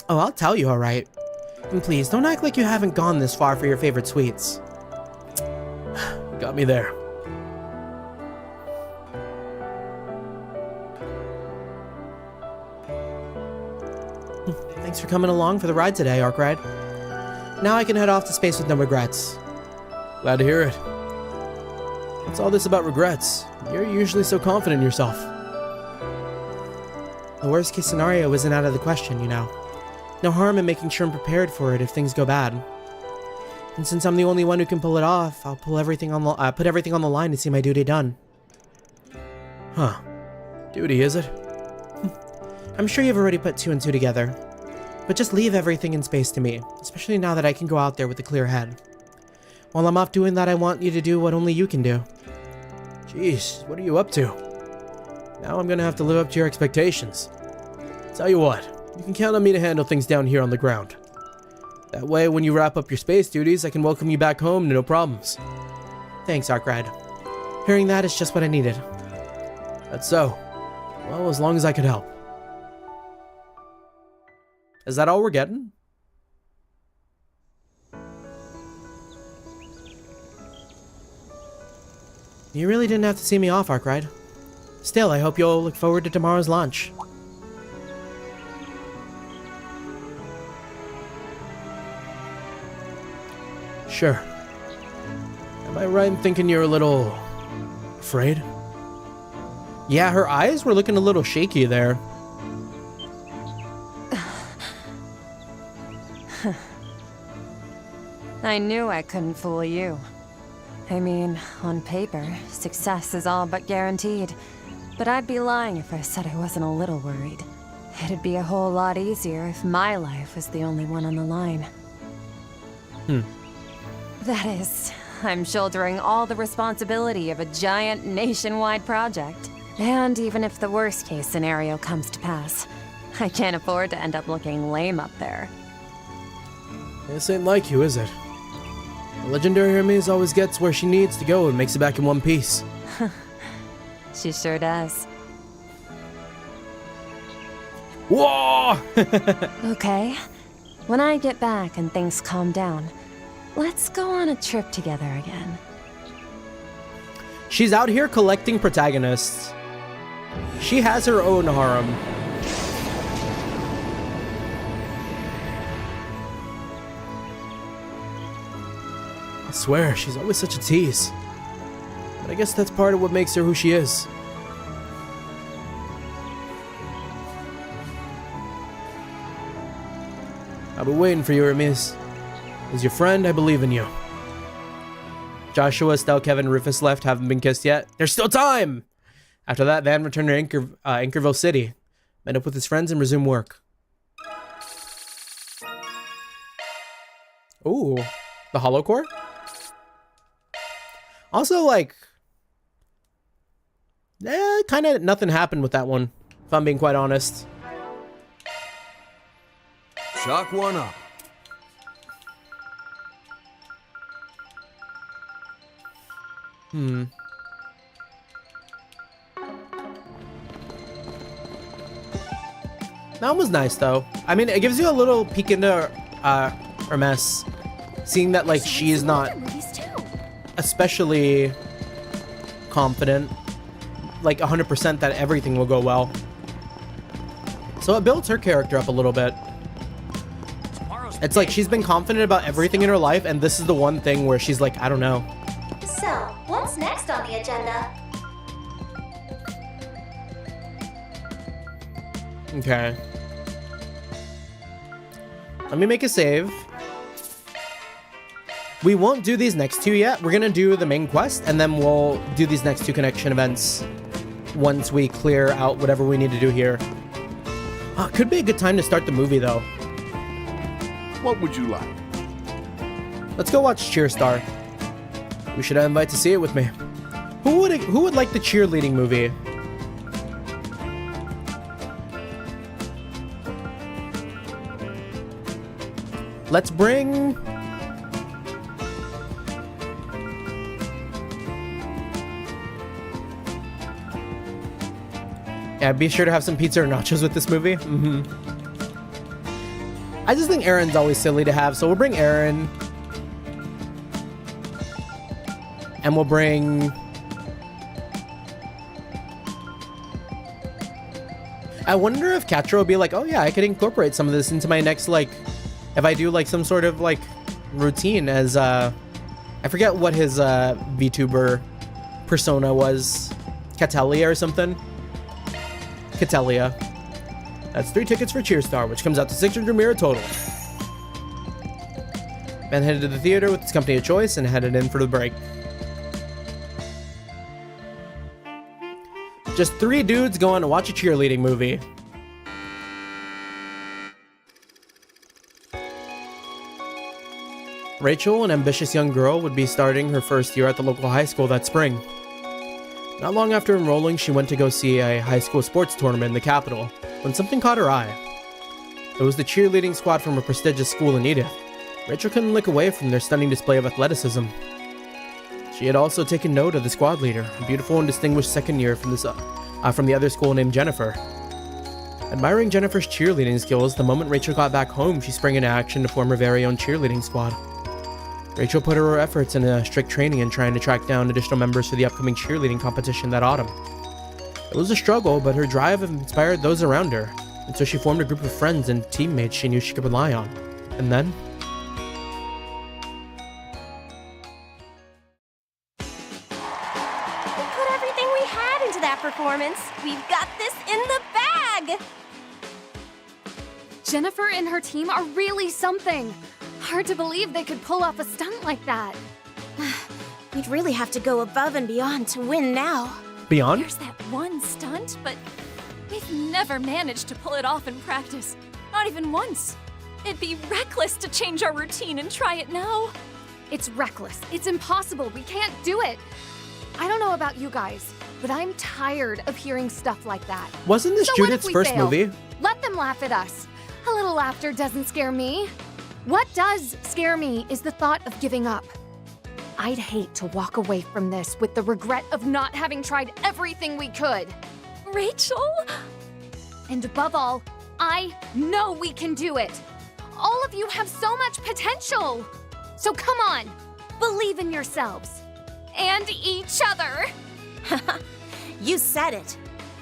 Oh, I'll tell you, alright. And please, don't act like you haven't gone this far for your favorite sweets. You got me there. Thanks for coming along for the ride today, Arkwright. Now I can head off to space with no regrets. Glad to hear it. What's all this about regrets? You're usually so confident in yourself. The worst case scenario isn't out of the question, you know. No harm in making sure I'm prepared for it if things go bad. And since I'm the only one who can pull it off, I'll put everything on the line to see my duty done. Huh. Duty, is it? I'm sure you've already put two and two together. But just leave everything in space to me, especially now that I can go out there with a clear head. While I'm off doing that, I want you to do what only you can do. Jeez, what are you up to? Now I'm gonna have to live up to your expectations. Tell you what, you can count on me to handle things down here on the ground. That way, when you wrap up your space duties, I can welcome you back home, no problems. Thanks, Arkwright. Hearing that is just what I needed. That's so. Well, as long as I could help. Is that all we're getting? You really didn't have to see me off, Arkwright. Still, I hope you'll look forward to tomorrow's lunch. Sure. Am I right in thinking you're a little afraid? Yeah, her eyes were looking a little shaky there. I knew I couldn't fool you. I mean, on paper, success is all but guaranteed. But I'd be lying if I said I wasn't a little worried. It'd be a whole lot easier if my life was the only one on the line. That is, I'm shouldering all the responsibility of a giant nationwide project. And even if the worst case scenario comes to pass, I can't afford to end up looking lame up there. This ain't like you, is it? The legendary Hermes always gets where she needs to go and makes it back in one piece. She sure does. Whoa! Okay, when I get back and things calm down, let's go on a trip together again. She's out here collecting protagonists. She has her own harem. I swear, she's always such a tease. But I guess that's part of what makes her who she is. I've been waiting for you, Hermes. As your friend, I believe in you. Joshua, Estelle, Kevin, and Rufus left, haven't been kissed yet. There's still time! After that, Van returned to Anchorville City, met up with his friends, and resumed work. Ooh, the Hollow Core? Also, like, kind of nothing happened with that one, if I'm being quite honest. Chalk one up. That was nice, though. I mean, it gives you a little peek into Hermes, seeing that, like, she is not especially confident, like 100% that everything will go well. So it builds her character up a little bit. It's like she's been confident about everything in her life, and this is the one thing where she's like, I don't know. So, what's next on the agenda? Okay. Let me make a save. We won't do these next two yet. We're gonna do the main quest, and then we'll do these next two connection events once we clear out whatever we need to do here. Could be a good time to start the movie, though. What would you like? Let's go watch Cheerstar. We should invite to see it with me. Who would like the cheerleading movie? Let's bring... Yeah, be sure to have some pizza or nachos with this movie. I just think Aaron's always silly to have, so we'll bring Aaron. And we'll bring... I wonder if Katra will be like, oh yeah, I could incorporate some of this into my next, like... If I do, like, some sort of, like, routine as, I forget what his, VTuber persona was. Catalia or something? Catalia. That's 3 tickets for Cheerstar, which comes out to 600 Mira total. Ben headed to the theater with his company of choice and headed in for the break. Just 3 dudes going to watch a cheerleading movie. Rachel, an ambitious young girl, would be starting her first year at the local high school that spring. Not long after enrolling, she went to go see a high school sports tournament in the capital, when something caught her eye. It was the cheerleading squad from a prestigious school in Edith. Rachel couldn't look away from their stunning display of athleticism. She had also taken note of the squad leader, a beautiful and distinguished second year from the other school named Jennifer. Admiring Jennifer's cheerleading skills, the moment Rachel got back home, she sprang into action to form her very own cheerleading squad. Rachel put her efforts into strict training and trying to track down additional members for the upcoming cheerleading competition that autumn. It was a struggle, but her drive inspired those around her, and so she formed a group of friends and teammates she knew she could rely on. And then... We put everything we had into that performance. We've got this in the bag! Jennifer and her team are really something. Hard to believe they could pull off a stunt like that. We'd really have to go above and beyond to win now. Beyond? There's that one stunt, but we've never managed to pull it off in practice. Not even once. It'd be reckless to change our routine and try it now. It's reckless. It's impossible. We can't do it. I don't know about you guys, but I'm tired of hearing stuff like that. Wasn't this Judith's first movie? Let them laugh at us. A little laughter doesn't scare me. What does scare me is the thought of giving up. I'd hate to walk away from this with the regret of not having tried everything we could. Rachel? And above all, I know we can do it. All of you have so much potential. So come on, believe in yourselves. And each other. You said it.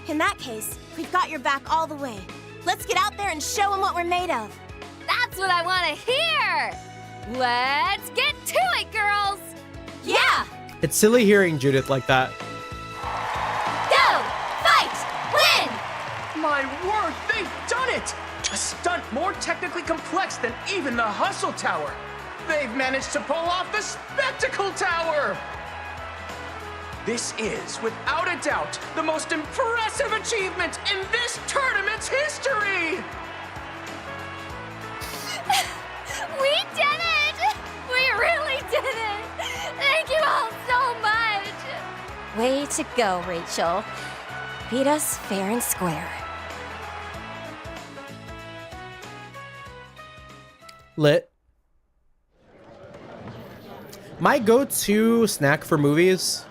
In that case, we've got your back all the way. Let's get out there and show them what we're made of. That's what I want to hear! Let's get to it, girls! Yeah! It's silly hearing Judith like that. Go! Fight! Win! My word, they've done it! A stunt more technically complex than even the Hustle Tower. They've managed to pull off the Spectacle Tower! This is, without a doubt, the most impressive achievement in this tournament's history! We did it! We really did it! Thank you all so much! Way to go, Rachel. Beat us fair and square. Lit. My go-to snack for movies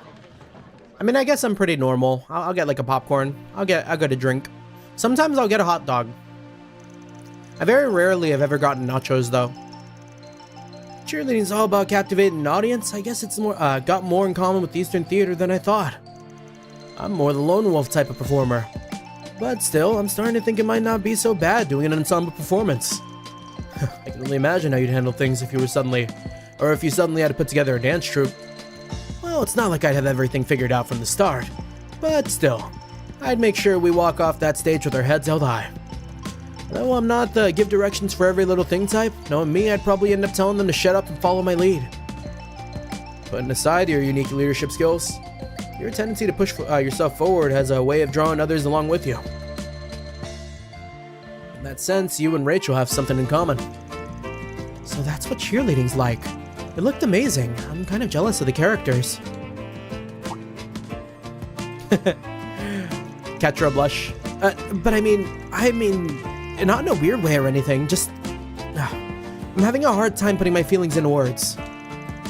I mean, I guess I'm pretty normal. I'll get like a popcorn. I'll get a drink. Sometimes I'll get a hot dog. I very rarely have ever gotten nachos though. Cheerleading's all about captivating an audience. I guess it's got more in common with Eastern theater than I thought. I'm more the lone wolf type of performer. But still, I'm starting to think it might not be so bad doing an ensemble performance. I can only imagine how you'd handle things if you suddenly had to put together a dance troupe. Well, it's not like I'd have everything figured out from the start, but still, I'd make sure we walk off that stage with our heads held high. Though I'm not the give directions for every little thing type, knowing me, I'd probably end up telling them to shut up and follow my lead. Putting aside your unique leadership skills, your tendency to push yourself forward has a way of drawing others along with you. In that sense, you and Rachel have something in common. So that's what cheerleading's like. It looked amazing. I'm kind of jealous of the characters. Catch her a blush. But I mean, not in a weird way or anything, just... I'm having a hard time putting my feelings into words.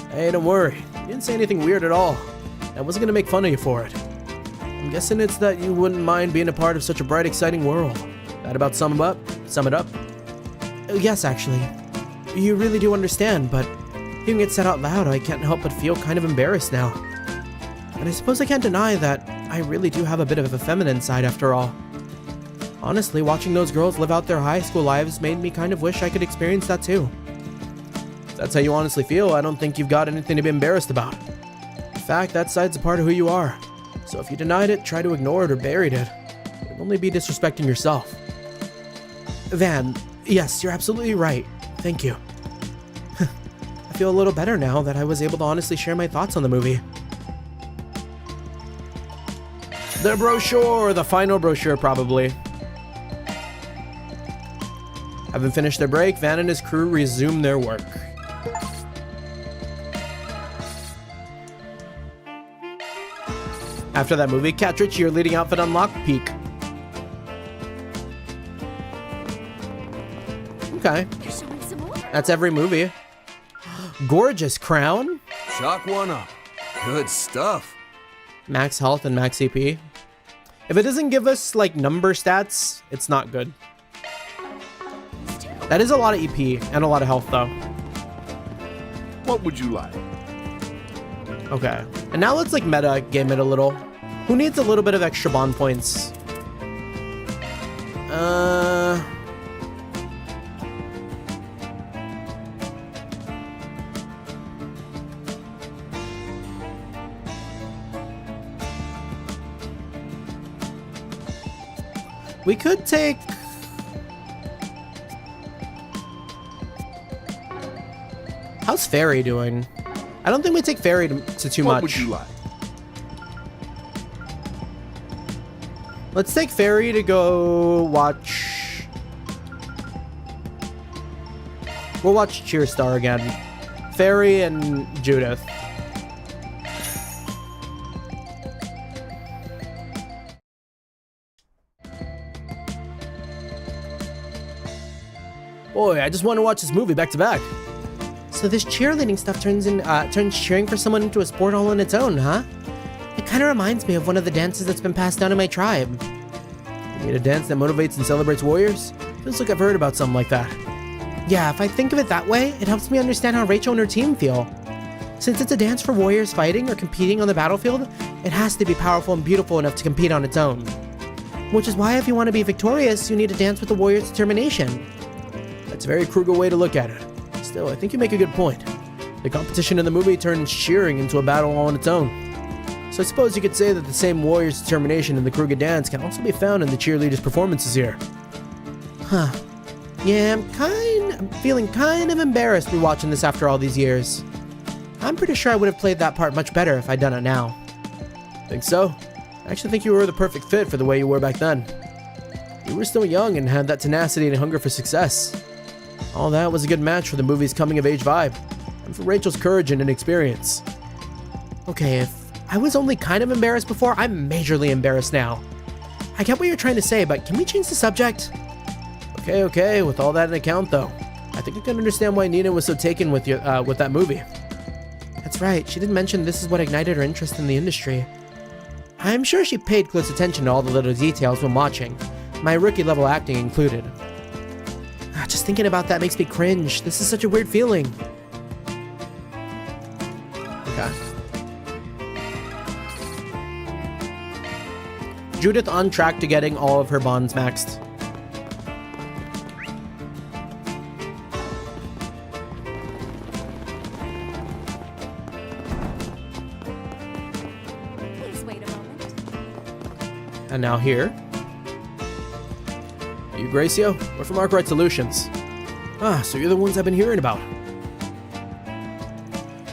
Hey, don't worry. You didn't say anything weird at all. I wasn't gonna make fun of you for it. I'm guessing it's that you wouldn't mind being a part of such a bright, exciting world. That about sum it up? Yes, actually. You really do understand, but hearing it said out loud, I can't help but feel kind of embarrassed now. And I suppose I can't deny that I really do have a bit of a feminine side after all. Honestly, watching those girls live out their high school lives made me kind of wish I could experience that too. If that's how you honestly feel, I don't think you've got anything to be embarrassed about. In fact, that side's a part of who you are. So if you denied it, try to ignore it or buried it, you'll only be disrespecting yourself. Van, yes, you're absolutely right. Thank you. I feel a little better now that I was able to honestly share my thoughts on the movie. The brochure, the final brochure probably. Having finished their break, Van and his crew resume their work. After that movie, Catch your cheerleading outfit unlocked peak. Okay. That's every movie. Gorgeous crown. Chalk one up. Good stuff. Max health and max CP. If it doesn't give us like number stats, it's not good. That is a lot of EP and a lot of health though. What would you like? Okay. And now let's like meta game it a little. Who needs a little bit of extra bond points? We could take... How's Fairy doing? I don't think we take Fairy to too much. What would you like? Let's take Fairy to go watch... We'll watch Cheerstar again. Fairy and Judith. Boy, I just want to watch this movie back to back. So this cheerleading stuff turns cheering for someone into a sport all on its own, huh? It kind of reminds me of one of the dances that's been passed down in my tribe. You need a dance that motivates and celebrates warriors? Feels like I've heard about something like that. Yeah, if I think of it that way, it helps me understand how Rachel and her team feel. Since it's a dance for warriors fighting or competing on the battlefield, it has to be powerful and beautiful enough to compete on its own. Which is why if you want to be victorious, you need to dance with the warrior's determination. That's a very Kruger way to look at it. Still, I think you make a good point. The competition in the movie turns cheering into a battle all on its own. So I suppose you could say that the same warrior's determination in the Kruger dance can also be found in the cheerleaders' performances here. Huh. Yeah, I'm feeling kind of embarrassed rewatching this after all these years. I'm pretty sure I would have played that part much better if I'd done it now. Think so? I actually think you were the perfect fit for the way you were back then. You were still young and had that tenacity and hunger for success. All that was a good match for the movie's coming-of-age vibe, and for Rachel's courage and inexperience. Okay, if I was only kind of embarrassed before, I'm majorly embarrassed now. I get what you're trying to say, but can we change the subject? Okay, with all that in account though, I think I can understand why Nina was so taken with that movie. That's right, she did mention this is what ignited her interest in the industry. I'm sure she paid close attention to all the little details when watching, my rookie-level acting included. Just thinking about that makes me cringe. This is such a weird feeling. Okay. Judith on track to getting all of her bonds maxed. Please wait a moment. And now here. You, Gracio? We're from Arkwright Solutions. Ah, so you're the ones I've been hearing about.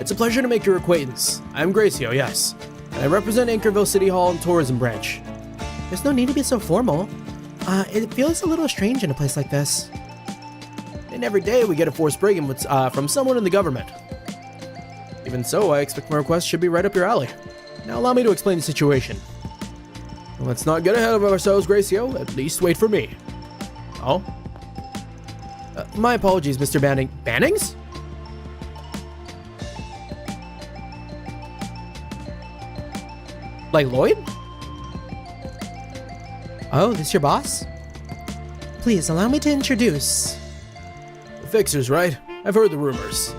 It's a pleasure to make your acquaintance. I'm Gracio, yes. And I represent Anchorville City Hall and Tourism Branch. There's no need to be so formal. It feels a little strange in a place like this. And every day we get a forced break-in from someone in the government. Even so, I expect my request should be right up your alley. Now allow me to explain the situation. Let's not get ahead of ourselves, Gracio. At least wait for me. Oh? My apologies, Mr. Banning. Bannings? Like Lloyd? Oh, this your boss? Please, allow me to introduce. The Fixers, right? I've heard the rumors.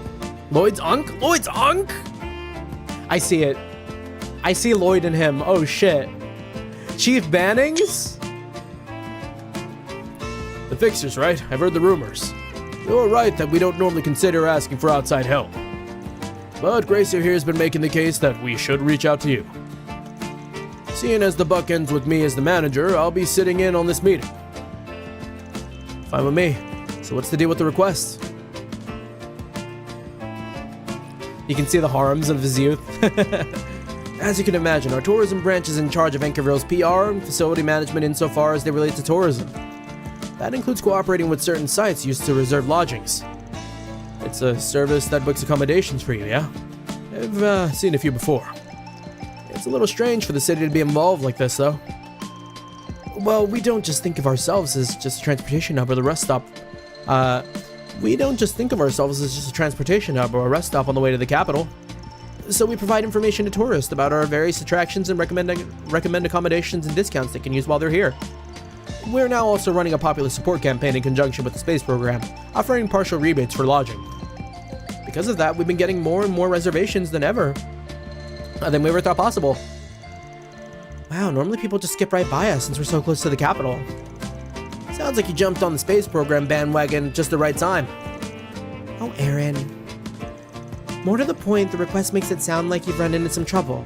Lloyd's Unk? Lloyd's Unk? I see it. I see Lloyd and him. Oh, shit. Chief Bannings? The Fixers, right? I've heard the rumors. You're right that we don't normally consider asking for outside help. But Gracio here has been making the case that we should reach out to you. Seeing as the buck ends with me as the manager, I'll be sitting in on this meeting. Fine with me. So what's the deal with the request? You can see the harems of his youth. As you can imagine, our tourism branch is in charge of Anchorville's PR and facility management insofar as they relate to tourism. That includes cooperating with certain sites used to reserve lodgings. It's a service that books accommodations for you, yeah? I've seen a few before. It's a little strange for the city to be involved like this, though. Well, we don't just think of ourselves as just a transportation hub or the rest stop. We don't just think of ourselves as just a transportation hub or a rest stop on the way to the capital. So we provide information to tourists about our various attractions and recommend accommodations and discounts they can use while they're here. We're now also running a popular support campaign in conjunction with the space program, offering partial rebates for lodging. Because of that, we've been getting more and more reservations than ever. Than we ever thought possible. Wow, normally people just skip right by us since we're so close to the capital. Sounds like you jumped on the space program bandwagon at just the right time. Oh, Aaron. More to the point, the request makes it sound like you've run into some trouble.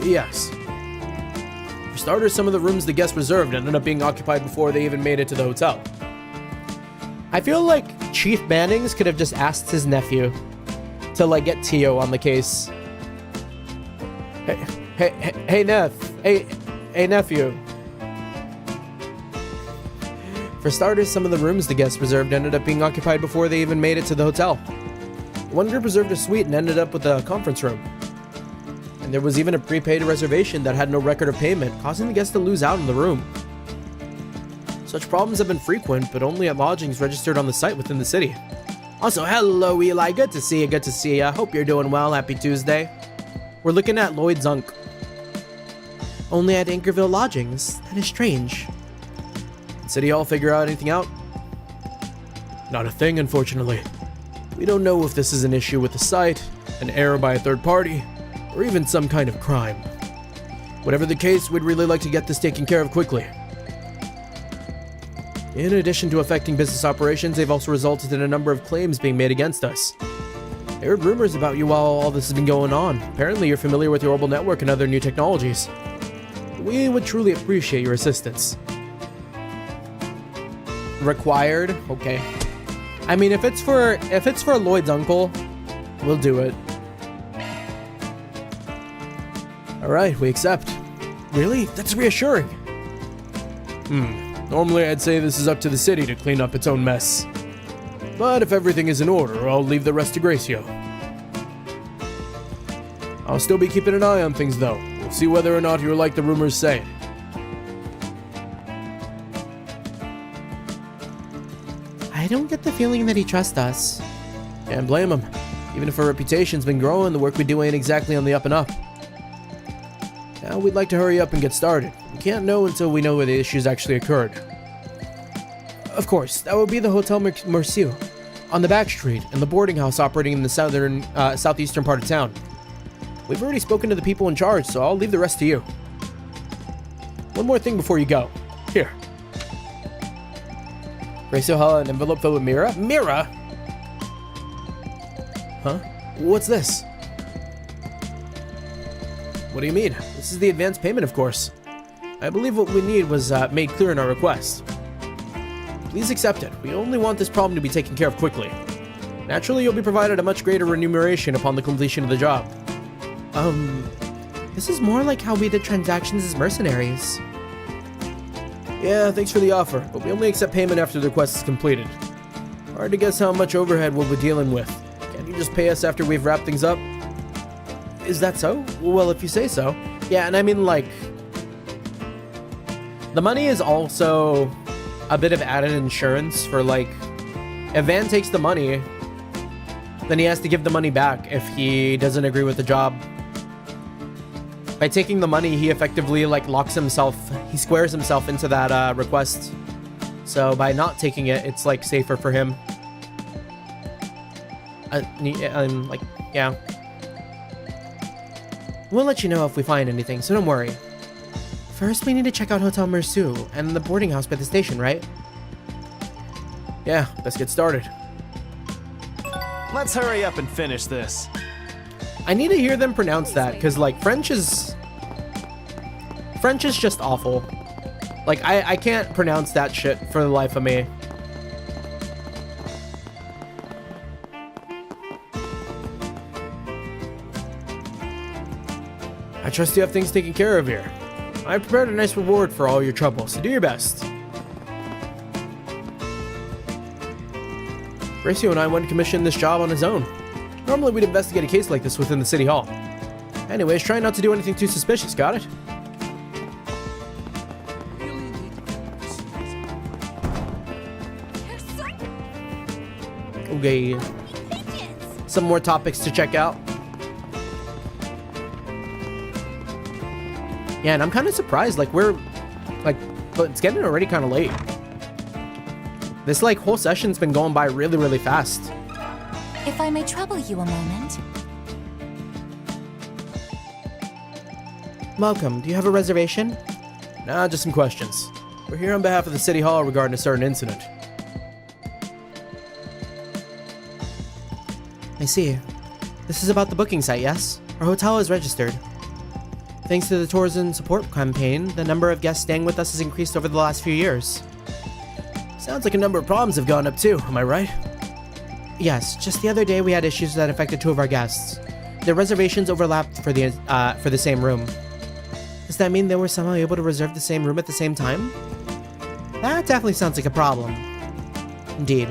Yes. For starters, some of the rooms the guests reserved ended up being occupied before they even made it to the hotel. I feel like Chief Bannings could have just asked his nephew to, like, get Tio on the case. Hey, nephew. For starters, some of the rooms the guests reserved ended up being occupied before they even made it to the hotel. One group reserved a suite and ended up with a conference room. And there was even a prepaid reservation that had no record of payment, causing the guests to lose out on the room. Such problems have been frequent, but only at lodgings registered on the site within the city. Also, hello Eli, good to see you, Hope you're doing well, happy Tuesday. We're looking at Lloyd's Unk. Only at Anchorville lodgings? That is strange. Did City Hall figure out anything out? Not a thing, unfortunately. We don't know if this is an issue with the site, an error by a third party, or even some kind of crime. Whatever the case, we'd really like to get this taken care of quickly. In addition to affecting business operations, they've also resulted in a number of claims being made against us. I heard rumors about you while all this has been going on. Apparently you're familiar with the orbital network and other new technologies. We would truly appreciate your assistance. Required? Okay. I mean, if it's for Lloyd's uncle, we'll do it. Alright, we accept. Really? That's reassuring. Normally I'd say this is up to the city to clean up its own mess. But if everything is in order, I'll leave the rest to Gracio. I'll still be keeping an eye on things though. We'll see whether or not you're like the rumors say. I don't get the feeling that he trusts us. Can't blame him. Even if our reputation's been growing, the work we do ain't exactly on the up and up. Now we'd like to hurry up and get started. We can't know until we know where the issues actually occurred. Of course, that would be the Hotel Mercier, on the back street, and the boarding house operating in the southeastern part of town. We've already spoken to the people in charge, so I'll leave the rest to you. One more thing before you go. Here. Horacio held an envelope filled with Mira. Mira? Huh? What's this? What do you mean? This is the advance payment, of course. I believe what we need was made clear in our request. Please accept it. We only want this problem to be taken care of quickly. Naturally, you'll be provided a much greater remuneration upon the completion of the job. This is more like how we did transactions as mercenaries. Yeah, thanks for the offer, but we only accept payment after the request is completed. Hard to guess how much overhead we'll be dealing with. Can't you just pay us after we've wrapped things up? Is that so? Well, if you say so. Yeah, and I mean, like, the money is also a bit of added insurance for, like, if Van takes the money, then he has to give the money back if he doesn't agree with the job. By taking the money, he effectively, like, locks himself, he squares himself into that request. So by not taking it, it's, like, safer for him. Like, yeah. We'll let you know if we find anything, so don't worry. First, we need to check out Hotel Mercier and the boarding house by the station, right? Yeah, let's get started. Let's hurry up and finish this. I need to hear them pronounce that, because, like, French is just awful. Like, I can't pronounce that shit for the life of me. I trust you have things taken care of here. I prepared a nice reward for all your trouble, so do your best. Horacio and I went to commission this job on his own. Normally we'd investigate a case like this within the city hall. Anyways, try not to do anything too suspicious, got it? Okay. Some more topics to check out. Yeah, and I'm kind of surprised, like, it's getting already kind of late. This, like, whole session's been going by really, really fast. If I may trouble you a moment. Welcome. Do you have a reservation? Nah, just some questions. We're here on behalf of the City Hall regarding a certain incident. I see. This is about the booking site, yes? Our hotel is registered. Thanks to the tourism support campaign, the number of guests staying with us has increased over the last few years. Sounds like a number of problems have gone up too, am I right? Yes, just the other day we had issues that affected 2 of our guests. Their reservations overlapped for the same room. Does that mean they were somehow able to reserve the same room at the same time? That definitely sounds like a problem. Indeed.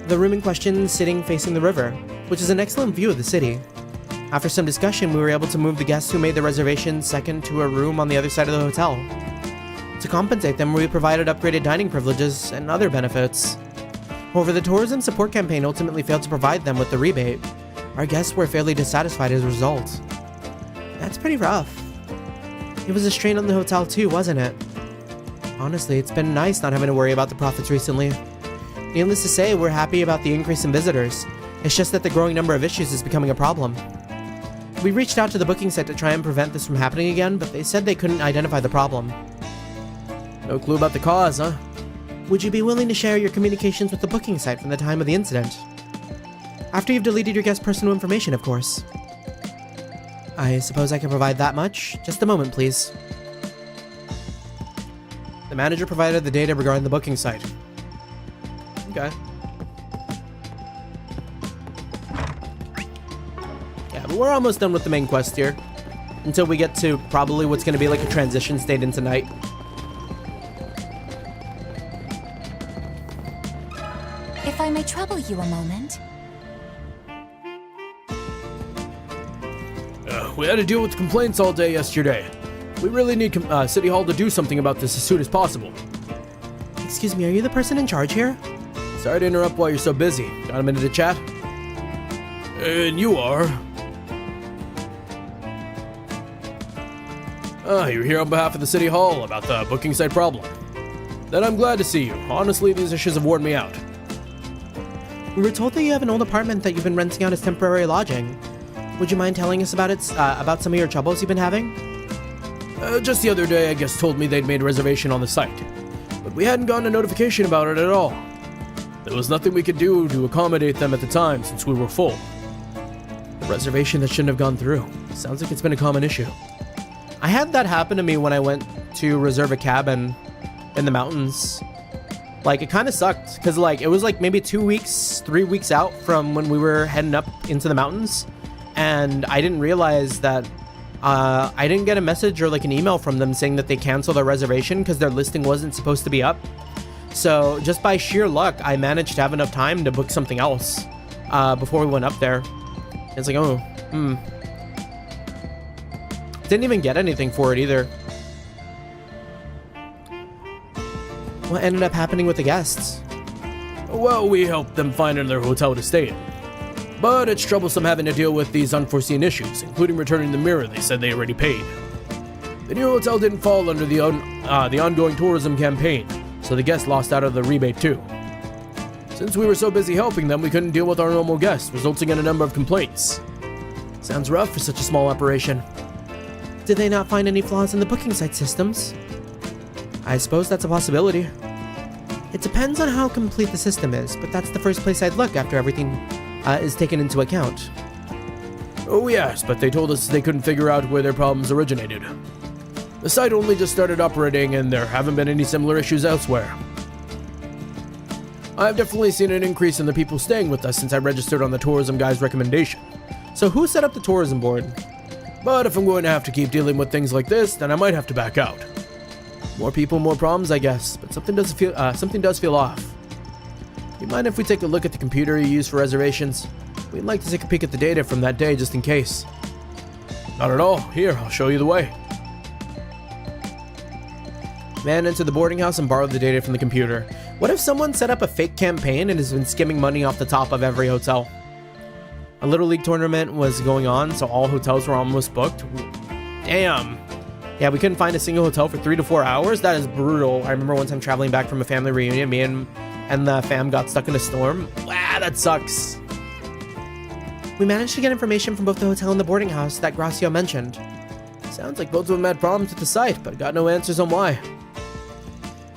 The room in question is sitting facing the river, which is an excellent view of the city. After some discussion, we were able to move the guests who made the reservation second to a room on the other side of the hotel. To compensate them, we provided upgraded dining privileges and other benefits. However, the tourism support campaign ultimately failed to provide them with the rebate. Our guests were fairly dissatisfied as a result. That's pretty rough. It was a strain on the hotel too, wasn't it? Honestly, it's been nice not having to worry about the profits recently. Needless to say, we're happy about the increase in visitors. It's just that the growing number of issues is becoming a problem. We reached out to the booking site to try and prevent this from happening again, but they said they couldn't identify the problem. No clue about the cause, huh? Would you be willing to share your communications with the booking site from the time of the incident? After you've deleted your guest's personal information, of course. I suppose I can provide that much? Just a moment, please. The manager provided the data regarding the booking site. Okay. Yeah, but we're almost done with the main quest here. Until we get to probably what's going to be like a transition state into night. If I may trouble you a moment. We had to deal with complaints all day yesterday. We really need City Hall to do something about this as soon as possible. Excuse me, are you the person in charge here? Sorry to interrupt while you're so busy. Got a minute to chat? And you are? You're here on behalf of the City Hall about the booking site problem. Then I'm glad to see you. Honestly, these issues have worn me out. We were told that you have an old apartment that you've been renting out as temporary lodging. Would you mind telling us about some of your troubles you've been having? Just the other day, I guess told me they'd made a reservation on the site. But we hadn't gotten a notification about it at all. There was nothing we could do to accommodate them at the time since we were full. A reservation that shouldn't have gone through. Sounds like it's been a common issue. I had that happen to me when I went to reserve a cabin in the mountains. Like, it kind of sucked, because, like, it was, like, maybe 3 weeks out from when we were heading up into the mountains, and I didn't realize that I didn't get a message or, like, an email from them saying that they canceled our reservation because their listing wasn't supposed to be up. So, just by sheer luck, I managed to have enough time to book something else before we went up there. It's like, Didn't even get anything for it either. What ended up happening with the guests? Well, we helped them find another hotel to stay in. But it's troublesome having to deal with these unforeseen issues, including returning the mirror they said they already paid. The new hotel didn't fall under the ongoing tourism campaign, so the guests lost out of the rebate too. Since we were so busy helping them, we couldn't deal with our normal guests, resulting in a number of complaints. Sounds rough for such a small operation. Did they not find any flaws in the booking site systems? I suppose that's a possibility. It depends on how complete the system is, but that's the first place I'd look after everything is taken into account. Oh yes, but they told us they couldn't figure out where their problems originated. The site only just started operating and there haven't been any similar issues elsewhere. I've definitely seen an increase in the people staying with us since I registered on the tourism guy's recommendation. So who set up the tourism board? But if I'm going to have to keep dealing with things like this, then I might have to back out. More people, more problems, I guess, but something does feel off. You mind if we take a look at the computer you use for reservations? We'd like to take a peek at the data from that day just in case. Not at all. Here, I'll show you the way. Man entered the boarding house and borrowed the data from the computer. What if someone set up a fake campaign and has been skimming money off the top of every hotel? A Little League tournament was going on, so all hotels were almost booked. Damn. Yeah, we couldn't find a single hotel for 3 to 4 hours. That is brutal. I remember one time traveling back from a family reunion, me and the fam got stuck in a storm. Wow, that sucks. We managed to get information from both the hotel and the boarding house that Gracio mentioned. Sounds like both of them had problems with the site, but got no answers on why.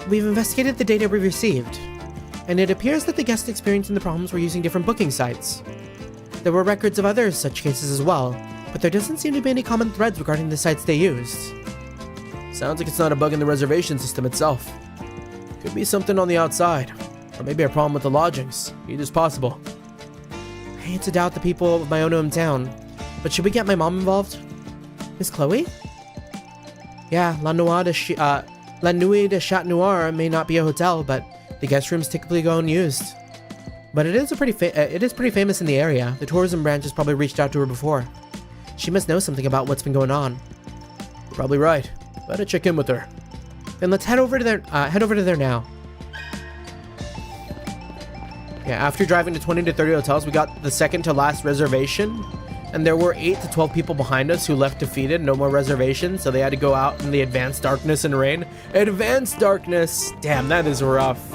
We've investigated the data we received, and it appears that the guests experiencing the problems were using different booking sites. There were records of other such cases as well, but there doesn't seem to be any common threads regarding the sites they used. Sounds like it's not a bug in the reservation system itself. Could be something on the outside, or maybe a problem with the lodgings. Either's possible. I hate to doubt the people of my own hometown, but should we get my mom involved? Miss Chloe? Yeah, La Nuit de Chat Noir may not be a hotel, but the guest rooms typically go unused. But it is pretty famous in the area. The tourism branch has probably reached out to her before. She must know something about what's been going on. You're probably right. Better check in with her. Then let's head over to there now. Yeah, after driving to 20 to 30 hotels, we got the second to last reservation, and there were 8 to 12 people behind us who left defeated, no more reservations, so they had to go out in the advanced darkness and rain. Advanced darkness! Damn, that is rough.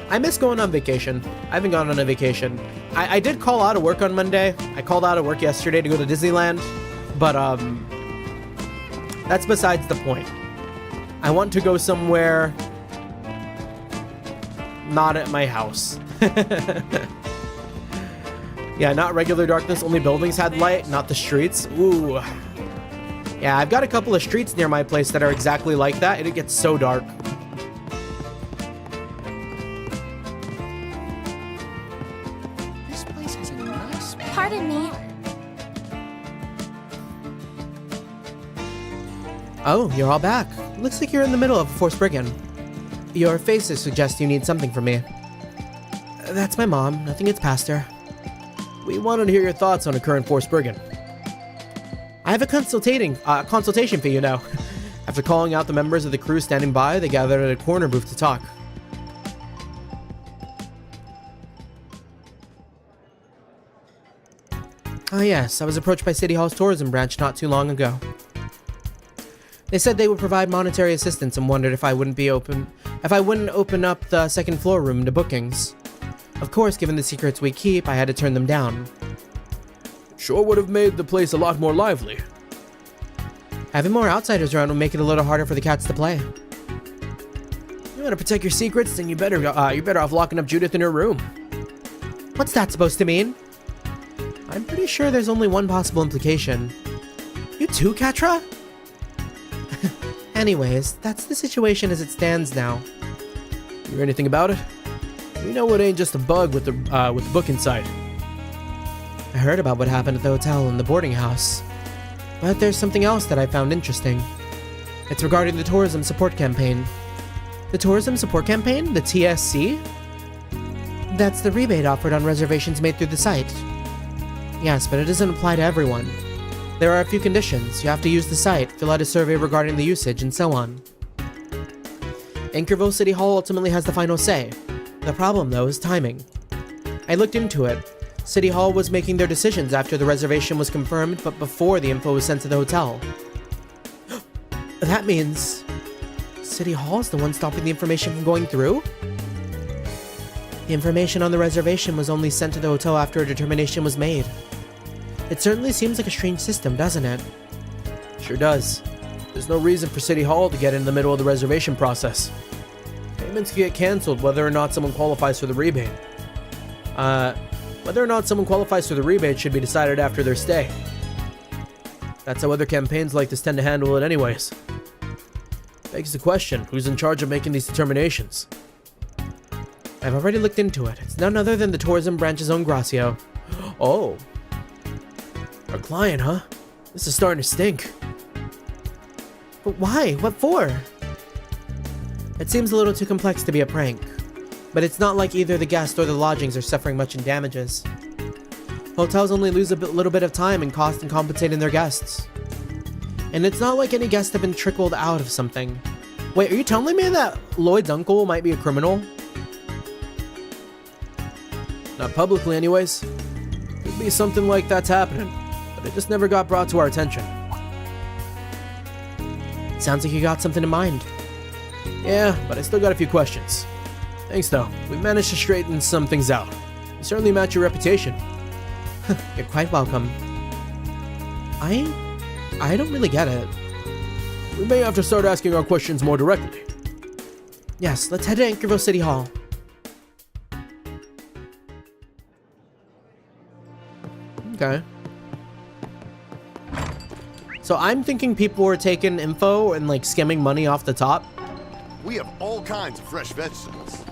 I miss going on vacation. I haven't gone on a vacation. I did call out of work on Monday. I called out of work yesterday to go to Disneyland, but that's besides the point. I want to go somewhere not at my house. Yeah, not regular darkness, only buildings had light, not the streets. Ooh. Yeah, I've got a couple of streets near my place that are exactly like that, and it gets so dark. This place has a nice... Pardon me. Oh, you're all back. Looks like you're in the middle of a Force Brigand. Your faces suggest you need something from me. That's my mom. Nothing gets past her. We wanted to hear your thoughts on a current Force Brigand. I have a consultation fee, you know. After calling out the members of the crew standing by, they gathered at a corner booth to talk. Oh yes, I was approached by City Hall's tourism branch not too long ago. They said they would provide monetary assistance and wondered if I wouldn't open up the second floor room to bookings. Of course, given the secrets we keep, I had to turn them down. Sure would have made the place a lot more lively. Having more outsiders around will make it a little harder for the cats to play. You want to protect your secrets, then you're better off locking up Judith in her room. What's that supposed to mean? I'm pretty sure there's only one possible implication. You too, Catra? Anyways, that's the situation as it stands now. You hear anything about it? We know it ain't just a bug with the book inside. I heard about what happened at the hotel and the boarding house. But there's something else that I found interesting. It's regarding the tourism support campaign. The tourism support campaign? The TSC? That's the rebate offered on reservations made through the site. Yes, but it doesn't apply to everyone. There are a few conditions. You have to use the site, fill out a survey regarding the usage, and so on. Anchorville City Hall ultimately has the final say. The problem, though, is timing. I looked into it. City Hall was making their decisions after the reservation was confirmed, but before the info was sent to the hotel. That means City Hall is the one stopping the information from going through? The information on the reservation was only sent to the hotel after a determination was made. It certainly seems like a strange system, doesn't it? Sure does. There's no reason for City Hall to get in the middle of the reservation process. Payments get cancelled whether or not someone qualifies for the rebate. Whether or not someone qualifies for the rebate should be decided after their stay. That's how other campaigns like this tend to handle it anyways. Begs the question, who's in charge of making these determinations? I've already looked into it. It's none other than the tourism branch's own Gracio. Oh. Our client, huh? This is starting to stink. But why? What for? It seems a little too complex to be a prank. But it's not like either the guests or the lodgings are suffering much in damages. Hotels only lose a little bit of time and cost in compensating their guests. And it's not like any guests have been trickled out of something. Wait, are you telling me that Lloyd's uncle might be a criminal? Not publicly anyways. Could be something like that's happening, but it just never got brought to our attention. Sounds like you got something in mind. Yeah, but I still got a few questions. Thanks though, we managed to straighten some things out. You certainly match your reputation. You're quite welcome. I don't really get it. We may have to start asking our questions more directly. Yes, let's head to Anchorville City Hall. Okay. So I'm thinking people were taking info and like skimming money off the top. We have all kinds of fresh vegetables.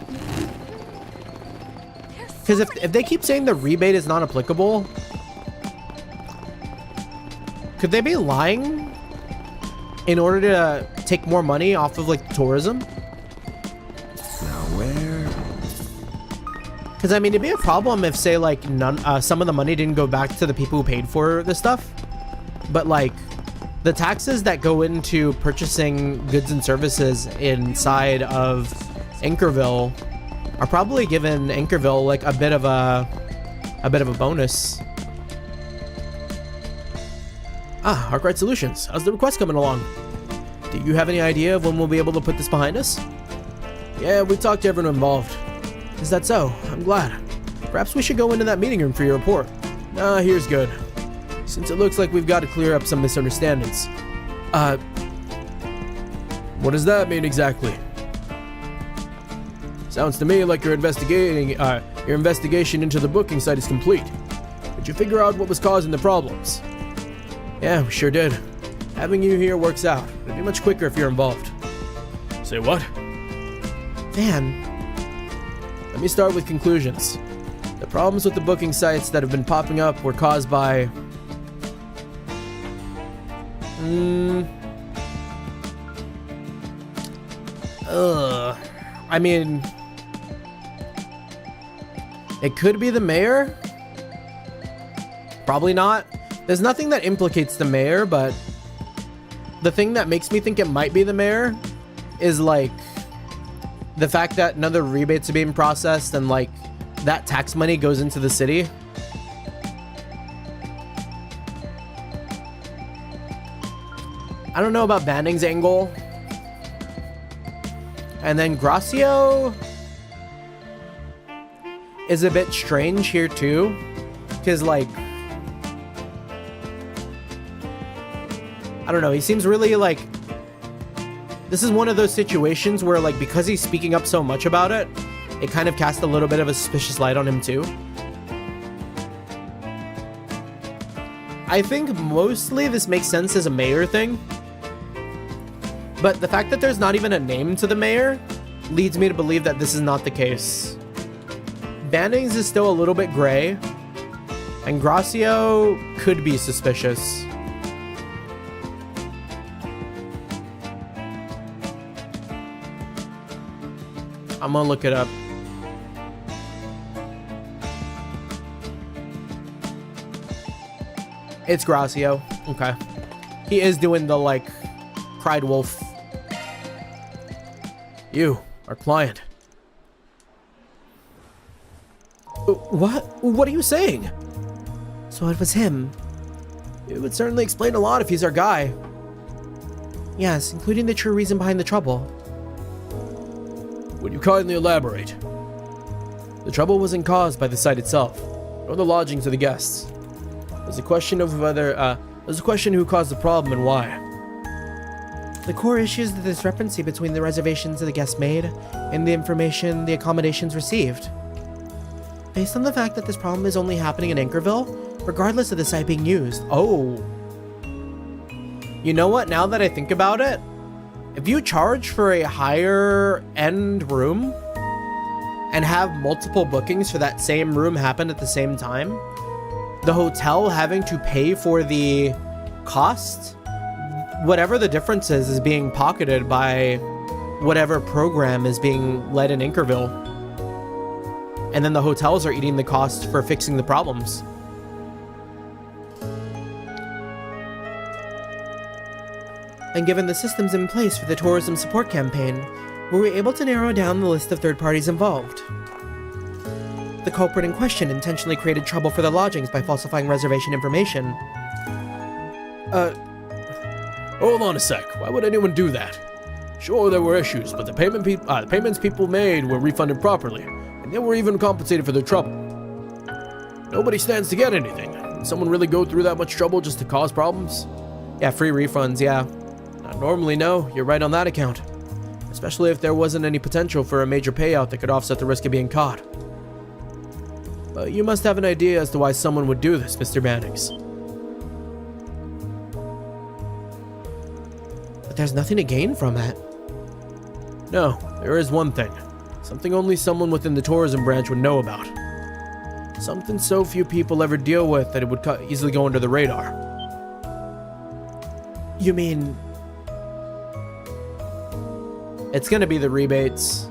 Because if they keep saying the rebate is not applicable, could they be lying in order to take more money off of like tourism? Now where? Because I mean, it'd be a problem if, say, like some of the money didn't go back to the people who paid for the stuff, but like the taxes that go into purchasing goods and services inside of Anchorville are probably giving Anchorville like a bit of a bonus. Ah, Arkwright Solutions. How's the request coming along? Do you have any idea of when we'll be able to put this behind us? Yeah, we talked to everyone involved. Is that so? I'm glad. Perhaps we should go into that meeting room for your report. Nah, here's good. Since it looks like we've got to clear up some misunderstandings. What does that mean exactly? Sounds to me like your investigation into the booking site is complete. Did you figure out what was causing the problems? Yeah, we sure did. Having you here works out. It'd be much quicker if you're involved. Say what? Van. Let me start with conclusions. The problems with the booking sites that have been popping up were caused by... I mean... It could be the mayor? Probably not. There's nothing that implicates the mayor, but the thing that makes me think it might be the mayor is like the fact that none of the rebates are being processed and like that tax money goes into the city. I don't know about Banning's angle. And then Gracio is a bit strange here too. Because like, I don't know, he seems really like, this is one of those situations where like, because he's speaking up so much about it, it kind of casts a little bit of a suspicious light on him too. I think mostly this makes sense as a mayor thing. But the fact that there's not even a name to the mayor leads me to believe that this is not the case. Banning's is still a little bit gray, and Gracio could be suspicious. I'm gonna look it up. It's Gracio. Okay. He is doing the, like, cried wolf. You, our client. What? What are you saying? So it was him. It would certainly explain a lot if he's our guy. Yes, including the true reason behind the trouble. Would you kindly elaborate? The trouble wasn't caused by the site itself, nor the lodgings of the guests. It was a question of whether, it was a question who caused the problem and why. The core issue is the discrepancy between the reservations the guests made and the information the accommodations received. Based on the fact that this problem is only happening in Anchorville, regardless of the site being used. Oh. You know what? Now that I think about it, if you charge for a higher end room and have multiple bookings for that same room happen at the same time, the hotel having to pay for the cost, whatever the difference is being pocketed by whatever program is being led in Anchorville. And then the hotels are eating the cost for fixing the problems. And given the systems in place for the tourism support campaign, we were able to narrow down the list of third parties involved. The culprit in question intentionally created trouble for the lodgings by falsifying reservation information. Hold on a sec. Why would anyone do that? Sure, there were issues, but the payments people made were refunded properly, and they were even compensated for their trouble. Nobody stands to get anything. Would someone really go through that much trouble just to cause problems? Yeah, free refunds, yeah. Normally, no. You're right on that account. Especially if there wasn't any potential for a major payout that could offset the risk of being caught. But you must have an idea as to why someone would do this, Mr. Mannix. But there's nothing to gain from it. No, there is one thing. Something only someone within the tourism branch would know about. Something so few people ever deal with that it would easily go under the radar. You mean... It's gonna be the rebates.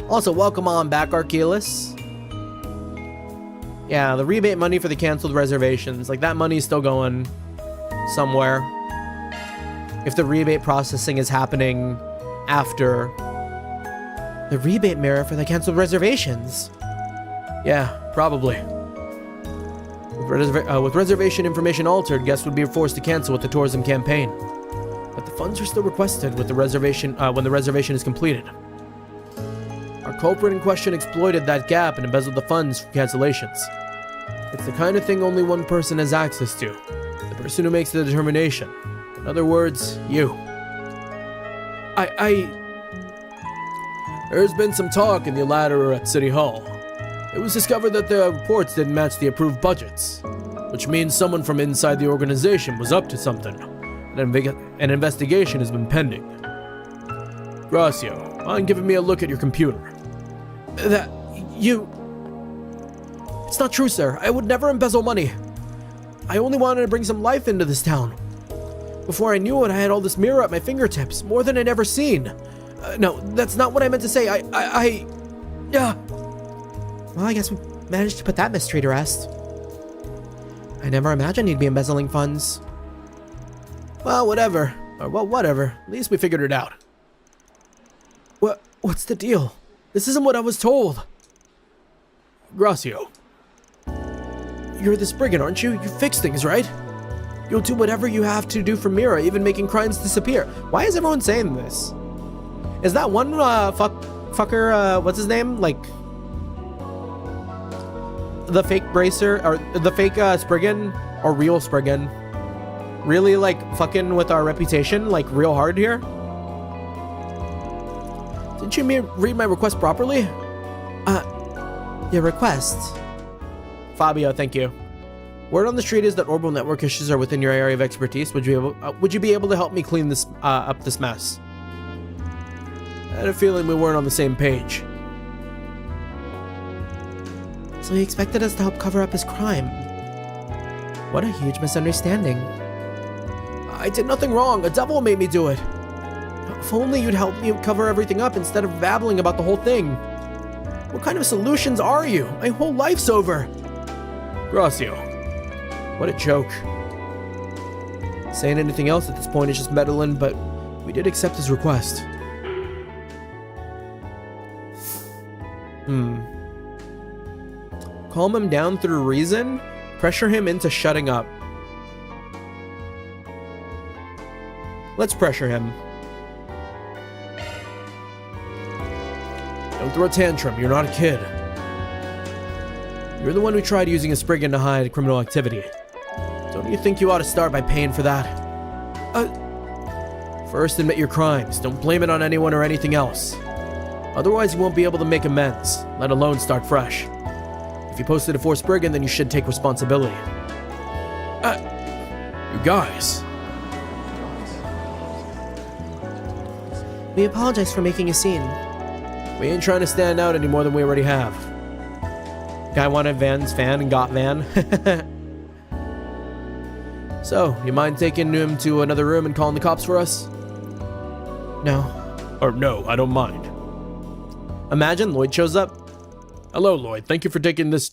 Also, welcome on back, Archelaus. Yeah, the rebate money for the canceled reservations. Like, that money's still going somewhere. If the rebate processing is happening after the rebate mirror for the canceled reservations. Yeah, probably. With reservation information altered, guests would be forced to cancel with the tourism campaign. But the funds are still requested with the reservation when the reservation is completed. Our culprit in question exploited that gap and embezzled the funds from cancellations. It's the kind of thing only one person has access to. The person who makes the determination. In other words, you. There's been some talk in the latter at City Hall. It was discovered that the reports didn't match the approved budgets, which means someone from inside the organization was up to something. An investigation has been pending. Gracio, mind giving me a look at your computer? It's not true, sir. I would never embezzle money. I only wanted to bring some life into this town. Before I knew it, I had all this mirror at my fingertips, more than I'd ever seen. No, that's not what I meant to say. Yeah. Well, I guess we managed to put that mystery to rest. I never imagined he'd be embezzling funds. Well, whatever. Whatever. At least we figured it out. What's the deal? This isn't what I was told. Gracio. You're this brigand, aren't you? You fix things, right? You'll do whatever you have to do for Mira, even making crimes disappear. Why is everyone saying this? Is that one fucker, what's his name? Like, the fake bracer, or the fake Spriggan, or real Spriggan, really like fucking with our reputation, like real hard here? Didn't you read my request properly? Your request? Fabio, thank you. Word on the street is that orbital network issues are within your area of expertise. Would you be able to help me clean this up this mess? I had a feeling we weren't on the same page. So he expected us to help cover up his crime. What a huge misunderstanding. I did nothing wrong. A devil made me do it. If only you'd help me cover everything up instead of babbling about the whole thing. What kind of solutions are you? My whole life's over. Gracio. What a joke. Saying anything else at this point is just meddling, but we did accept his request. Calm him down through reason? Pressure him into shutting up. Let's pressure him. Don't throw a tantrum, you're not a kid. You're the one who tried using a Spriggan to hide criminal activity. Don't you think you ought to start by paying for that? First, admit your crimes. Don't blame it on anyone or anything else. Otherwise, you won't be able to make amends, let alone start fresh. If you posted it for Spriggan, then you should take responsibility. You guys. We apologize for making a scene. We ain't trying to stand out any more than we already have. Guy wanted Van's fan and got Van. So, you mind taking him to another room and calling the cops for us? No. Or no, I don't mind. Imagine Lloyd shows up. Hello, Lloyd. Thank you for taking this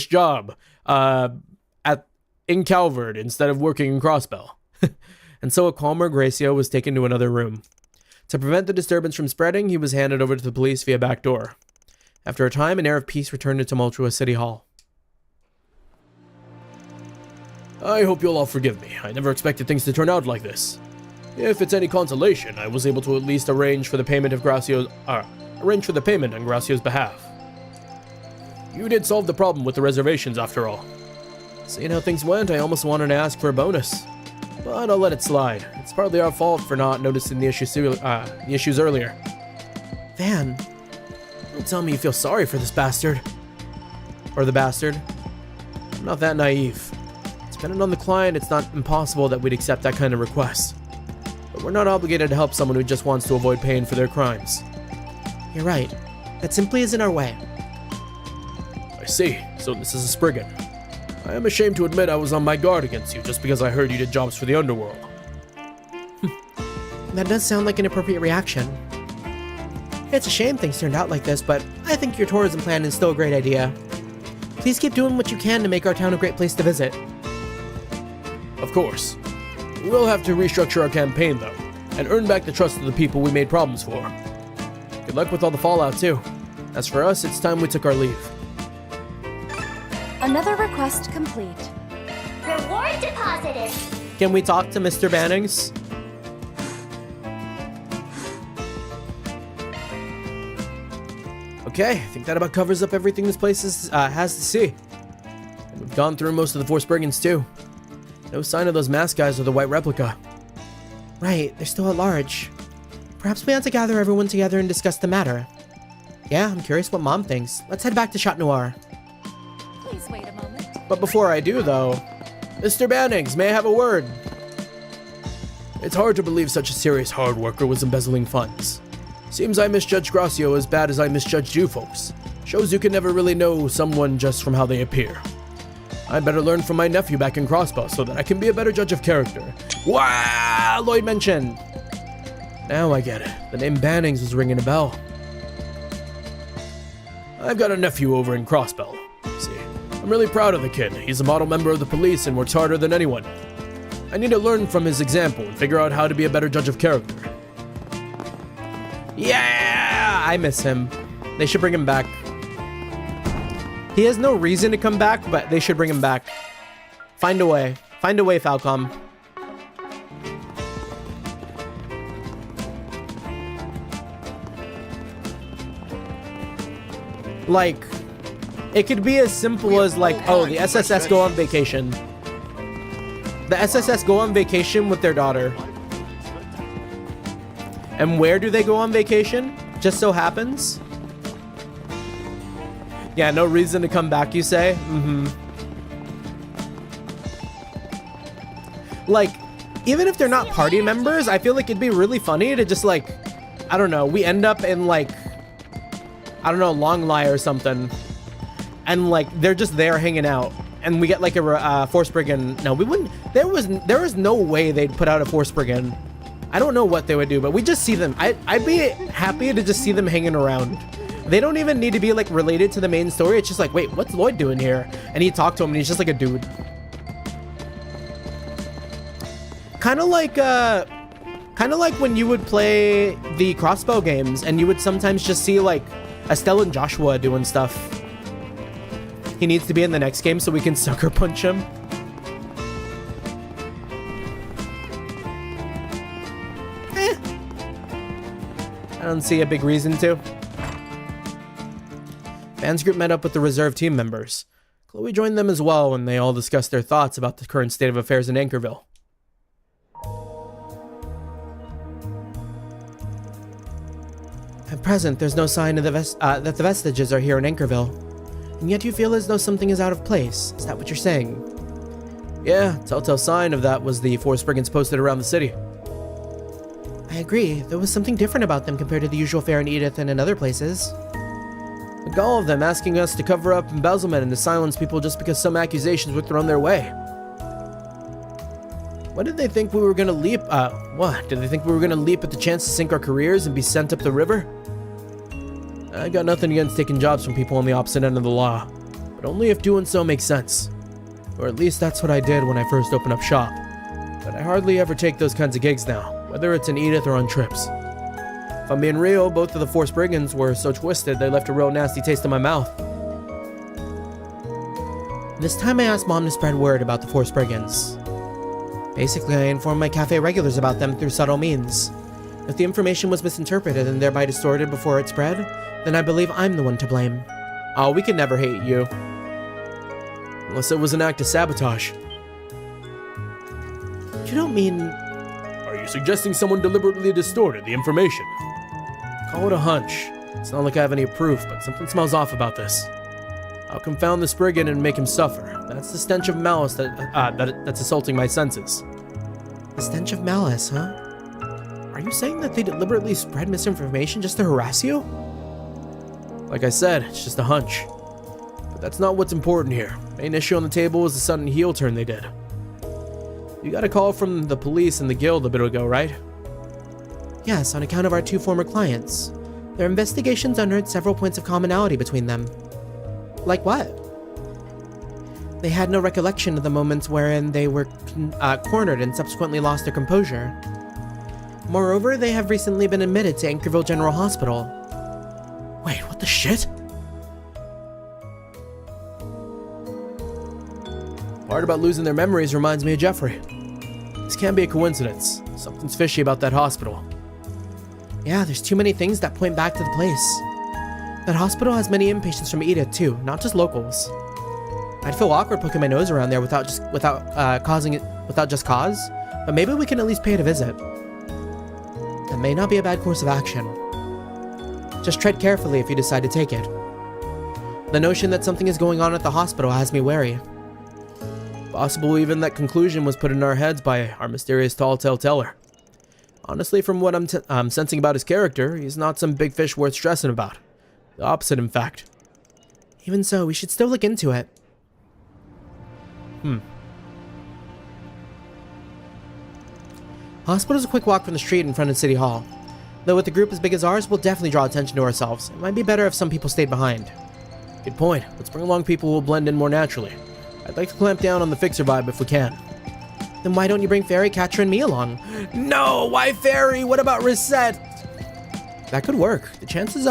job in Calvard instead of working in Crossbell. And so a calmer Gracio was taken to another room. To prevent the disturbance from spreading, he was handed over to the police via back door. After a time, an air of peace returned to tumultuous City Hall. I hope you'll all forgive me. I never expected things to turn out like this. If it's any consolation, I was able to at least arrange for the payment on Gracio's behalf. You did solve the problem with the reservations, after all. Seeing how things went, I almost wanted to ask for a bonus. But I'll let it slide. It's partly our fault for not noticing the issues earlier. Van, don't tell me you feel sorry for this bastard. Or the bastard. I'm not that naive. Depending on the client, it's not impossible that we'd accept that kind of request. But we're not obligated to help someone who just wants to avoid paying for their crimes. You're right. That simply isn't our way. I see. So this is a Spriggan. I am ashamed to admit I was on my guard against you just because I heard you did jobs for the underworld. That does sound like an appropriate reaction. It's a shame things turned out like this, but I think your tourism plan is still a great idea. Please keep doing what you can to make our town a great place to visit. Of course. We'll have to restructure our campaign, though, and earn back the trust of the people we made problems for. Good luck with all the fallout, too. As for us, it's time we took our leave. Another request complete. Reward deposited. Can we talk to Mr. Bannings? Okay, I think that about covers up everything this place has to see. And we've gone through most of the four Spriggans, too. No sign of those masked guys or the white replica. Right, they're still at large. Perhaps we ought to gather everyone together and discuss the matter. Yeah, I'm curious what Mom thinks. Let's head back to Chat Noir. Please wait a moment. But before I do, though, Mr. Bannings, may I have a word? It's hard to believe such a serious hard worker was embezzling funds. Seems I misjudged Gracio as bad as I misjudged you folks. Shows you can never really know someone just from how they appear. I'd better learn from my nephew back in Crossbow so that I can be a better judge of character. Wow! Lloyd mentioned. Now I get it. The name Bannings was ringing a bell. I've got a nephew over in Crossbell. See, I'm really proud of the kid. He's a model member of the police and works harder than anyone. I need to learn from his example and figure out how to be a better judge of character. Yeah! I miss him. They should bring him back. He has no reason to come back, but they should bring him back. Find a way. Find a way, Falcom. Like, it could be as simple as like, oh, the SSS go on vacation. The SSS go on vacation with their daughter. And where do they go on vacation? Just so happens? Yeah, no reason to come back, you say? Mm-hmm. Like, even if they're not party members, I feel like it'd be really funny to just like, I don't know, we end up in like, I don't know, Long Lie or something. And like, they're just there hanging out. And we get like a Force Brigand. No, we wouldn't. There was no way they'd put out a Force Brigand. I don't know what they would do, but we just see them. I'd be happy to just see them hanging around. They don't even need to be like related to the main story. It's just like, wait, what's Lloyd doing here? And you talk to him and he's just like a dude. Kind of like when you would play the crossbow games and you would sometimes just see like Estelle and Joshua doing stuff. He needs to be in the next game so we can sucker punch him. I don't see a big reason to. Fans group met up with the reserve team members. Chloe joined them as well when they all discussed their thoughts about the current state of affairs in Anchorville. At present, there's no sign of that the vestiges are here in Anchorville. And yet you feel as though something is out of place. Is that what you're saying? Yeah, telltale sign of that was the Force Brigands posted around the city. I agree. There was something different about them compared to the usual fare in Edith and in other places. The gall of them asking us to cover up embezzlement and to silence people just because some accusations were thrown their way. What did they think we were gonna leap? What? Did they think we were gonna leap at the chance to sink our careers and be sent up the river? I got nothing against taking jobs from people on the opposite end of the law, but only if doing so makes sense. Or at least that's what I did when I first opened up shop. But I hardly ever take those kinds of gigs now, whether it's in Edith or on trips. If I'm being real, both of the Force Brigands were so twisted they left a real nasty taste in my mouth. This time I asked Mom to spread word about the Force Brigands. Basically, I informed my cafe regulars about them through subtle means. If the information was misinterpreted and thereby distorted before it spread, then I believe I'm the one to blame. Oh, we can never hate you. Unless it was an act of sabotage. You don't mean... Are you suggesting someone deliberately distorted the information? Call it a hunch. It's not like I have any proof, but something smells off about this. I'll confound this brigand and make him suffer. That's the stench of malice that's assaulting my senses. The stench of malice, huh? Are you saying that they deliberately spread misinformation just to harass you? Like I said, it's just a hunch. But that's not what's important here. Main issue on the table is the sudden heel turn they did. You got a call from the police and the guild a bit ago, right? Yes, on account of our two former clients. Their investigations unearthed several points of commonality between them. Like what? They had no recollection of the moments wherein they were cornered and subsequently lost their composure. Moreover, they have recently been admitted to Anchorville General Hospital. Wait, what the shit? Part about losing their memories reminds me of Jeffrey. This can't be a coincidence. Something's fishy about that hospital. Yeah, there's too many things that point back to the place. That hospital has many inpatients from Edith too, not just locals. I'd feel awkward poking my nose around there without just cause, but maybe we can at least pay it a visit. That may not be a bad course of action. Just tread carefully if you decide to take it. The notion that something is going on at the hospital has me wary. Possible even that conclusion was put in our heads by our mysterious tall tale teller. Honestly, from what I'm sensing about his character, he's not some big fish worth stressing about. The opposite, in fact. Even so, we should still look into it. Hospital's a quick walk from the street in front of City Hall. Though with a group as big as ours, we'll definitely draw attention to ourselves. It might be better if some people stayed behind. Good point. Let's bring along people who will blend in more naturally. I'd like to clamp down on the fixer vibe if we can. Then why don't you bring Fairy, Catcher, and me along? No! Why Fairy? What about Reset? That could work. The chances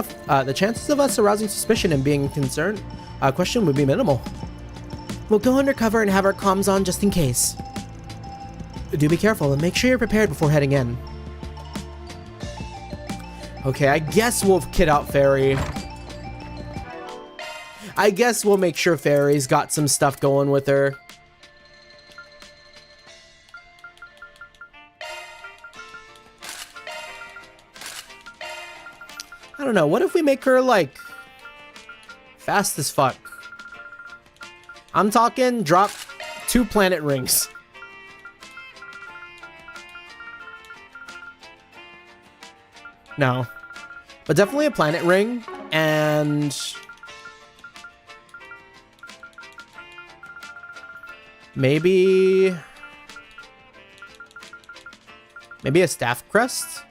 of us arousing suspicion and being questioned would be minimal. We'll go undercover and have our comms on just in case. Do be careful and make sure you're prepared before heading in. Okay, I guess we'll kit out Fairy. I guess we'll make sure Fairy's got some stuff going with her. I don't know, what if we make her, like, fast as fuck? I'm talking drop 2 planet rings. No. But definitely a planet ring, and... maybe a staff crest?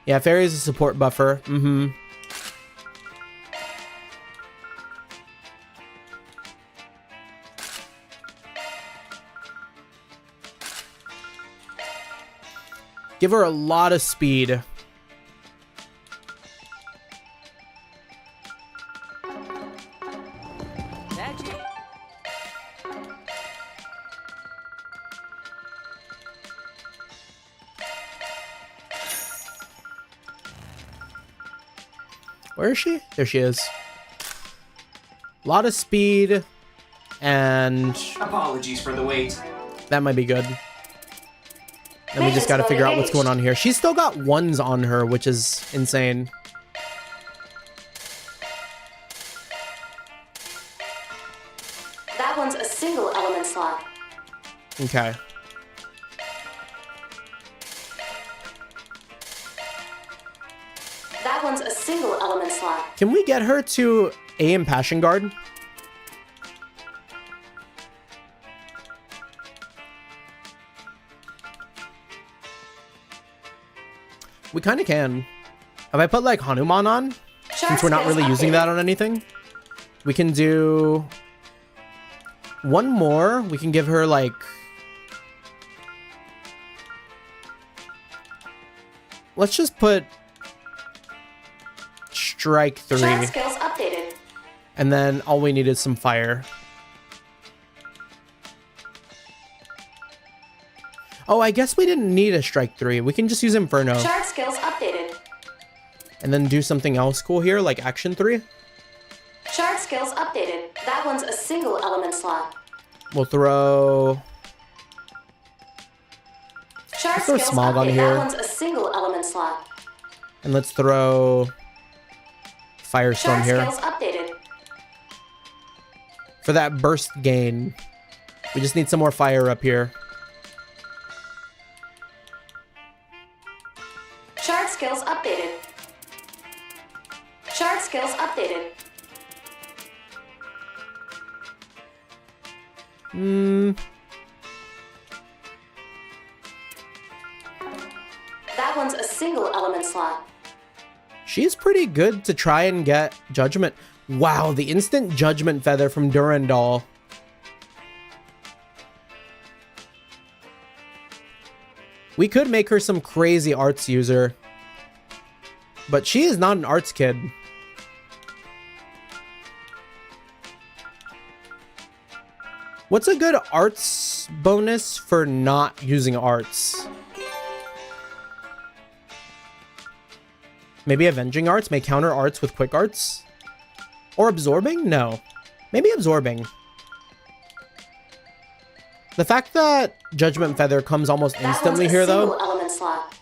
Yeah, Fairy's a support buffer. Mm-hmm. Give her a lot of speed. Where is she? There she is. A lot of speed, and... Apologies for the wait. That might be good. And we just gotta figure out what's going on here. She's still got 1s on her, which is insane. That one's a single element slot. Okay. That one's a single element slot. Can we get her to AM Passion Guard? We kind of can. If I put like Hanuman on, since we're not really using that on anything, we can do one more. We can give her like... let's just put Strike 3. Chart skills updated. And then all we need is some fire. Oh, I guess we didn't need a Strike 3. We can just use Inferno. Chart skills updated. And then do something else cool here, like Action 3. Chart skills updated. That one's a single element slot. We'll throw... Chart let's throw skills Smog on updated. here. That one's a single element slot. And let's throw... Firestorm Chart here. skills updated. For that burst gain. We just need some more fire up here. Chart skills updated. Chart skills updated. That one's a single element slot. She's pretty good to try and get Judgment. Wow, the instant Judgment Feather from Durandal. We could make her some crazy arts user. But she is not an arts kid. What's a good arts bonus for not using arts? Maybe Avenging Arts may counter arts with quick arts? Or Absorbing? No. Maybe Absorbing. The fact that Judgment Feather comes almost instantly here, though. Element slot.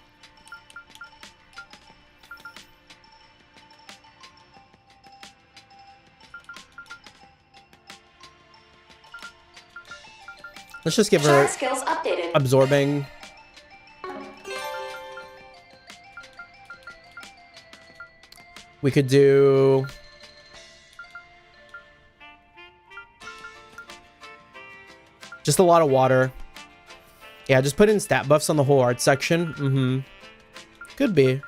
Let's just give her Chart skills updated. Absorbing. We could do... just a lot of water. Yeah, just put in stat buffs on the whole art section. Could be.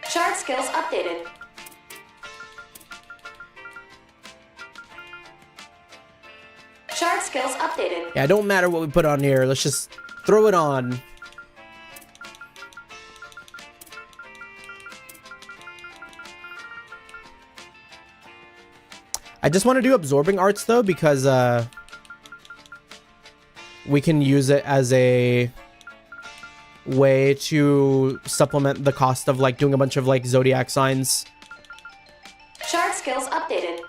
Chart skills updated. Chart skills updated. Yeah, it don't matter what we put on here. Let's just throw it on. I just want to do absorbing arts though, because we can use it as a way to supplement the cost of like doing a bunch of like zodiac signs. Shard skills updated.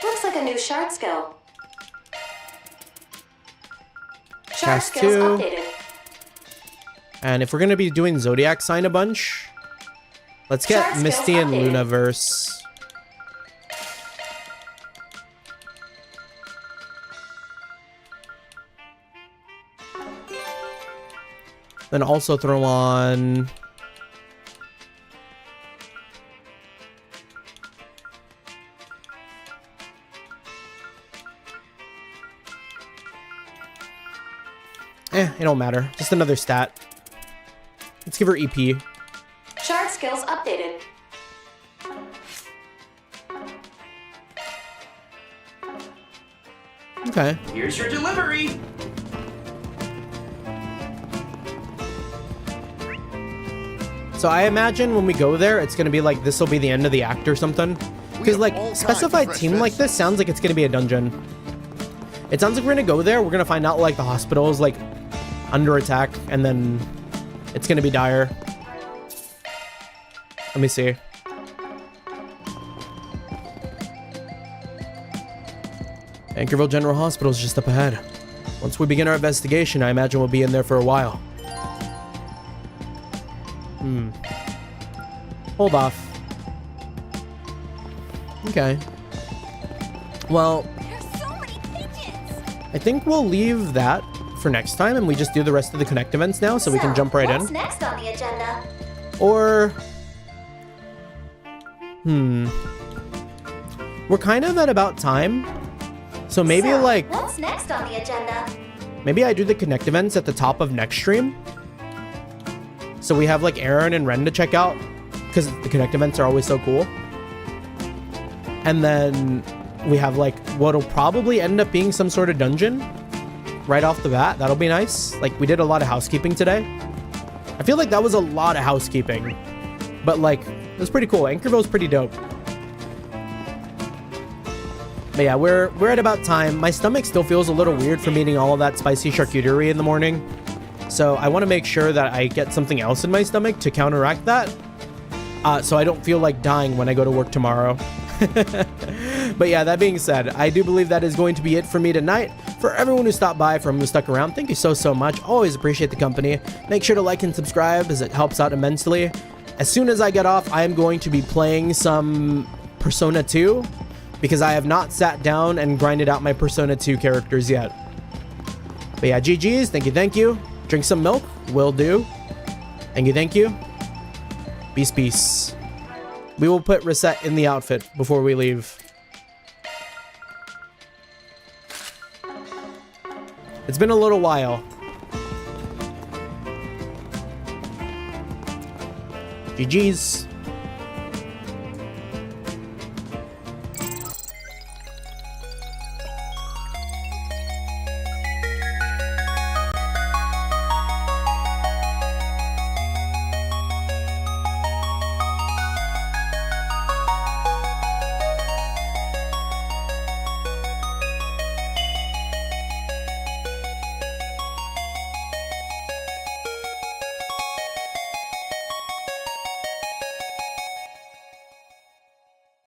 Looks like a new shard skill. Shard Cast skills 2. updated. And if we're going to be doing zodiac sign a bunch, let's get Shard skills Misty and updated. Lunaverse. Then also throw on it don't matter. Just another stat. Let's give her EP. Shard skills updated. Okay. Here's your delivery. So I imagine when we go there, it's gonna be like this will be the end of the act or something. Because like specified team like this sounds like it's gonna be a dungeon. It sounds like we're gonna go there. We're gonna find out like the hospital is like under attack, and then it's gonna be dire. Let me see. Anchorville General Hospital is just up ahead. Once we begin our investigation, I imagine we'll be in there for a while. Hold off. Okay. Well, I think we'll leave that for next time, and we just do the rest of the Connect events now, so we can jump right What's in. next on the agenda? Or... We're kind of at about time. So maybe like... What's next on the agenda? Maybe I do the Connect events at the top of next stream. So we have like Aaron and Ren to check out, because the Connect events are always so cool. And then we have like what'll probably end up being some sort of dungeon right off the bat. That'll be nice. Like we did a lot of housekeeping today. I feel like that was a lot of housekeeping, but like it was pretty cool. Anchorville's pretty dope. But yeah, we're at about time. My stomach still feels a little weird from eating all of that spicy charcuterie in the morning. So I want to make sure that I get something else in my stomach to counteract that. So I don't feel like dying when I go to work tomorrow. But yeah, that being said, I do believe that is going to be it for me tonight. For everyone who stopped by, for everyone who stuck around, thank you so much. Always appreciate the company. Make sure to like and subscribe as it helps out immensely. As soon as I get off, I am going to be playing some Persona 2 because I have not sat down and grinded out my Persona 2 characters yet. But yeah, GG's, thank you. Drink some milk, will do. Thank you. Peace. We will put Reset in the outfit before we leave. It's been a little while. GG's.